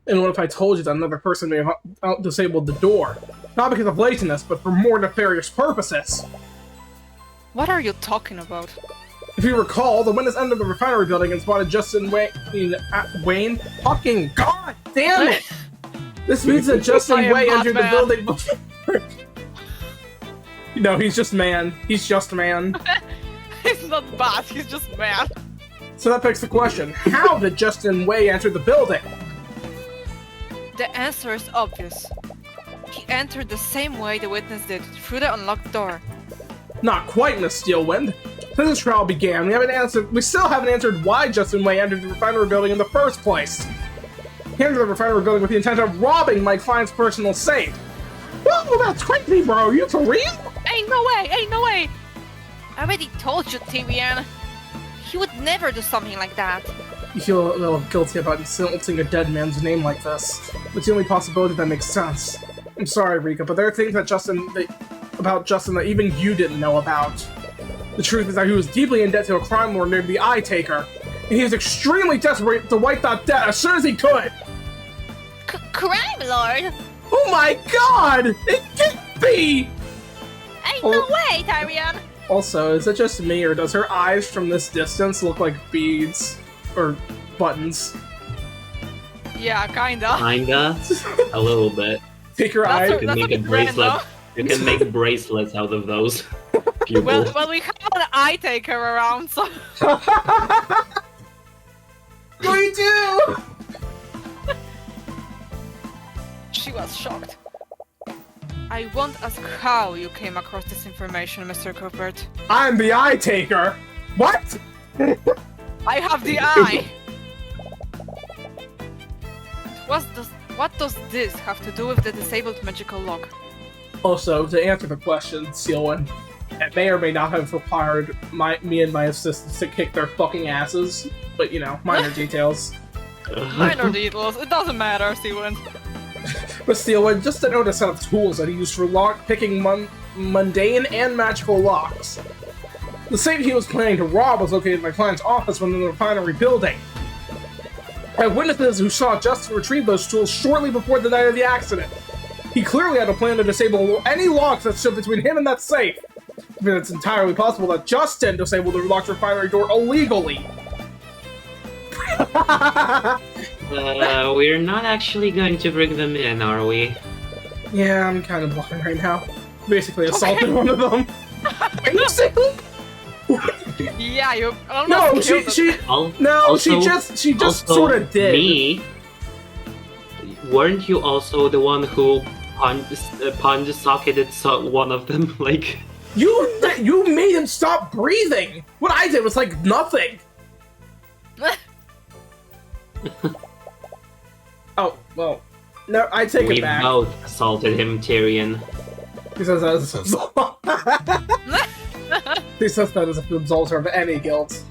[SPEAKER 4] And what if I told you that another person may have disabled the door? Not because of laziness, but for more nefarious purposes.
[SPEAKER 2] What are you talking about?
[SPEAKER 4] If you recall, the witness entered the refinery building and spotted Justin Wayne. Fucking god damn it! This means that Justin
[SPEAKER 2] I am
[SPEAKER 4] Way entered the
[SPEAKER 2] Batman.
[SPEAKER 4] building before. No, he's just man. He's just man.
[SPEAKER 2] He's not bad, he's just mad.
[SPEAKER 4] So that begs the question: how did Justin Way enter the building?
[SPEAKER 2] The answer is obvious. He entered the same way the witness did, through the unlocked door.
[SPEAKER 4] Not quite, Miss Steelwind. Since this trial began, we still haven't answered why Justin Way entered the refinery building in the first place. He entered the refinery building with the intent of robbing my client's personal safe. Whoa, that's crazy, bro. You for real?
[SPEAKER 2] Ain't no way, ain't no way!
[SPEAKER 5] I already told you, Tyrion. He would never do something like that.
[SPEAKER 4] You feel a little guilty about insulting a dead man's name like this. It's the only possibility that makes sense. I'm sorry, Rika, but there are things about Justin that even you didn't know about. The truth is that he was deeply in debt to a crime lord named the Eye Taker, and he was extremely desperate to wipe that debt as soon as he could.
[SPEAKER 5] Crime lord?
[SPEAKER 4] Oh my god! It can't be!
[SPEAKER 5] Ain't
[SPEAKER 4] Oh.
[SPEAKER 5] no way, Tyrion.
[SPEAKER 4] Also, is it just me, or does her eyes from this distance look like beads? Or buttons?
[SPEAKER 2] Yeah, kinda.
[SPEAKER 3] Kinda. A little bit.
[SPEAKER 4] Take your
[SPEAKER 2] That's
[SPEAKER 4] eye.
[SPEAKER 3] You can
[SPEAKER 2] That's a
[SPEAKER 3] make a
[SPEAKER 2] bit
[SPEAKER 3] bracelet.
[SPEAKER 2] random.
[SPEAKER 3] You can make bracelets out of those. Pupils.
[SPEAKER 2] Well, we have an eye taker around, so
[SPEAKER 4] We do!
[SPEAKER 2] she was shocked. I won't ask how you came across this information, Mr. Cuthbert.
[SPEAKER 4] I'm the eye taker. What?
[SPEAKER 2] I have the eye! What does this have to do with the disabled magical lock?
[SPEAKER 4] Also, to answer the question, Sealwyn, it may or may not have required me and my assistants to kick their fucking asses, but you know, minor details.
[SPEAKER 2] Minor details, it doesn't matter, Steven.
[SPEAKER 4] But Sealwyn, just to note a set of tools that he used for lock-picking mundane and magical locks. The safe he was planning to rob was located in my client's office within the refinery building. I have witnesses who saw Justin retrieve those tools shortly before the night of the accident. He clearly had a plan to disable any locks that stood between him and that safe. I mean, it's entirely possible that Justin disabled the locked refinery door illegally.
[SPEAKER 3] We're not actually going to bring them in, are we?
[SPEAKER 4] Yeah, I'm kind of bluffing right now. Basically assaulted one of them. Basically?
[SPEAKER 2] Yeah, you almost
[SPEAKER 4] No,
[SPEAKER 3] Also,
[SPEAKER 4] she just sort of did.
[SPEAKER 3] Me? Weren't you also the one who punch-socketed one of them? Like,
[SPEAKER 4] you made him stop breathing. What I did was like nothing. Oh well, no, I take
[SPEAKER 3] we
[SPEAKER 4] it back.
[SPEAKER 3] both assaulted him, Tyrion.
[SPEAKER 4] He says that as he says that as if it absolves her of any guilt.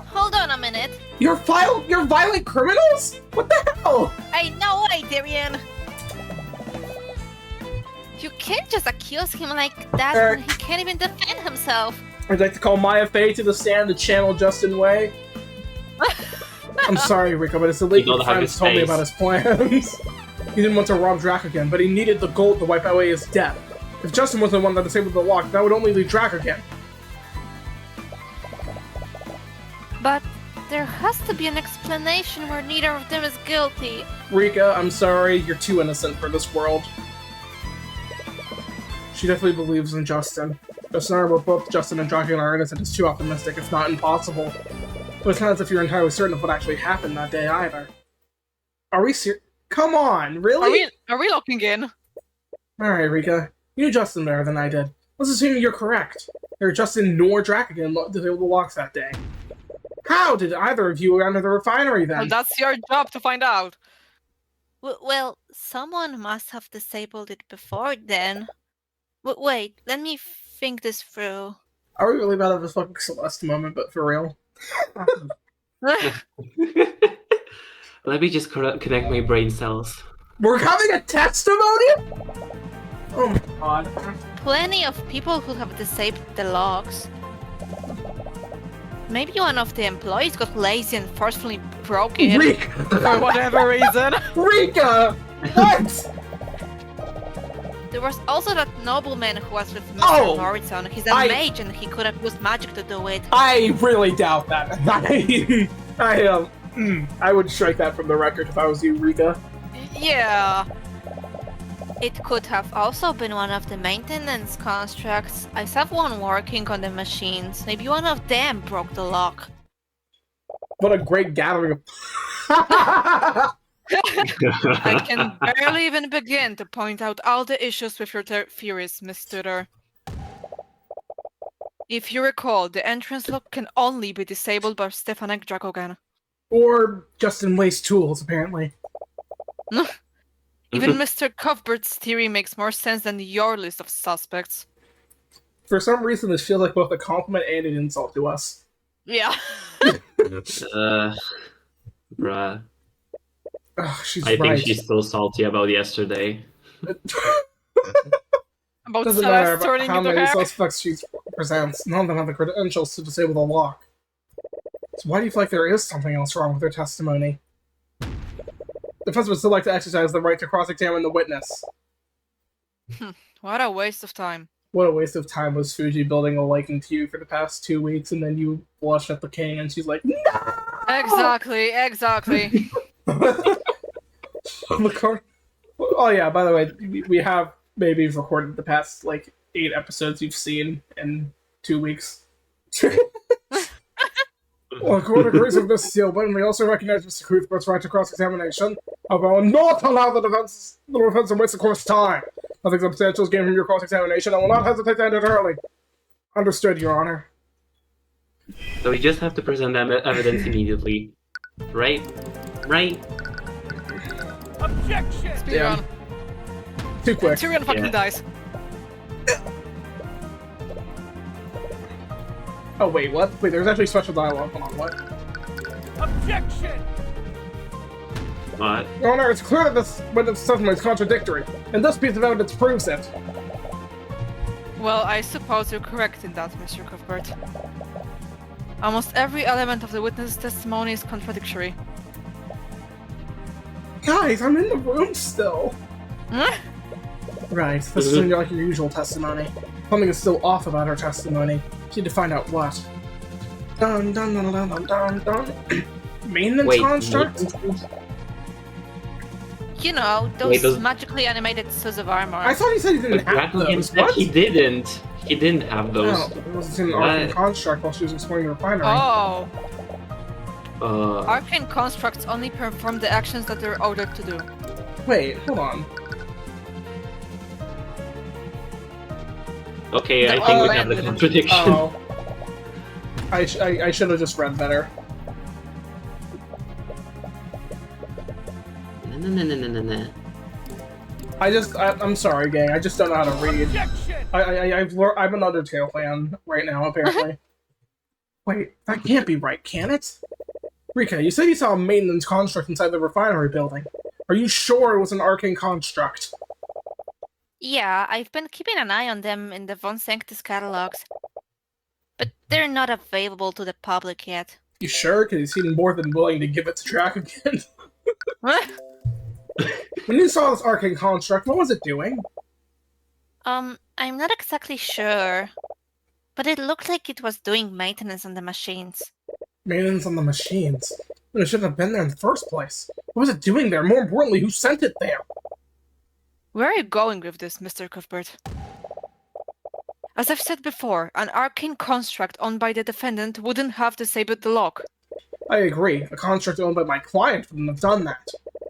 [SPEAKER 5] Hold on a minute.
[SPEAKER 4] You're violent criminals? What the hell?
[SPEAKER 5] Hey, no way, Tyrion! You can't just accuse him like that when he can't even defend himself.
[SPEAKER 4] I'd like to call Maya Fey to the stand to channel Justin Way. I'm sorry, Rico, but his illegal friends told me about his plans. He didn't want to rob Drac again, but he needed the gold to wipe away his debt. If Justin was the one that disabled the lock, that would only leave Drac again.
[SPEAKER 5] But there has to be an explanation where neither of them is guilty.
[SPEAKER 4] Rika, I'm sorry, you're too innocent for this world. She definitely believes in Justin. The scenario where both Justin and Drac are innocent is too optimistic, if not impossible. But it's not as if you're entirely certain of what actually happened that day either. Are we serious? Come on, really?
[SPEAKER 2] Are we locking in?
[SPEAKER 4] Alright, Rika. You knew Justin better than I did. Let's assume you're correct. Neither Justin nor Drac again disabled the locks that day. How did either of you enter the refinery then?
[SPEAKER 2] Well, that's your job to find out.
[SPEAKER 5] Well, someone must have disabled it before then. Wait, let me think this through.
[SPEAKER 4] Are we really about to have this fucking Celeste moment, but for real?
[SPEAKER 3] Let me just connect my brain cells.
[SPEAKER 4] We're having a testimony? Oh my god.
[SPEAKER 5] Plenty of people who have disabled the locks. Maybe one of the employees got lazy and forcefully broke it.
[SPEAKER 4] Rika!
[SPEAKER 2] For whatever reason.
[SPEAKER 4] Rika! What?
[SPEAKER 5] There was also that nobleman who was with Mr.
[SPEAKER 4] Oh!
[SPEAKER 5] Morrison. He's a mage and he could have used magic to do it.
[SPEAKER 4] I really doubt that. I would strike that from the record if I was you, Rika.
[SPEAKER 2] Yeah.
[SPEAKER 5] It could have also been one of the maintenance constructs. I saw one working on the machines. Maybe one of them broke the lock.
[SPEAKER 4] What a great gathering of...
[SPEAKER 2] I can barely even begin to point out all the issues with your theories, Miss Tudor. If you recall, the entrance lock can only be disabled by Stefanek Dracogan.
[SPEAKER 4] Or Justin Way's tools, apparently.
[SPEAKER 2] Even Mr. Cuthbert's theory makes more sense than your list of suspects.
[SPEAKER 4] For some reason, this feels like both a compliment and an insult to us.
[SPEAKER 2] Yeah.
[SPEAKER 3] Bruh.
[SPEAKER 4] Oh, she's
[SPEAKER 3] I
[SPEAKER 4] right.
[SPEAKER 3] think she's still salty about yesterday.
[SPEAKER 2] About
[SPEAKER 4] Doesn't matter
[SPEAKER 2] Celeste
[SPEAKER 4] about
[SPEAKER 2] turning
[SPEAKER 4] how
[SPEAKER 2] into
[SPEAKER 4] many
[SPEAKER 2] hair.
[SPEAKER 4] suspects she presents. None of them have the credentials to disable the lock. So why do you feel like there is something else wrong with their testimony? Defense would still like to exercise the right to cross-examine the witness.
[SPEAKER 2] What a waste of time.
[SPEAKER 4] What a waste of time was Fuji building a liking to you for the past 2 weeks, and then you blush at the king, and she's like, no!
[SPEAKER 2] Exactly.
[SPEAKER 4] The card. Oh yeah, by the way, we have maybe recorded the past, 8 episodes you've seen in 2 weeks. Well, the court agrees with this seal, but we also recognize Mr. Cuthbert's right to cross-examination. However, I will not allow the defense to waste the court's time. Nothing substantial is gained from your cross-examination. I will not hesitate to end it early. Understood, Your Honor.
[SPEAKER 3] So we just have to present evidence immediately. Right? Right?
[SPEAKER 2] Objection!
[SPEAKER 4] Yeah. Too quick.
[SPEAKER 2] Tyrion fucking dies.
[SPEAKER 4] Oh, wait, what? Wait, there's actually special dialogue. Hold on, what?
[SPEAKER 2] Objection!
[SPEAKER 3] What?
[SPEAKER 4] Your Honor, it's clear that this witness testimony is contradictory, and this piece of evidence proves it.
[SPEAKER 2] Well, I suppose you're correct in that, Mr. Cuthbert. Almost every element of the witness's testimony is contradictory.
[SPEAKER 4] Guys, I'm in the room still. Right, this isn't like your usual testimony. Something is still off about her testimony. You need to find out what. Dun dun dun dun dun dun dun. Maintenance construct?
[SPEAKER 5] You know, those magically animated suits of armor.
[SPEAKER 4] I thought he said he didn't have those. What?
[SPEAKER 3] He didn't. He didn't have those.
[SPEAKER 4] No, it was in an Arcane construct while she was exploring the refinery.
[SPEAKER 2] Oh!
[SPEAKER 3] Uh,
[SPEAKER 2] Arcane constructs only perform the actions that they're ordered to do.
[SPEAKER 4] Wait, hold on.
[SPEAKER 3] okay, I think we have the contradiction.
[SPEAKER 4] Oh. I should have just read better.
[SPEAKER 3] No.
[SPEAKER 4] I'm sorry, gang. I just don't know how to read. I'm an Undertale fan right now, apparently. Wait, that can't be right, can it? Rika, you said you saw a maintenance construct inside the refinery building. Are you sure it was an arcane construct?
[SPEAKER 5] Yeah, I've been keeping an eye on them in the Von Sanctus catalogs. But they're not available to the public yet.
[SPEAKER 4] You sure? Because you seem more than willing to give it to track again. When you saw this arcane construct, what was it doing?
[SPEAKER 5] I'm not exactly sure. But it looked like it was doing maintenance on the machines.
[SPEAKER 4] Maintenance on the machines? But it shouldn't have been there in the first place. What was it doing there? More importantly, who sent it there?
[SPEAKER 2] Where are you going with this, Mr. Cuthbert? As I've said before, an arcane construct owned by the defendant wouldn't have disabled the lock.
[SPEAKER 4] I agree. A construct owned by my client wouldn't have done that.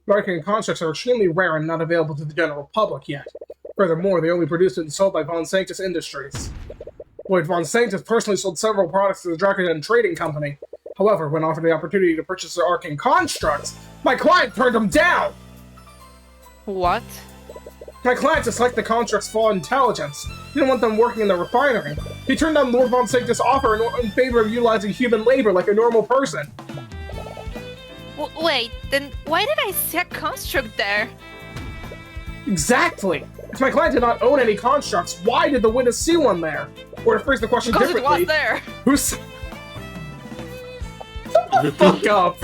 [SPEAKER 4] Arcane constructs are extremely rare and not available to the general public yet. Furthermore, they only produced and sold by Von Sanctus Industries. Lloyd Von Sanctus personally sold several products to the Dracoden Trading Company. However, when offered the opportunity to purchase their arcane constructs, my client turned them down!
[SPEAKER 2] What?
[SPEAKER 4] My client disliked the construct's flawed intelligence. He didn't want them working in the refinery. He turned down Lord Von Sanctus' offer in favor of utilizing human labor like a normal person.
[SPEAKER 5] Wait, then why did I see a construct there?
[SPEAKER 4] Exactly! If my client did not own any constructs, why did the witness see one there? Or to phrase the question
[SPEAKER 2] Because
[SPEAKER 4] differently...
[SPEAKER 2] it was there!
[SPEAKER 4] Who's... Fuck up!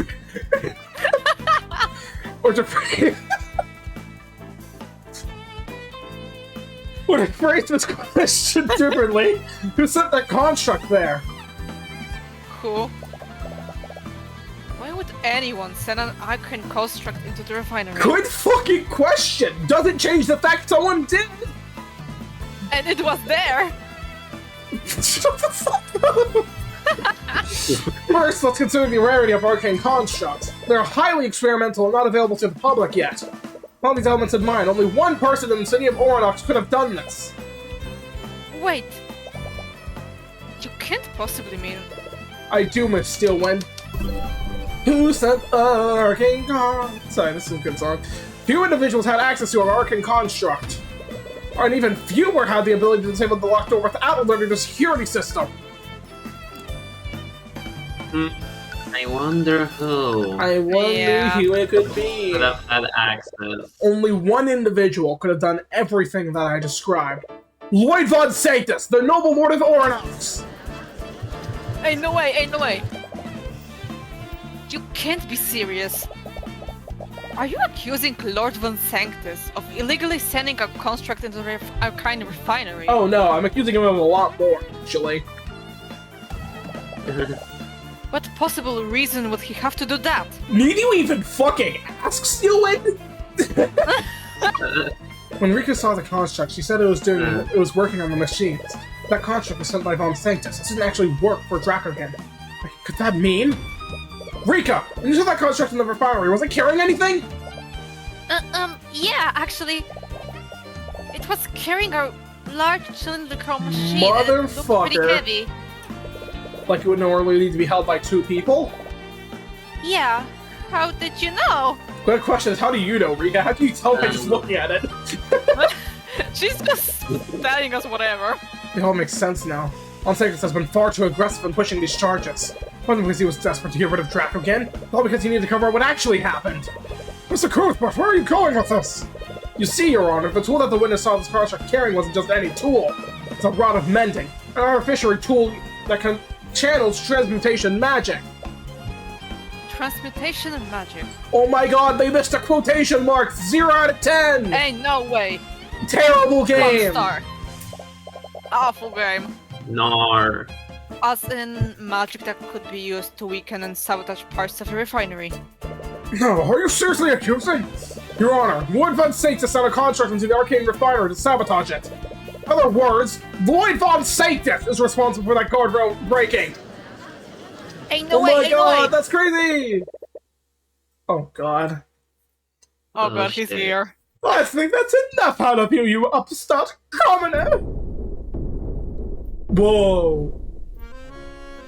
[SPEAKER 4] Or to phrase... Or to phrase this question differently, who sent that construct there?
[SPEAKER 2] Who? Why would anyone send an arcane construct into the refinery?
[SPEAKER 4] Good fucking question! Doesn't change the fact someone did!
[SPEAKER 2] And it was there!
[SPEAKER 4] Shut the fuck up! First, let's consider the rarity of arcane constructs. They're highly experimental and not available to the public yet. With all these elements in mind, only one person in the city of Oranox could have done this.
[SPEAKER 2] Wait. You can't possibly mean...
[SPEAKER 4] I do, Miss Steelwind. Who sent the arcane construct? Sorry, this is a good song. Few individuals had access to an arcane construct. And even fewer had the ability to disable the locked door without alerting the security system.
[SPEAKER 3] I wonder who.
[SPEAKER 4] I wonder who it could be.
[SPEAKER 3] Could have had access.
[SPEAKER 4] Only one individual could have done everything that I described. Lloyd Von Sanctus, the noble lord of Oranox!
[SPEAKER 2] Ain't no way, ain't no way! You can't be serious. Are you accusing Lord Von Sanctus of illegally sending a construct into the Arcane refinery?
[SPEAKER 4] Oh no, I'm accusing him of a lot more, actually.
[SPEAKER 2] What possible reason would he have to do that?
[SPEAKER 4] Need you even fucking ask, Steelwind? When Rika saw the construct, she said it was working on the machines. That construct was sent by Von Sanctus. It didn't actually work for Dracogen. could that mean? Rika, when you saw that construct in the refinery, was it carrying anything?
[SPEAKER 5] Yeah, actually, it was carrying a large cylindrical machine. And it looked pretty
[SPEAKER 4] Motherfucker.
[SPEAKER 5] heavy.
[SPEAKER 4] Like it would normally need to be held by 2 people?
[SPEAKER 5] Yeah. How did you know?
[SPEAKER 4] Good question is, how do you know, Rika? How can you tell by just looking at it?
[SPEAKER 2] She's just telling us whatever.
[SPEAKER 4] It all makes sense now. Onsacred has been far too aggressive in pushing these charges. Not because he was desperate to get rid of Draco again, not because he needed to cover up what actually happened. Mr. Cuthbert, where are you going with this? You see, Your Honor, the tool that the witness saw this construct carrying wasn't just any tool. It's a rod of mending, an artificial tool that channels transmutation magic.
[SPEAKER 2] Transmutation and magic.
[SPEAKER 4] Oh my god, they missed a quotation mark! 0 out of 10!
[SPEAKER 2] Ain't no way.
[SPEAKER 4] Terrible
[SPEAKER 2] 1
[SPEAKER 4] game!
[SPEAKER 2] star. Awful game.
[SPEAKER 3] Nar.
[SPEAKER 2] As in magic that could be used to weaken and sabotage parts of a refinery.
[SPEAKER 4] No, are you seriously accusing? Your Honor, Lloyd Von Sanctus sent a contract into the Arcane refinery to sabotage it. In other words, Lloyd Von Sanctus is responsible for that guardrail breaking.
[SPEAKER 5] Ain't no
[SPEAKER 4] Oh
[SPEAKER 5] way,
[SPEAKER 4] my
[SPEAKER 5] ain't no
[SPEAKER 4] god,
[SPEAKER 5] way.
[SPEAKER 4] that's crazy! Oh god.
[SPEAKER 2] Oh
[SPEAKER 3] Oh,
[SPEAKER 2] god, he's
[SPEAKER 3] shit.
[SPEAKER 2] here.
[SPEAKER 4] I think that's enough out of you, you upstart commoner! Whoa.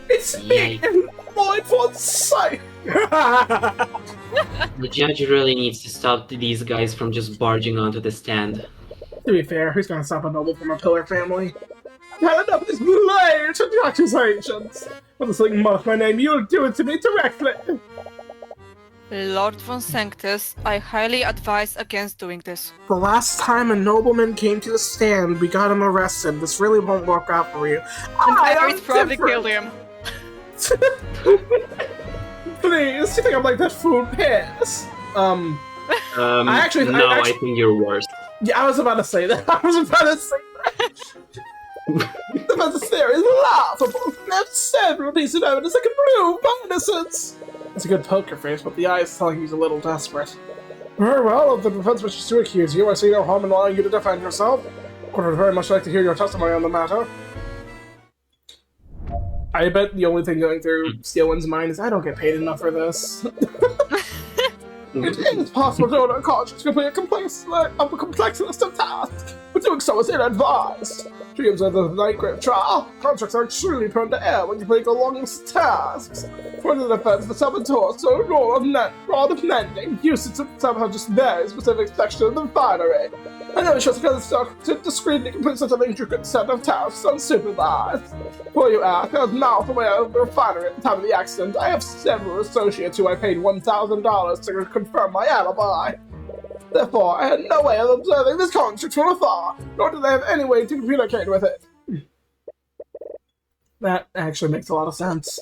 [SPEAKER 4] It's me, Lloyd Von Sanctus!
[SPEAKER 3] The judge really needs to stop these guys from just barging onto the stand.
[SPEAKER 4] To be fair, who's gonna stop a noble from a pillar family? I've had enough of these blatant accusations! With this thing mark my name, you'll do it to me directly!
[SPEAKER 2] Lord von Sanctus, I highly advise against doing this.
[SPEAKER 1] The last time a nobleman came to the stand, we got him arrested. This really won't work out for you.
[SPEAKER 2] And
[SPEAKER 1] I am
[SPEAKER 2] Harry's probably
[SPEAKER 1] different.
[SPEAKER 2] killed him.
[SPEAKER 4] Please, you think I'm like that food piss?
[SPEAKER 3] I
[SPEAKER 4] I
[SPEAKER 3] think you're worse.
[SPEAKER 4] Yeah, I was about to say that. The Professor's theory is laughable. There's several pieces of evidence that can prove my innocence. It's a good poker face, but the eye is telling he's a little desperate. Very well, if the defense wishes to accuse you, I see no harm in allowing you to defend yourself. I would very much like to hear your testimony on the matter. I bet the only thing going through Steelwind's mind is I don't get paid enough for this. It is possible to order a contract to complete a complex list of tasks, but doing so is ill-advised. To observe the Nightgrave trial, contracts are extremely prone to error when completing a long list of tasks. For the defense, the saboteur so a rod of mending, used to sabotage just very specific section of the refinery. I never trust another stock to discreetly complete such an intricate set of tasks unsupervised. Before you ask, I was miles away out of the refinery at the time of the accident. I have several associates who I paid $1,000 to confirm my alibi. Therefore, I had no way of observing this contract from afar, nor did I have any way to communicate with it. That actually makes a lot of sense.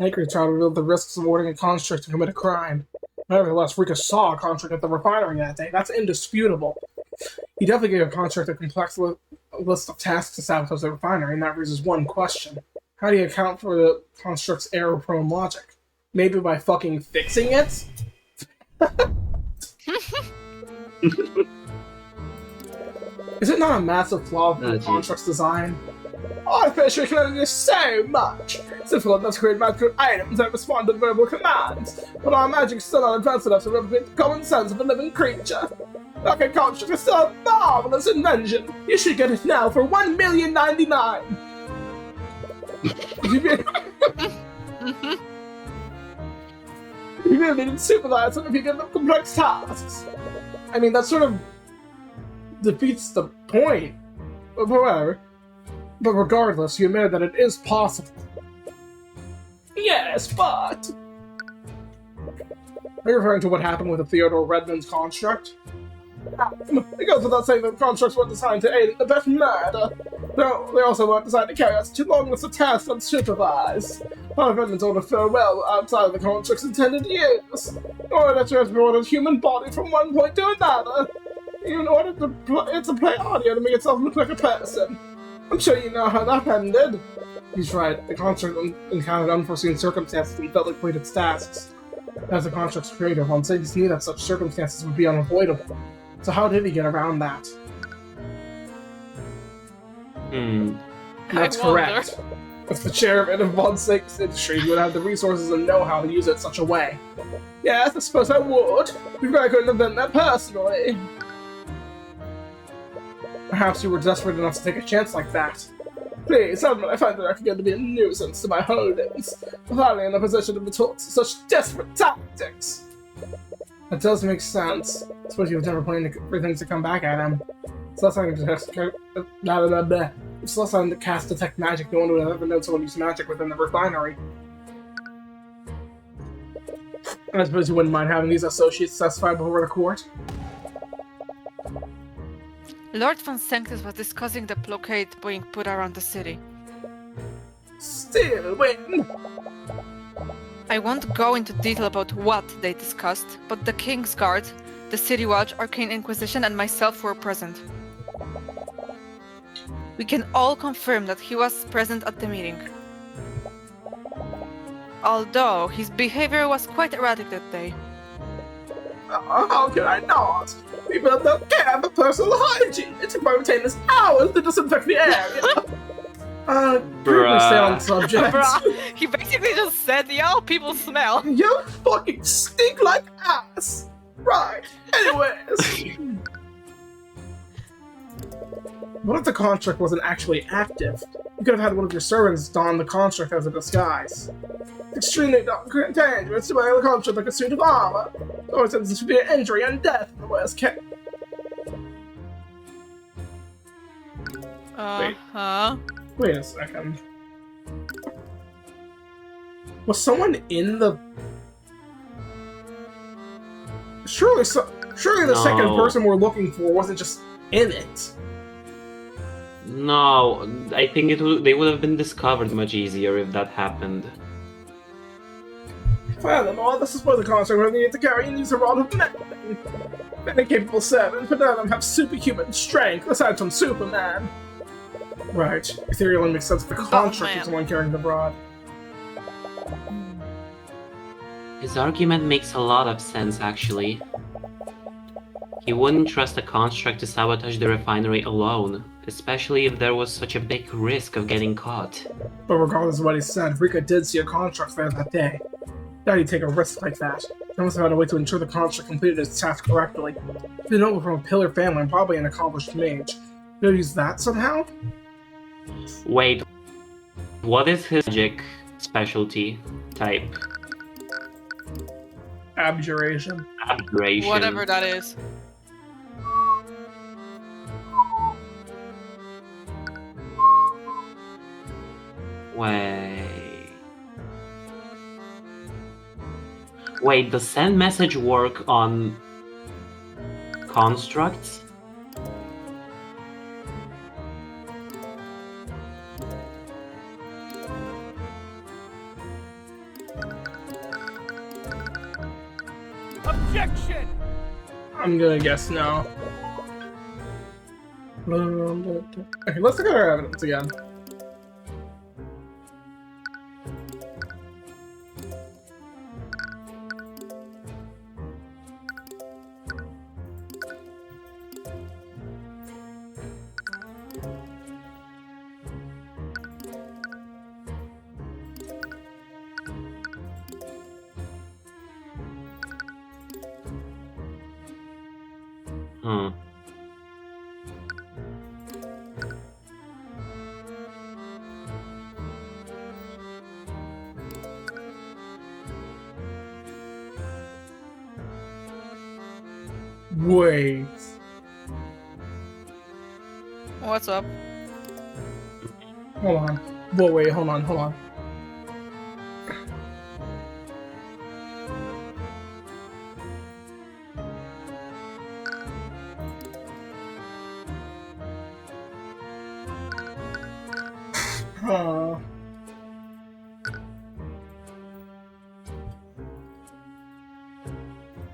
[SPEAKER 4] Anchor tried to reveal the risks of awarding a contract to commit a crime. Nevertheless, Rika saw a contract at the refinery that day. That's indisputable. He definitely gave a contract a complex list of tasks to sabotage the refinery, and that raises one question. How do you account for the construct's error-prone logic? Maybe by fucking fixing it? Is it not a massive flaw of the construct's design? Artificial can only do so much. It's difficult enough to create magical items that respond to verbal commands, but our magic's still not advanced enough to replicate the common sense of a living creature. Rocket construct is still a marvelous invention. You should get it now for $1,000,099. You really need to supervise them if you give them complex tasks. I mean, that sort of defeats the point. But whatever. But regardless, you admitted that it is possible. Yes, but... Are you referring to what happened with the Theodore Redmond's construct? It goes without saying that constructs weren't designed to aid in the best murder. No, they also weren't designed to carry out such a long list of tasks unsupervised. Our Redmond's order fell well outside of the construct's intended use. In order to transport a human body from one point to another. In order to play audio to make itself look like a person. I'm sure you know how that ended. He's right. The construct encountered unforeseen circumstances and failed to complete its tasks. As the construct's creator, Von Sanctus knew that such circumstances would be unavoidable. So how did he get around that? That's correct. As the chairman of Von Sake's industry, you would have the resources and know-how to use it such a way. Yes, I suppose I would. If I couldn't have done that personally. Perhaps you were desperate enough to take a chance like that. Please, someone I find that I could to be a nuisance to my holdings. I'm hardly in a position to resort to such desperate tactics. That does make sense. I suppose you were never planning for things to come back at him. It's less time to cast detect magic. No one would ever know someone use magic within the refinery. And I suppose you wouldn't mind having these associates testify before the court?
[SPEAKER 2] Lord Von Sanctus was discussing the blockade being put around the city.
[SPEAKER 4] Still, when?
[SPEAKER 2] I won't go into detail about what they discussed, but the King's Guard, the City Watch, Arcane Inquisition, and myself were present. We can all confirm that he was present at the meeting. Although his behavior was quite erratic that day.
[SPEAKER 4] How can I not? People don't care for personal hygiene. It took my retainers hours to disinfect the area. Stay on subject.
[SPEAKER 2] Bruh, he basically just said, yo, people smell.
[SPEAKER 4] You fucking stink like ass. Right. Anyways. What if the construct wasn't actually active? You could have had one of your servants don the construct as a disguise. Extremely dangerous to wear the construct like a suit of armor. Or since this would be an injury and death in the worst case. Wait a second. Was someone in the... Surely the second person we're looking for wasn't just in it.
[SPEAKER 3] No, I think they would have been discovered much easier if that happened.
[SPEAKER 4] Furthermore, this is where the construct will need to carry and use a rod of metal. Many capable servants, but none of them have superhuman strength, aside from Superman. Right. Ethereal makes sense if the construct is the one carrying the rod.
[SPEAKER 3] His argument makes a lot of sense, actually. He wouldn't trust a construct to sabotage the refinery alone, especially if there was such a big risk of getting caught.
[SPEAKER 4] But regardless of what he said, Rika did see a construct there that day. How do you take a risk like that? They must have had a way to ensure the construct completed its task correctly. They know we're from a pillar family and probably an accomplished mage. Could have used that somehow?
[SPEAKER 3] Wait, what is his magic specialty type?
[SPEAKER 4] Abjuration.
[SPEAKER 3] Abjuration.
[SPEAKER 2] Whatever that is.
[SPEAKER 3] Wait, does send message work on constructs?
[SPEAKER 6] Objection!
[SPEAKER 4] I'm gonna guess no. Okay, let's look at our evidence again. Wait.
[SPEAKER 2] What's up?
[SPEAKER 4] Hold on. Whoa, wait, hold on.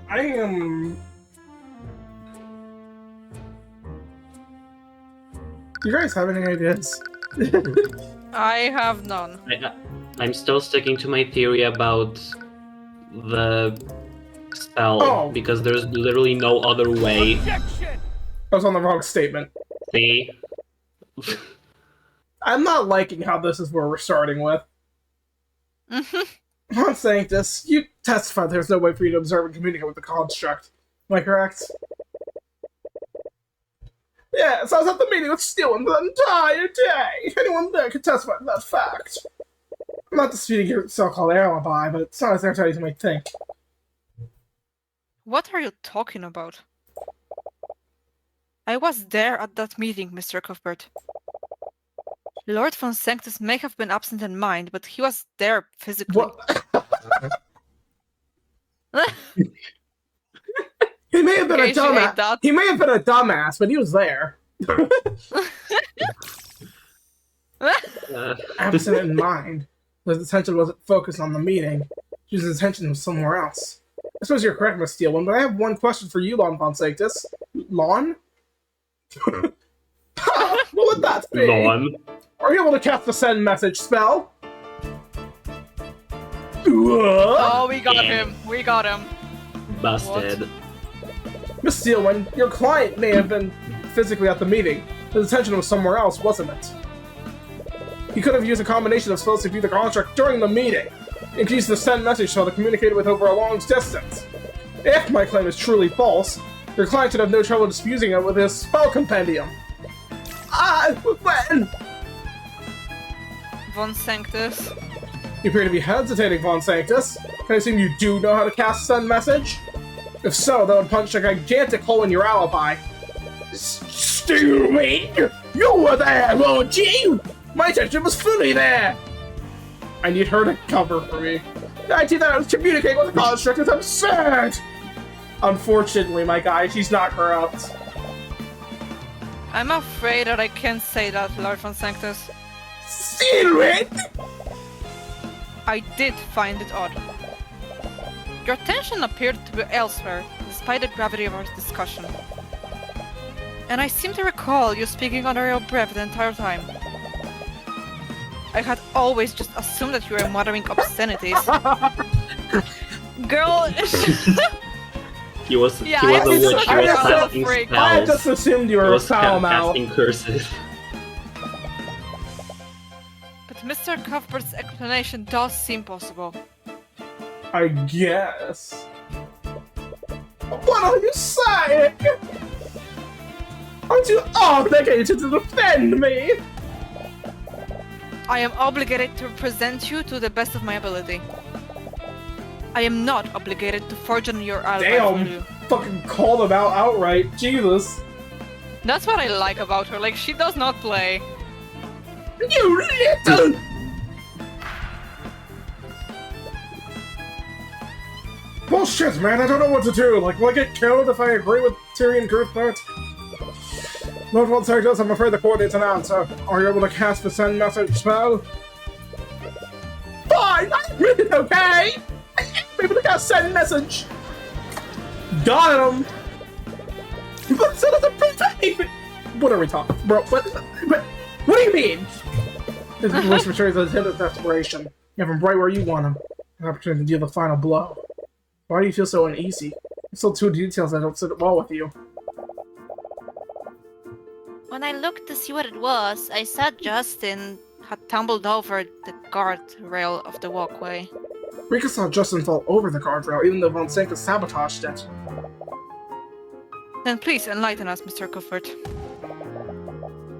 [SPEAKER 4] I am... Do you guys have any ideas?
[SPEAKER 2] I have none.
[SPEAKER 3] I'm still sticking to my theory about the spell, because there's literally no other way.
[SPEAKER 6] Objection!
[SPEAKER 4] I was on the wrong statement.
[SPEAKER 3] See?
[SPEAKER 4] I'm not liking how this is where we're starting with. On Sanctus, you testified there's no way for you to observe and communicate with the construct. Am I correct? Yes, I was at the meeting with Steele the entire day. Anyone there can testify to that fact. I'm not disputing your so-called alibi, but it's not as airtight as you might think.
[SPEAKER 2] What are you talking about? I was there at that meeting, Mr. Cuthbert. Lord von Sanctus may have been absent in mind, but he was there physically.
[SPEAKER 4] He may have been a dumbass. He may have been a dumbass, but he was there. Absent in mind. His attention wasn't focused on the meeting. His attention was somewhere else. I suppose you're correct, Miss Steele, but I have one question for you, Lon von Sanctus. Lon? What would that be?
[SPEAKER 3] Lon.
[SPEAKER 4] Are you able to cast the send message spell?
[SPEAKER 2] Oh, we got him. We got him.
[SPEAKER 3] Busted.
[SPEAKER 4] Miss Steele, when your client may have been physically at the meeting, his attention was somewhere else, wasn't it? He could have used a combination of spells to view the contract during the meeting, and could use the send message spell to communicate with over a long distance. If my claim is truly false, your client should have no trouble disputing it with his spell compendium. When?
[SPEAKER 2] Von Sanctus.
[SPEAKER 4] You appear to be hesitating, Von Sanctus. Can I assume you do know how to cast send message? If so, that would punch a gigantic hole in your alibi. Stupid! You were there, weren't you? My attention was fully there! I need her to cover for me. The idea that I was communicating with the construct is absurd! Unfortunately, my guy, she's not corrupt.
[SPEAKER 2] I'm afraid that I can't say that, Lord von Sanctus.
[SPEAKER 4] Secret!
[SPEAKER 2] I did find it odd. Your attention appeared to be elsewhere, despite the gravity of our discussion. And I seem to recall you speaking under your breath the entire time. I had always just assumed that you were muttering obscenities. Girl...
[SPEAKER 3] He was
[SPEAKER 2] Yeah,
[SPEAKER 3] he was
[SPEAKER 2] I
[SPEAKER 3] a witch. He was
[SPEAKER 2] was
[SPEAKER 3] casting
[SPEAKER 2] afraid.
[SPEAKER 3] spells.
[SPEAKER 4] I just assumed you
[SPEAKER 3] He
[SPEAKER 4] were
[SPEAKER 3] was
[SPEAKER 4] foul mouth.
[SPEAKER 3] casting curses.
[SPEAKER 2] But Mr. Cuthbert's explanation does seem possible.
[SPEAKER 4] I guess. What are you saying? Aren't you obligated to defend me?
[SPEAKER 2] I am obligated to represent you to the best of my ability. I am not obligated to forge on your alibi for you.
[SPEAKER 4] Damn, fucking call them out outright. Jesus.
[SPEAKER 2] That's what I like about her, like she does not play.
[SPEAKER 4] You little... Bullshit, man, I don't know what to do. Like, will I get killed if I agree with Tyrion Cuthbert? Lord von Sanctus, I'm afraid the court needs an answer. Are you able to cast the send message spell? Fine, I'm really okay! I am able to cast send message! Got him! But so doesn't prevent anything! What are we talking? Bro, what do you mean? His voice betrays a hint of desperation. You have him right where you want him. An opportunity to deal the final blow. Why do you feel so uneasy? There's still two details that don't sit well with you.
[SPEAKER 5] When I looked to see what it was, I saw Justin had tumbled over the guardrail of the walkway.
[SPEAKER 1] Rika saw Justin fall over the guardrail, even though Von Sanctus sabotaged it.
[SPEAKER 2] Then please enlighten us, Mr. Cuthbert.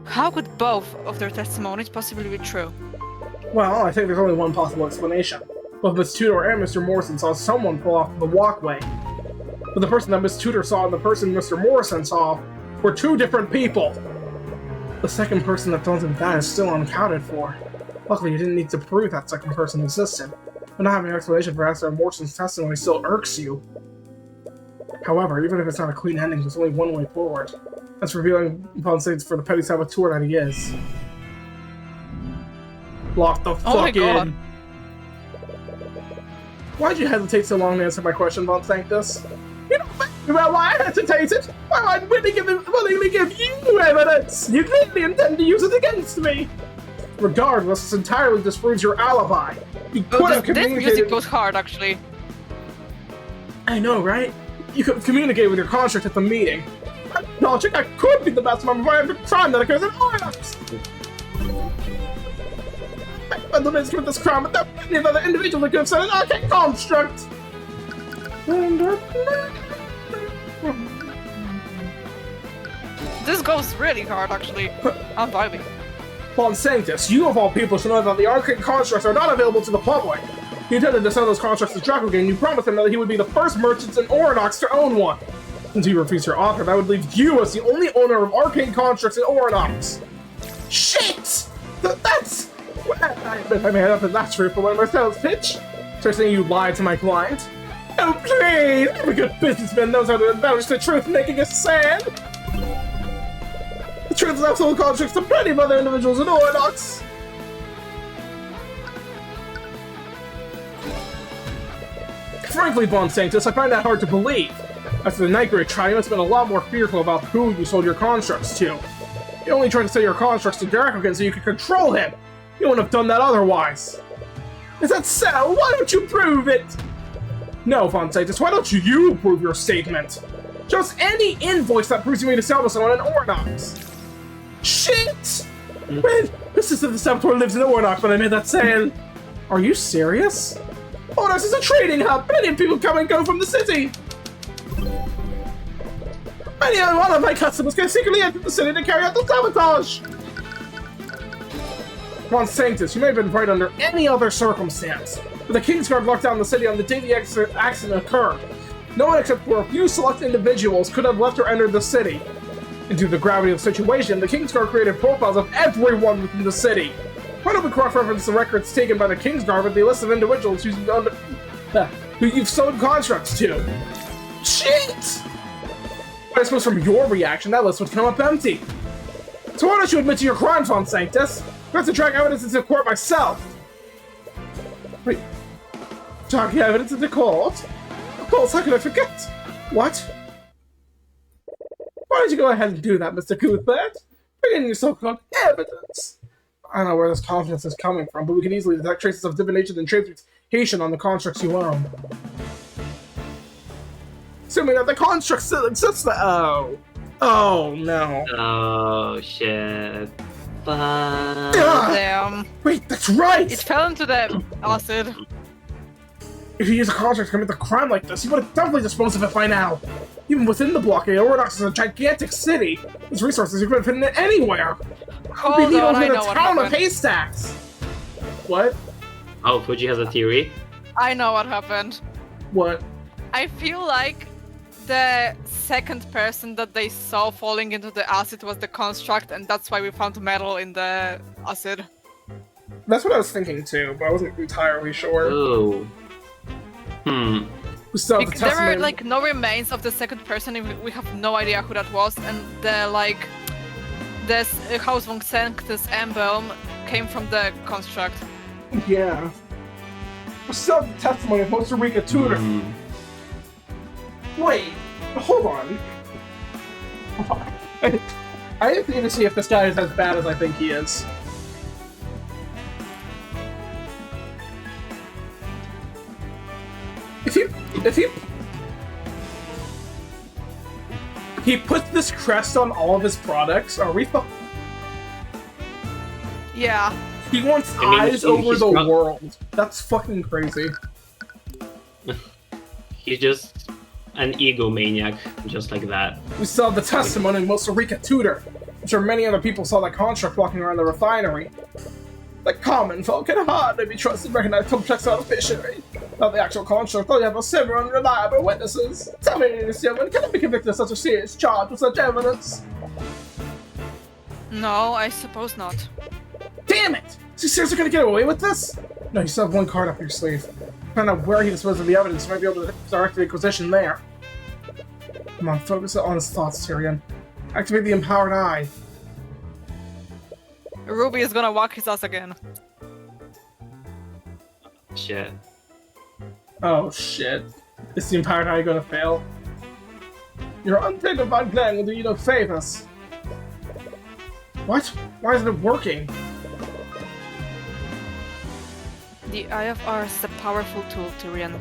[SPEAKER 2] How could both of their testimonies possibly be true?
[SPEAKER 1] Well, I think there's only one possible explanation. Both Miss Tudor and Mr. Morrison saw someone fall off the walkway. But the person that Miss Tudor saw and the person Mr. Morrison saw were two different people. The second person that fell into that is still unaccounted for. Luckily, you didn't need to prove that second person existed. But not having an explanation for Mr. Morrison's testimony still irks you. However, even if it's not a clean ending, there's only one way forward. That's revealing Von Sanctus for the petty saboteur that he is. Lock the
[SPEAKER 2] Oh my
[SPEAKER 1] fuck
[SPEAKER 2] God.
[SPEAKER 1] in! Why'd you hesitate so long to answer my question, Von Sanctus? You don't think about why I hesitated? Why I'd willingly give you evidence! You clearly intend to use it against me! Regardless, this entirely disproves your alibi. You could have
[SPEAKER 2] This
[SPEAKER 1] communicated...
[SPEAKER 2] music goes hard, actually.
[SPEAKER 1] I know, right? You could communicate with your contract at the meeting. Acknowledging I could be the best member of every crime that occurs in my lives!
[SPEAKER 4] And the minister of this crime, but there are many other individuals that could have said an arcane construct!
[SPEAKER 2] This goes really hard, actually. I'm vibing.
[SPEAKER 4] Upon saying this, you of all people should know that the arcane constructs are not available to the public. He intended to sell those constructs to Draco Gang, and you promised him that he would be the first merchants in Oranox to own one. Since you refused your offer, that would leave you as the only owner of arcane constructs in Oranox. Shit! That's... I admit I may have been that truth, but when my sales pitch, start saying you lied to my client. Oh please! Every good businessman knows how to embellish the truth, making it sad. The truth is absolute contracts to plenty of other individuals in Oranox. Frankly, Bon Sanctus, I find that hard to believe. After the Nightgrade trial, you must have been a lot more fearful about who you sold your constructs to. You only tried to sell your constructs to Dracogan so you could control him. You wouldn't have done that otherwise. Is that so? Why don't you prove it? No, Von Sanctus, why don't you prove your statement? Just any invoice that proves you made a sale to someone in Oranox. Shit! Man, the sister of the Saboteur lives in Oranox when I made that sale. Are you serious? Oranox is a trading hub. Plenty of people come and go from the city. One of my customers can secretly enter the city to carry out the sabotage. Von Sanctus, you may have been right under any other circumstance, but the Kingsguard locked down the city on the day the accident occurred. No one except for a few select individuals could have left or entered the city. And due to the gravity of the situation, the Kingsguard created profiles of everyone within the city. Why don't we cross-reference the records taken by the Kingsguard with the list of individuals who you've sold contracts to? Shit! I suppose from your reaction, that list would come up empty. So why don't you admit to your crime, Von Sanctus? I have to track evidence into court myself. Wait, tracking evidence into court? Of course, how could I forget? What? Why don't you go ahead and do that, Mr. Cuthbert? Bring in your so-called evidence. I don't know where this confidence is coming from, but we can easily detect traces of divination and transmutation on the constructs you own. Assuming that the construct still exists, oh no.
[SPEAKER 3] Oh shit. Fuck.
[SPEAKER 2] Damn.
[SPEAKER 4] Wait, that's right!
[SPEAKER 2] It fell into the acid.
[SPEAKER 4] If you use a contract to commit a crime like this, you would have definitely disposed of it by now. Even within the blockade, Oranox is a gigantic city. Its resources you couldn't fit in it anywhere.
[SPEAKER 2] Hold
[SPEAKER 4] We need
[SPEAKER 2] on, I
[SPEAKER 4] over
[SPEAKER 2] know
[SPEAKER 4] the
[SPEAKER 2] what
[SPEAKER 4] town of
[SPEAKER 2] happened.
[SPEAKER 4] haystacks. What?
[SPEAKER 3] Oh, Fuji has a theory.
[SPEAKER 2] I know what happened.
[SPEAKER 4] What?
[SPEAKER 2] I feel like the second person that they saw falling into the acid was the construct, and that's why we found metal in the acid.
[SPEAKER 4] That's what I was thinking too, but I wasn't entirely sure.
[SPEAKER 3] Oh. Hmm.
[SPEAKER 4] We still have the
[SPEAKER 2] There were
[SPEAKER 4] testimony.
[SPEAKER 2] like no remains of the second person, and we have no idea who that was, and this House von Sanctus emblem came from the construct.
[SPEAKER 4] Yeah. We still have the testimony of Costa Rica Tutor. Wait, hold on. I just need to see if this guy is as bad as I think he is. If he puts this crest on all of his products, are we
[SPEAKER 2] Yeah.
[SPEAKER 4] He wants
[SPEAKER 3] I mean,
[SPEAKER 4] eyes over the
[SPEAKER 3] not-
[SPEAKER 4] world. That's fucking crazy.
[SPEAKER 3] He's just an egomaniac, just like that.
[SPEAKER 4] We still have the testimony of Costa Rica Tutor. I'm sure many other people saw that construct walking around the refinery. The common folk can hardly be trusted to recognize complex artificery. Not the actual construct, though you have several unreliable witnesses. Tell me, this young man cannot be convicted of such a serious charge with such evidence.
[SPEAKER 2] No, I suppose not.
[SPEAKER 4] Damn it! Is he seriously gonna get away with this? No, you still have one card up your sleeve. Find out where he disposed of the evidence, you might be able to direct the Inquisition there. Come on, focus on his thoughts, Tyrion. Activate the Empowered Eye.
[SPEAKER 2] Ruby is gonna whack his ass again.
[SPEAKER 3] Shit.
[SPEAKER 4] Oh shit. Is the Empowered Eye gonna fail? Your undignified gland will do you no favors. What? Why isn't it working?
[SPEAKER 2] The Eye of R is a powerful tool, Tyrion.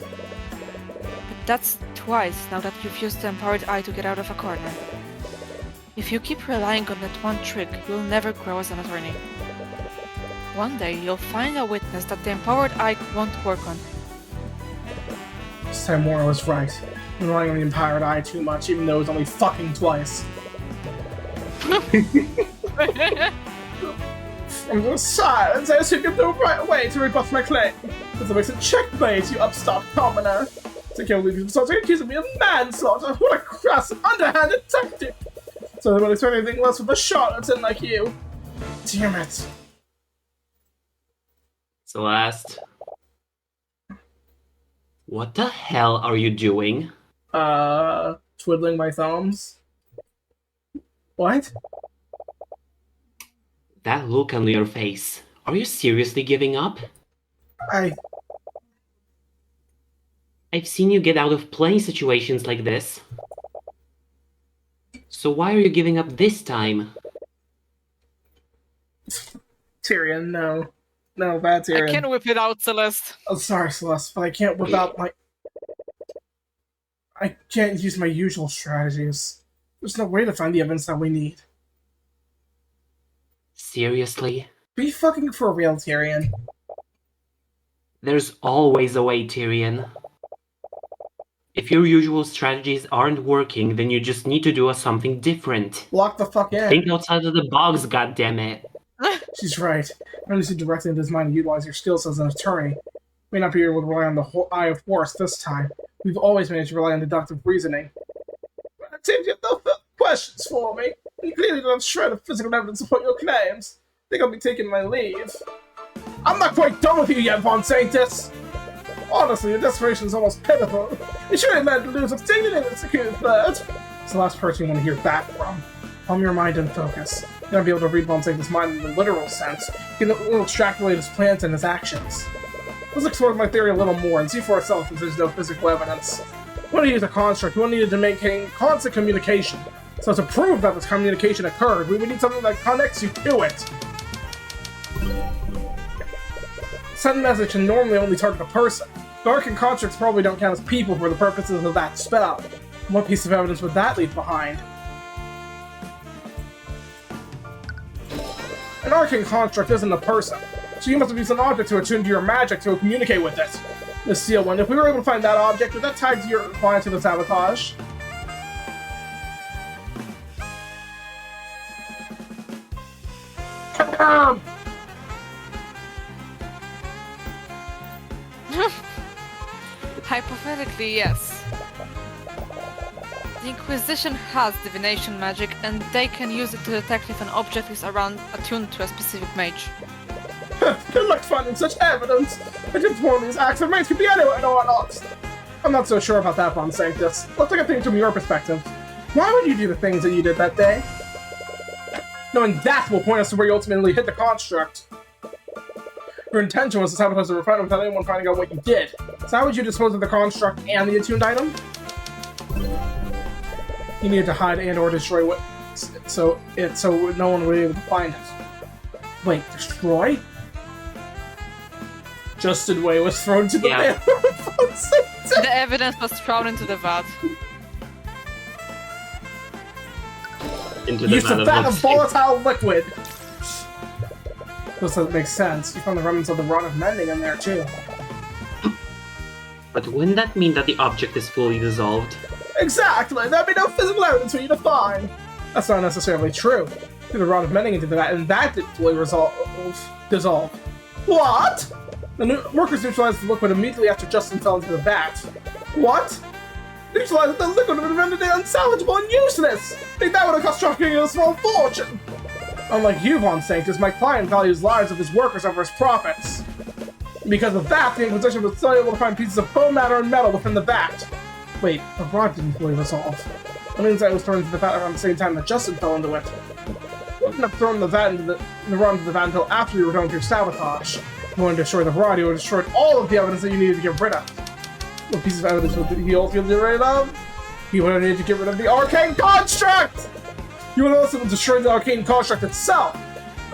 [SPEAKER 2] But that's twice now that you've used the Empowered Eye to get out of a corner. If you keep relying on that one trick, you'll never grow as an attorney. One day you'll find a witness that the empowered eye won't work on.
[SPEAKER 4] This time Mora was right. I'm relying on the Empowered Eye too much, even though it's only fucking twice. I'm gonna silence as you get the right way to rebuff my claim. This makes a checkmate, you upstart commoner. So can't believe you're accusing me of manslaughter. What a crass, underhanded tactic. So they won't expect anything less from a charlatan like you. Damn it.
[SPEAKER 3] Celeste. What the hell are you doing?
[SPEAKER 4] Twiddling my thumbs. What?
[SPEAKER 3] That look on your face. Are you seriously giving up? I've seen you get out of plenty situations like this. So why are you giving up this time?
[SPEAKER 4] Tyrion, no. No, bad Tyrion.
[SPEAKER 2] I can't whip it out, Celeste.
[SPEAKER 4] Oh, sorry, Celeste, but I can't whip out my... I can't use my usual strategies. There's no way to find the evidence that we need.
[SPEAKER 3] Seriously?
[SPEAKER 4] Be fucking for real, Tyrion.
[SPEAKER 3] There's always a way, Tyrion. If your usual strategies aren't working, then you just need to do something different.
[SPEAKER 4] Lock the fuck in.
[SPEAKER 3] Think outside of the box, goddammit.
[SPEAKER 4] She's right. I only see directly into his mind to utilize your skills as an attorney. May not be able to rely on the whole Eye of Force this time. We've always managed to rely on deductive reasoning. But it seems you have no further questions for me. You clearly don't have a shred of physical evidence to support your claims. I think I'll be taking my leave. I'm not quite done with you yet, Von Sanctus! Honestly, your desperation is almost pitiful. You shouldn't have to lose a dignity to secure Cuthbert. It's the last person you want to hear back from. Calm your mind and focus. You're not be able to read Von Sanctus' mind in the literal sense. You can extrapolate his plans and his actions. Let's explore my theory a little more and see for ourselves if there's no physical evidence. We want to use a construct. We want to maintain constant communication. So to prove that this communication occurred, we would need something that connects you to it. Send message can normally only target a person. The Arcane constructs probably don't count as people for the purposes of that spell. What piece of evidence would that leave behind? An Arcane construct isn't a person, so you must have used an object to attune to your magic to communicate with it. Miss Seal One, if we were able to find that object, would that tie to your client to the sabotage?
[SPEAKER 2] Hypothetically, yes. The Inquisition has divination magic, and they can use it to detect if an object is attuned to a specific mage.
[SPEAKER 4] Good luck finding such evidence! I didn't warn these acts of remains could be anywhere or not! I'm not so sure about that, Von Sanctus. Let's look at things from your perspective. Why would you do the things that you did that day? Knowing that will point us to where you ultimately hit the construct. Your intention was to sabotage the refinement without anyone finding out what you did. So how would you dispose of the construct and the attuned item? You needed to hide and or destroy what so no one would be able to find it. Wait, destroy? Justin Way was thrown to the
[SPEAKER 3] Yeah.
[SPEAKER 2] The evidence was thrown into the vat.
[SPEAKER 3] Into the
[SPEAKER 4] Use a vat of
[SPEAKER 3] Von
[SPEAKER 4] volatile liquid! Doesn't make sense. You found the remnants of the Rod of Mending in there, too.
[SPEAKER 3] But wouldn't that mean that the object is fully dissolved?
[SPEAKER 4] Exactly! There'd be no physical evidence for you to find! That's not necessarily true. Threw the Rod of Mending into the vat, and that didn't fully dissolve. What? The workers neutralized the liquid immediately after Justin fell into the vat. What? Neutralized the liquid would have rendered it unsalvageable and useless! I think that would have cost Shocking a small fortune! Unlike you, Von Sanctus, my client values lives of his workers over his profits. Because of that, the Inquisition was still able to find pieces of bone matter and metal within the vat. Wait, the rod didn't fully resolve. That means that it was thrown into the vat around the same time that Justin fell into it. You wouldn't have thrown the rod into the vat until after you were done with your sabotage. If you wanted to destroy the rod, you would have destroyed all of the evidence that you needed to get rid of. What piece of evidence would he ultimately get rid of? He would have needed to get rid of the Arcane Construct! You would also destroy the Arcane Construct itself!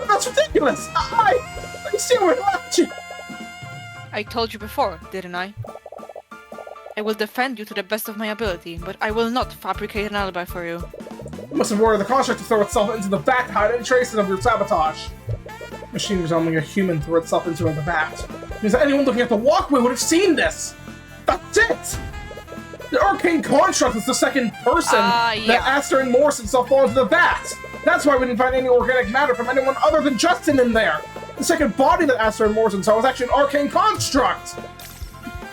[SPEAKER 4] That's ridiculous! I still would let you!
[SPEAKER 2] I told you before, didn't I? I will defend you to the best of my ability, but I will not fabricate an alibi for you.
[SPEAKER 4] You must have ordered the construct to throw itself into the vat to hide any traces of your sabotage. Machine resembling a human threw itself into the vat. Means that anyone looking at the walkway would have seen this! That's it! The Arcane construct is the second person that Aster and Morrison saw fall into the vat! That's why we didn't find any organic matter from anyone other than Justin in there! The second body that Aster and Morrison saw was actually an Arcane construct!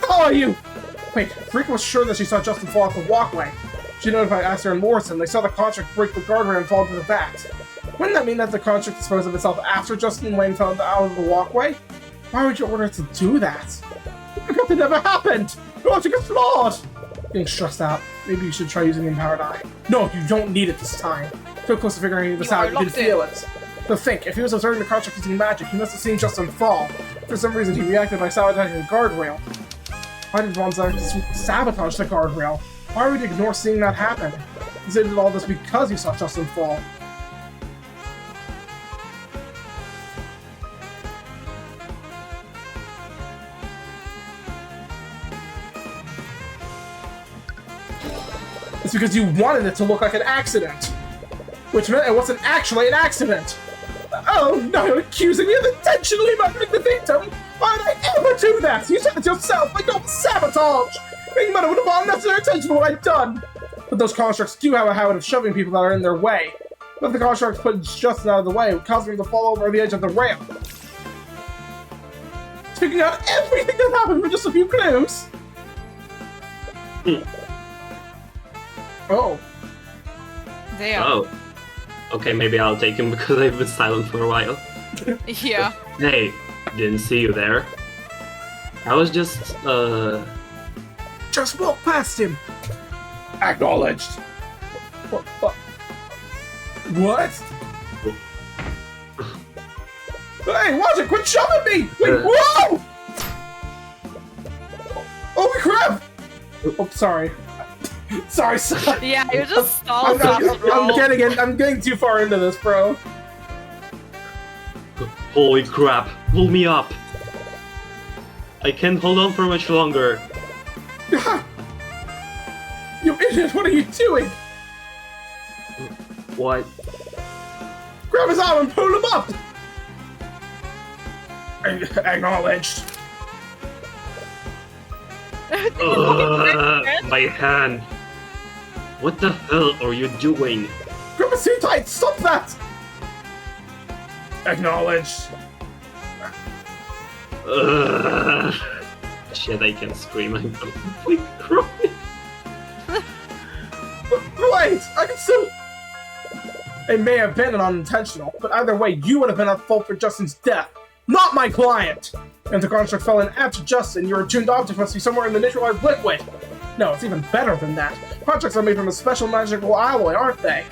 [SPEAKER 4] Oh, you! Wait, Freak was sure that she saw Justin fall off the walkway. She notified Aster and Morrison. They saw the construct break the guardrail and fall into the vat. Wouldn't that mean that the construct disposed of itself after Justin and Wayne fell out of the walkway? Why would you order it to do that? Because it never happened! Your logic is flawed! Getting stressed out. Maybe you should try using the Empowered Eye. No, you don't need it this time. So close to figuring this out, you can feel it. But think, if he was observing the construct using magic, he must have seen Justin fall. For some reason, he reacted by sabotaging the guardrail. Why did Von Zach sabotage the guardrail? Why would he ignore seeing that happen? He did all this because he saw Justin fall. It's because you wanted it to look like an accident. Which meant it wasn't actually an accident. Oh no, you're accusing me of intentionally murdering the victim! Why did I ever do that? You said it yourself, like don't sabotage! Being murdered would have brought unnecessary attention to what I've done! But those constructs do have a habit of shoving people that are in their way. But if the constructs put Justin out of the way, it would cause him to fall over the edge of the rail. Figuring out everything that happened with just a few clues! Oh.
[SPEAKER 2] Damn.
[SPEAKER 3] Oh. Okay, maybe I'll take him because I've been silent for a while.
[SPEAKER 2] Yeah.
[SPEAKER 3] Hey, didn't see you there. I was just,
[SPEAKER 1] Just walk past him.
[SPEAKER 4] Acknowledged. What? Hey, watch it! Quit shoving me! Wait, whoa! Holy crap! Oh, sorry. Sorry, son.
[SPEAKER 2] Yeah, you just stalled
[SPEAKER 4] I'm getting too far into this, bro.
[SPEAKER 3] holy crap, pull me up. I can't hold on for much longer.
[SPEAKER 4] You idiot, what are you doing?
[SPEAKER 3] What?
[SPEAKER 4] Grab his arm and pull him up! Acknowledged.
[SPEAKER 3] My hand. What the hell are you doing?
[SPEAKER 4] Grab his too tight, stop that! Acknowledged.
[SPEAKER 3] Shit, I can scream. I'm completely crying.
[SPEAKER 4] Wait, I can still... It may have been unintentional, but either way, you would have been at fault for Justin's death, not my client! And the construct fell in after Justin, your attuned object must be somewhere in the neutralized liquid! No, it's even better than that. Constructs are made from a special magical alloy, aren't they?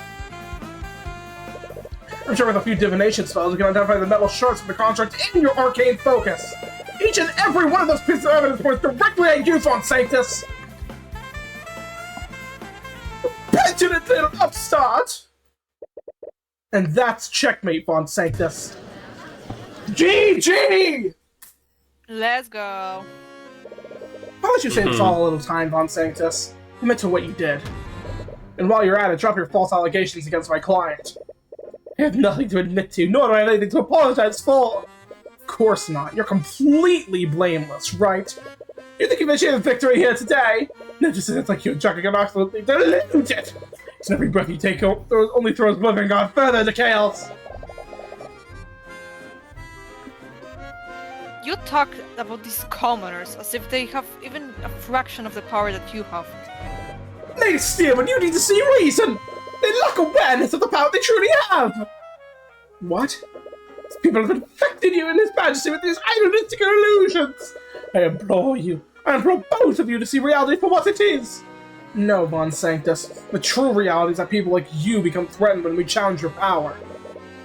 [SPEAKER 4] I'm sure with a few divination spells, we can identify the metal shards of the construct in your arcane focus! Each and every one of those pieces of evidence points directly at you, Von Sanctus! Petulant little upstart! And that's checkmate, Von Sanctus. GG!
[SPEAKER 2] Let's go.
[SPEAKER 4] I'll let you say this all a little time, Von Sanctus. Commit to what you did. And while you're at it, drop your false allegations against my client. I have nothing to admit to, nor do I have anything to apologize for. Of course not. You're completely blameless, right? You think you've achieved a victory here today? No, just it's like you're chucking an absolutely deluded. And every breath you take only throws Blithering God further to chaos.
[SPEAKER 2] You talk about these commoners as if they have even a fraction of the power that you have.
[SPEAKER 4] Lady Steelman, you need to see reason! They lack awareness of the power they truly have! What? These people have infected you and His Majesty with these idealistic illusions! I implore you, I implore both of you to see reality for what it is! No, Von Sanctus, the true reality is that people like you become threatened when we challenge your power.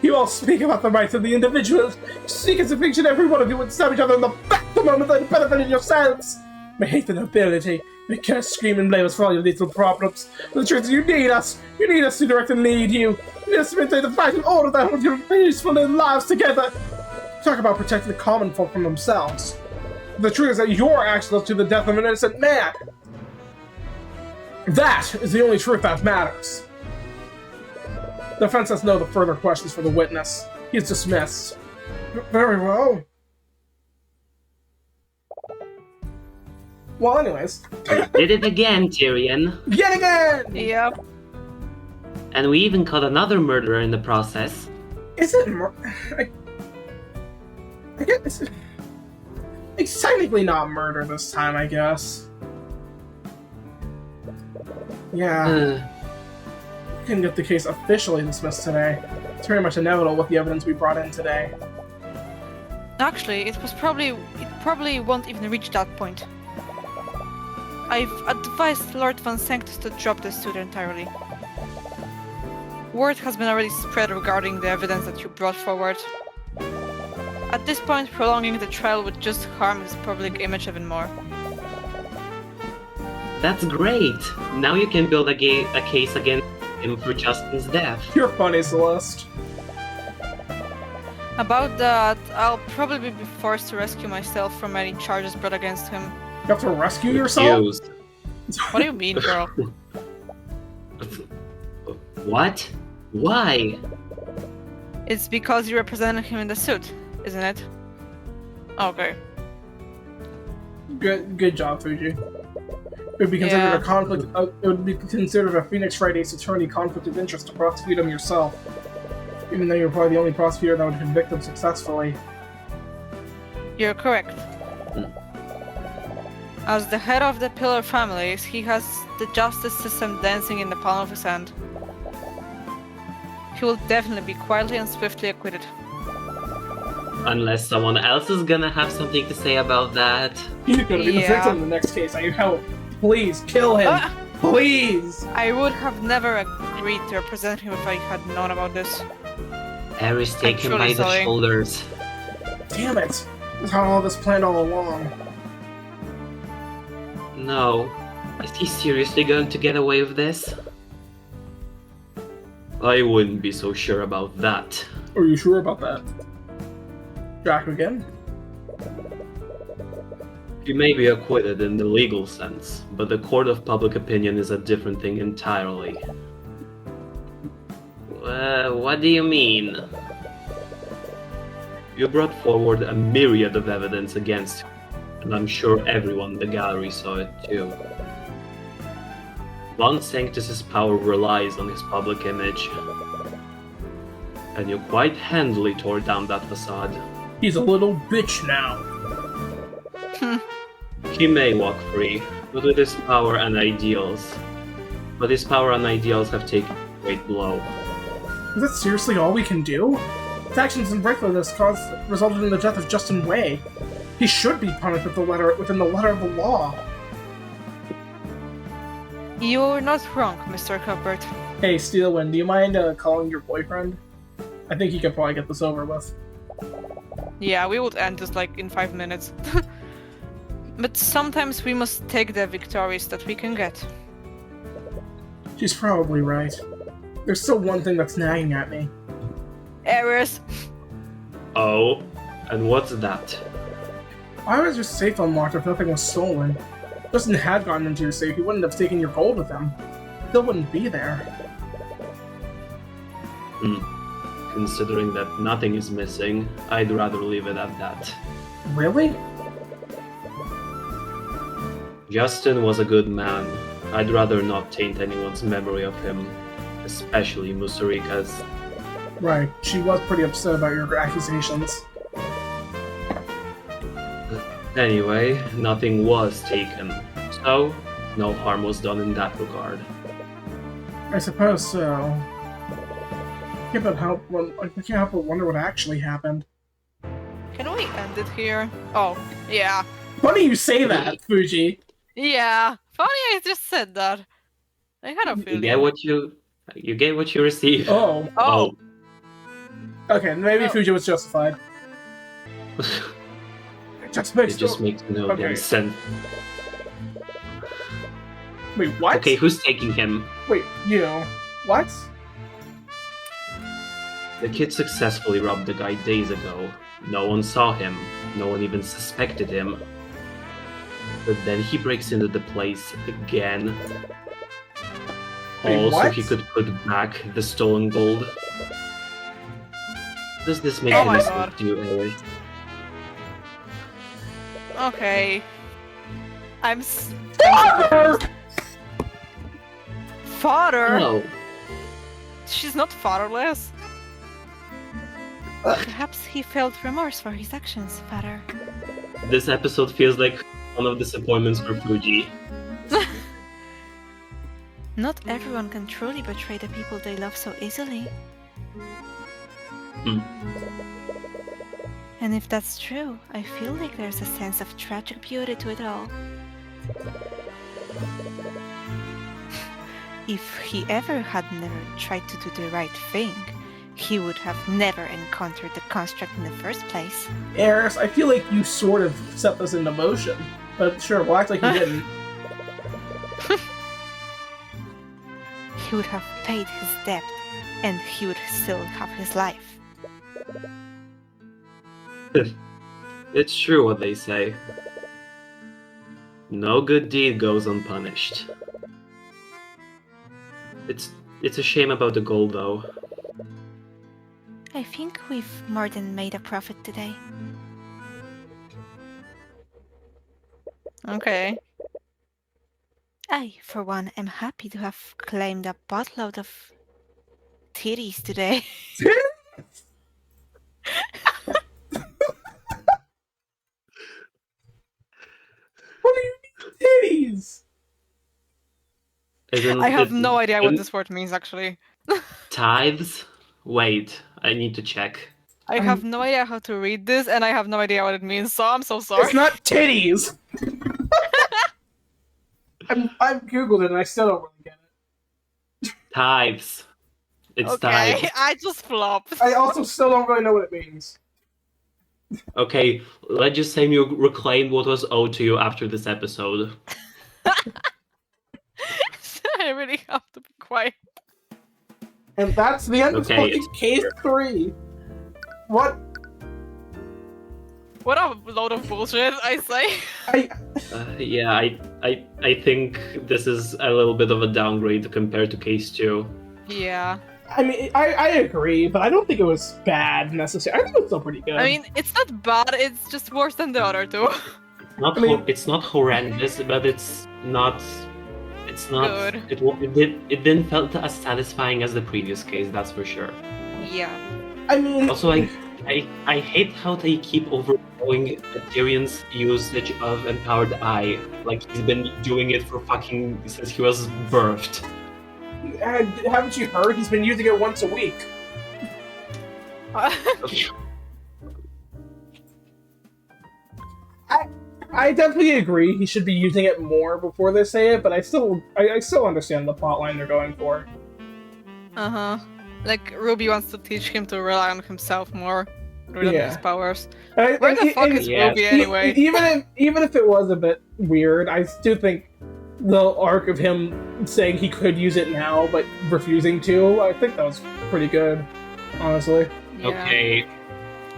[SPEAKER 4] You all speak about the rights of the individual. You speak as if each and every one of you would stab each other in the back the moment that benefited yourselves. We hate the nobility. We curse, scream, and blame us for all your little problems. But the truth is, you need us. You need us to direct and lead you. You need us to maintain the fight and order that hold your peaceful little lives together. Talk about protecting the common folk from themselves. The truth is that your actions led to the death of an innocent man. That is the only truth that matters. The defense has no further questions for the witness. He is dismissed. Very well. Well, anyways.
[SPEAKER 3] Did it again, Tyrion.
[SPEAKER 4] Yet again!
[SPEAKER 2] Yep.
[SPEAKER 3] And we even caught another murderer in the process.
[SPEAKER 4] Is it I guess it's technically not murder this time, I guess. Yeah. Couldn't get the case officially dismissed today. It's very much inevitable with the evidence we brought in today.
[SPEAKER 2] Actually, it probably won't even reach that point. I've advised Lord Van Sanctus to drop this suit entirely. Word has been already spread regarding the evidence that you brought forward. At this point, prolonging the trial would just harm his public image even more.
[SPEAKER 3] That's great! Now you can build a case against him for Justin's death.
[SPEAKER 4] You're funny, Celeste.
[SPEAKER 2] About that, I'll probably be forced to rescue myself from any charges brought against him.
[SPEAKER 4] You have to rescue yourself?
[SPEAKER 3] Accused.
[SPEAKER 2] What do you mean, girl?
[SPEAKER 3] What? Why?
[SPEAKER 2] It's because you represented him in the suit, isn't it? Okay.
[SPEAKER 4] Good job, Fuji. It would be considered a conflict. It would be considered a Phoenix Friday's attorney conflict of interest to prosecute him yourself, even though you're probably the only prosecutor that would convict him successfully.
[SPEAKER 2] You're correct. As the head of the Pillar families, he has the justice system dancing in the palm of his hand. He will definitely be quietly and swiftly acquitted.
[SPEAKER 3] Unless someone else is gonna have something to say about that.
[SPEAKER 4] He's gonna be the victim in the next case. I need help. Please, kill him! Please!
[SPEAKER 2] I would have never agreed to represent him if I had known about this.
[SPEAKER 3] Ares, take him by the shoulders.
[SPEAKER 4] Damn it! That's how all this planned all along.
[SPEAKER 3] No. Is he seriously going to get away with this? I wouldn't be so sure about that.
[SPEAKER 4] Are you sure about that? Jack again?
[SPEAKER 3] He may be acquitted in the legal sense, but the court of public opinion is a different thing entirely. What do you mean? You brought forward a myriad of evidence against him, and I'm sure everyone in the gallery saw it too. Von Sanctus's power relies on his public image, and you quite handily tore down that facade.
[SPEAKER 4] He's a little bitch now.
[SPEAKER 3] He may walk free, but with his power and ideals. But his power and ideals have taken a great blow.
[SPEAKER 4] Is that seriously all we can do? His actions and recklessness resulted in the death of Justin Way. He should be punished within the letter of the law.
[SPEAKER 2] You're not wrong, Mr. Cuthbert.
[SPEAKER 4] Hey, Steelwind, do you mind calling your boyfriend? I think he could probably get this over with.
[SPEAKER 2] Yeah, we would end this like in 5 minutes. But sometimes we must take the victories that we can get.
[SPEAKER 4] She's probably right. There's still one thing that's nagging at me.
[SPEAKER 2] Errors!
[SPEAKER 3] Oh? And what's that?
[SPEAKER 4] Why was your safe unlocked if nothing was stolen? If Justin had gotten into your safe, he wouldn't have taken your gold with him. Still wouldn't be there.
[SPEAKER 3] Considering that nothing is missing, I'd rather leave it at that.
[SPEAKER 4] Really?
[SPEAKER 3] Justin was a good man. I'd rather not taint anyone's memory of him, especially Musarika's.
[SPEAKER 4] Right, she was pretty upset about your accusations.
[SPEAKER 3] Anyway, nothing was taken, so no harm was done in that regard.
[SPEAKER 4] I suppose so. I can't help but wonder what actually happened.
[SPEAKER 2] Can we end it here? Oh, yeah.
[SPEAKER 4] Funny you say that, Fuji.
[SPEAKER 2] Yeah. Funny I just said that. I had a feeling.
[SPEAKER 3] You get what you receive.
[SPEAKER 4] Oh.
[SPEAKER 2] Oh.
[SPEAKER 4] Okay, maybe Fuji was justified. It just makes
[SPEAKER 3] no damn sense.
[SPEAKER 4] Wait, what?
[SPEAKER 3] Okay, who's taking him?
[SPEAKER 4] Wait, you. What?
[SPEAKER 3] The kid successfully robbed the guy days ago. No one saw him. No one even suspected him. But then he breaks into the place again.
[SPEAKER 4] Wait,
[SPEAKER 3] all
[SPEAKER 4] what?
[SPEAKER 3] so he could put back the stolen gold. Does this make
[SPEAKER 2] Oh
[SPEAKER 3] any
[SPEAKER 2] my
[SPEAKER 3] sense
[SPEAKER 2] God.
[SPEAKER 3] to you, Eric?
[SPEAKER 2] Okay. I'm so confused. Father?
[SPEAKER 3] No.
[SPEAKER 2] She's not fatherless. Perhaps he felt remorse for his actions, father.
[SPEAKER 3] This episode feels like one of disappointments for Fuji.
[SPEAKER 5] Not everyone can truly betray the people they love so easily.
[SPEAKER 3] Hmm.
[SPEAKER 5] And if that's true, I feel like there's a sense of tragic beauty to it all. If he ever had never tried to do the right thing, he would have never encountered the construct in the first place.
[SPEAKER 4] Eris, I feel like you sort of set this into motion. But sure, we'll act like you didn't.
[SPEAKER 5] He would have paid his debt, and he would still have his life.
[SPEAKER 3] It's true what they say. No good deed goes unpunished. It's a shame about the gold, though.
[SPEAKER 5] I think we've more than made a profit today.
[SPEAKER 2] Okay.
[SPEAKER 5] I, for one, am happy to have claimed a buttload of titties today.
[SPEAKER 4] What do you mean, titties?
[SPEAKER 3] As in,
[SPEAKER 2] I have
[SPEAKER 3] it-
[SPEAKER 2] no idea what
[SPEAKER 3] in
[SPEAKER 2] this word means, actually.
[SPEAKER 3] Tithes? Wait, I need to check.
[SPEAKER 2] I have no idea how to read this, and I have no idea what it means, so I'm so sorry.
[SPEAKER 4] It's not titties! I've googled it and I still don't really get it.
[SPEAKER 3] Tithes. It's
[SPEAKER 2] Okay,
[SPEAKER 3] tithes.
[SPEAKER 2] I just flopped.
[SPEAKER 4] I also still don't really know what it means.
[SPEAKER 3] Okay, let's just say you reclaim what was owed to you after this episode.
[SPEAKER 2] I really have to be quiet.
[SPEAKER 4] And that's the end
[SPEAKER 3] Okay,
[SPEAKER 4] of fucking case 3. What?
[SPEAKER 2] What a load of bullshit, I say.
[SPEAKER 3] Yeah, I think this is a little bit of a downgrade compared to case 2.
[SPEAKER 2] Yeah.
[SPEAKER 4] I mean, I agree, but I don't think it was bad necessarily. I think it was still pretty good.
[SPEAKER 2] I mean, it's not bad, it's just worse than the other two.
[SPEAKER 3] Not
[SPEAKER 4] I mean-
[SPEAKER 3] it's not horrendous, but it's not.
[SPEAKER 2] Good.
[SPEAKER 3] It didn't felt as satisfying as the previous case. That's for sure.
[SPEAKER 2] Yeah.
[SPEAKER 4] I mean,
[SPEAKER 3] Also, I hate how they keep overthrowing Tyrion's usage of Empowered Eye. Like he's been doing it for fucking since he was birthed.
[SPEAKER 4] haven't you heard? He's been using it once a week. I definitely agree. He should be using it more before they say it, but I still understand the plotline they're going for.
[SPEAKER 2] Uh-huh. Like, Ruby wants to teach him to rely on himself more. With
[SPEAKER 4] Yeah.
[SPEAKER 2] his powers.
[SPEAKER 4] And
[SPEAKER 2] Where the fuck
[SPEAKER 4] and-
[SPEAKER 2] is
[SPEAKER 3] Yeah.
[SPEAKER 2] Ruby anyway?
[SPEAKER 4] Even if it was a bit weird, I do think the arc of him saying he could use it now but refusing to, I think that was pretty good, honestly.
[SPEAKER 2] Yeah.
[SPEAKER 3] Okay,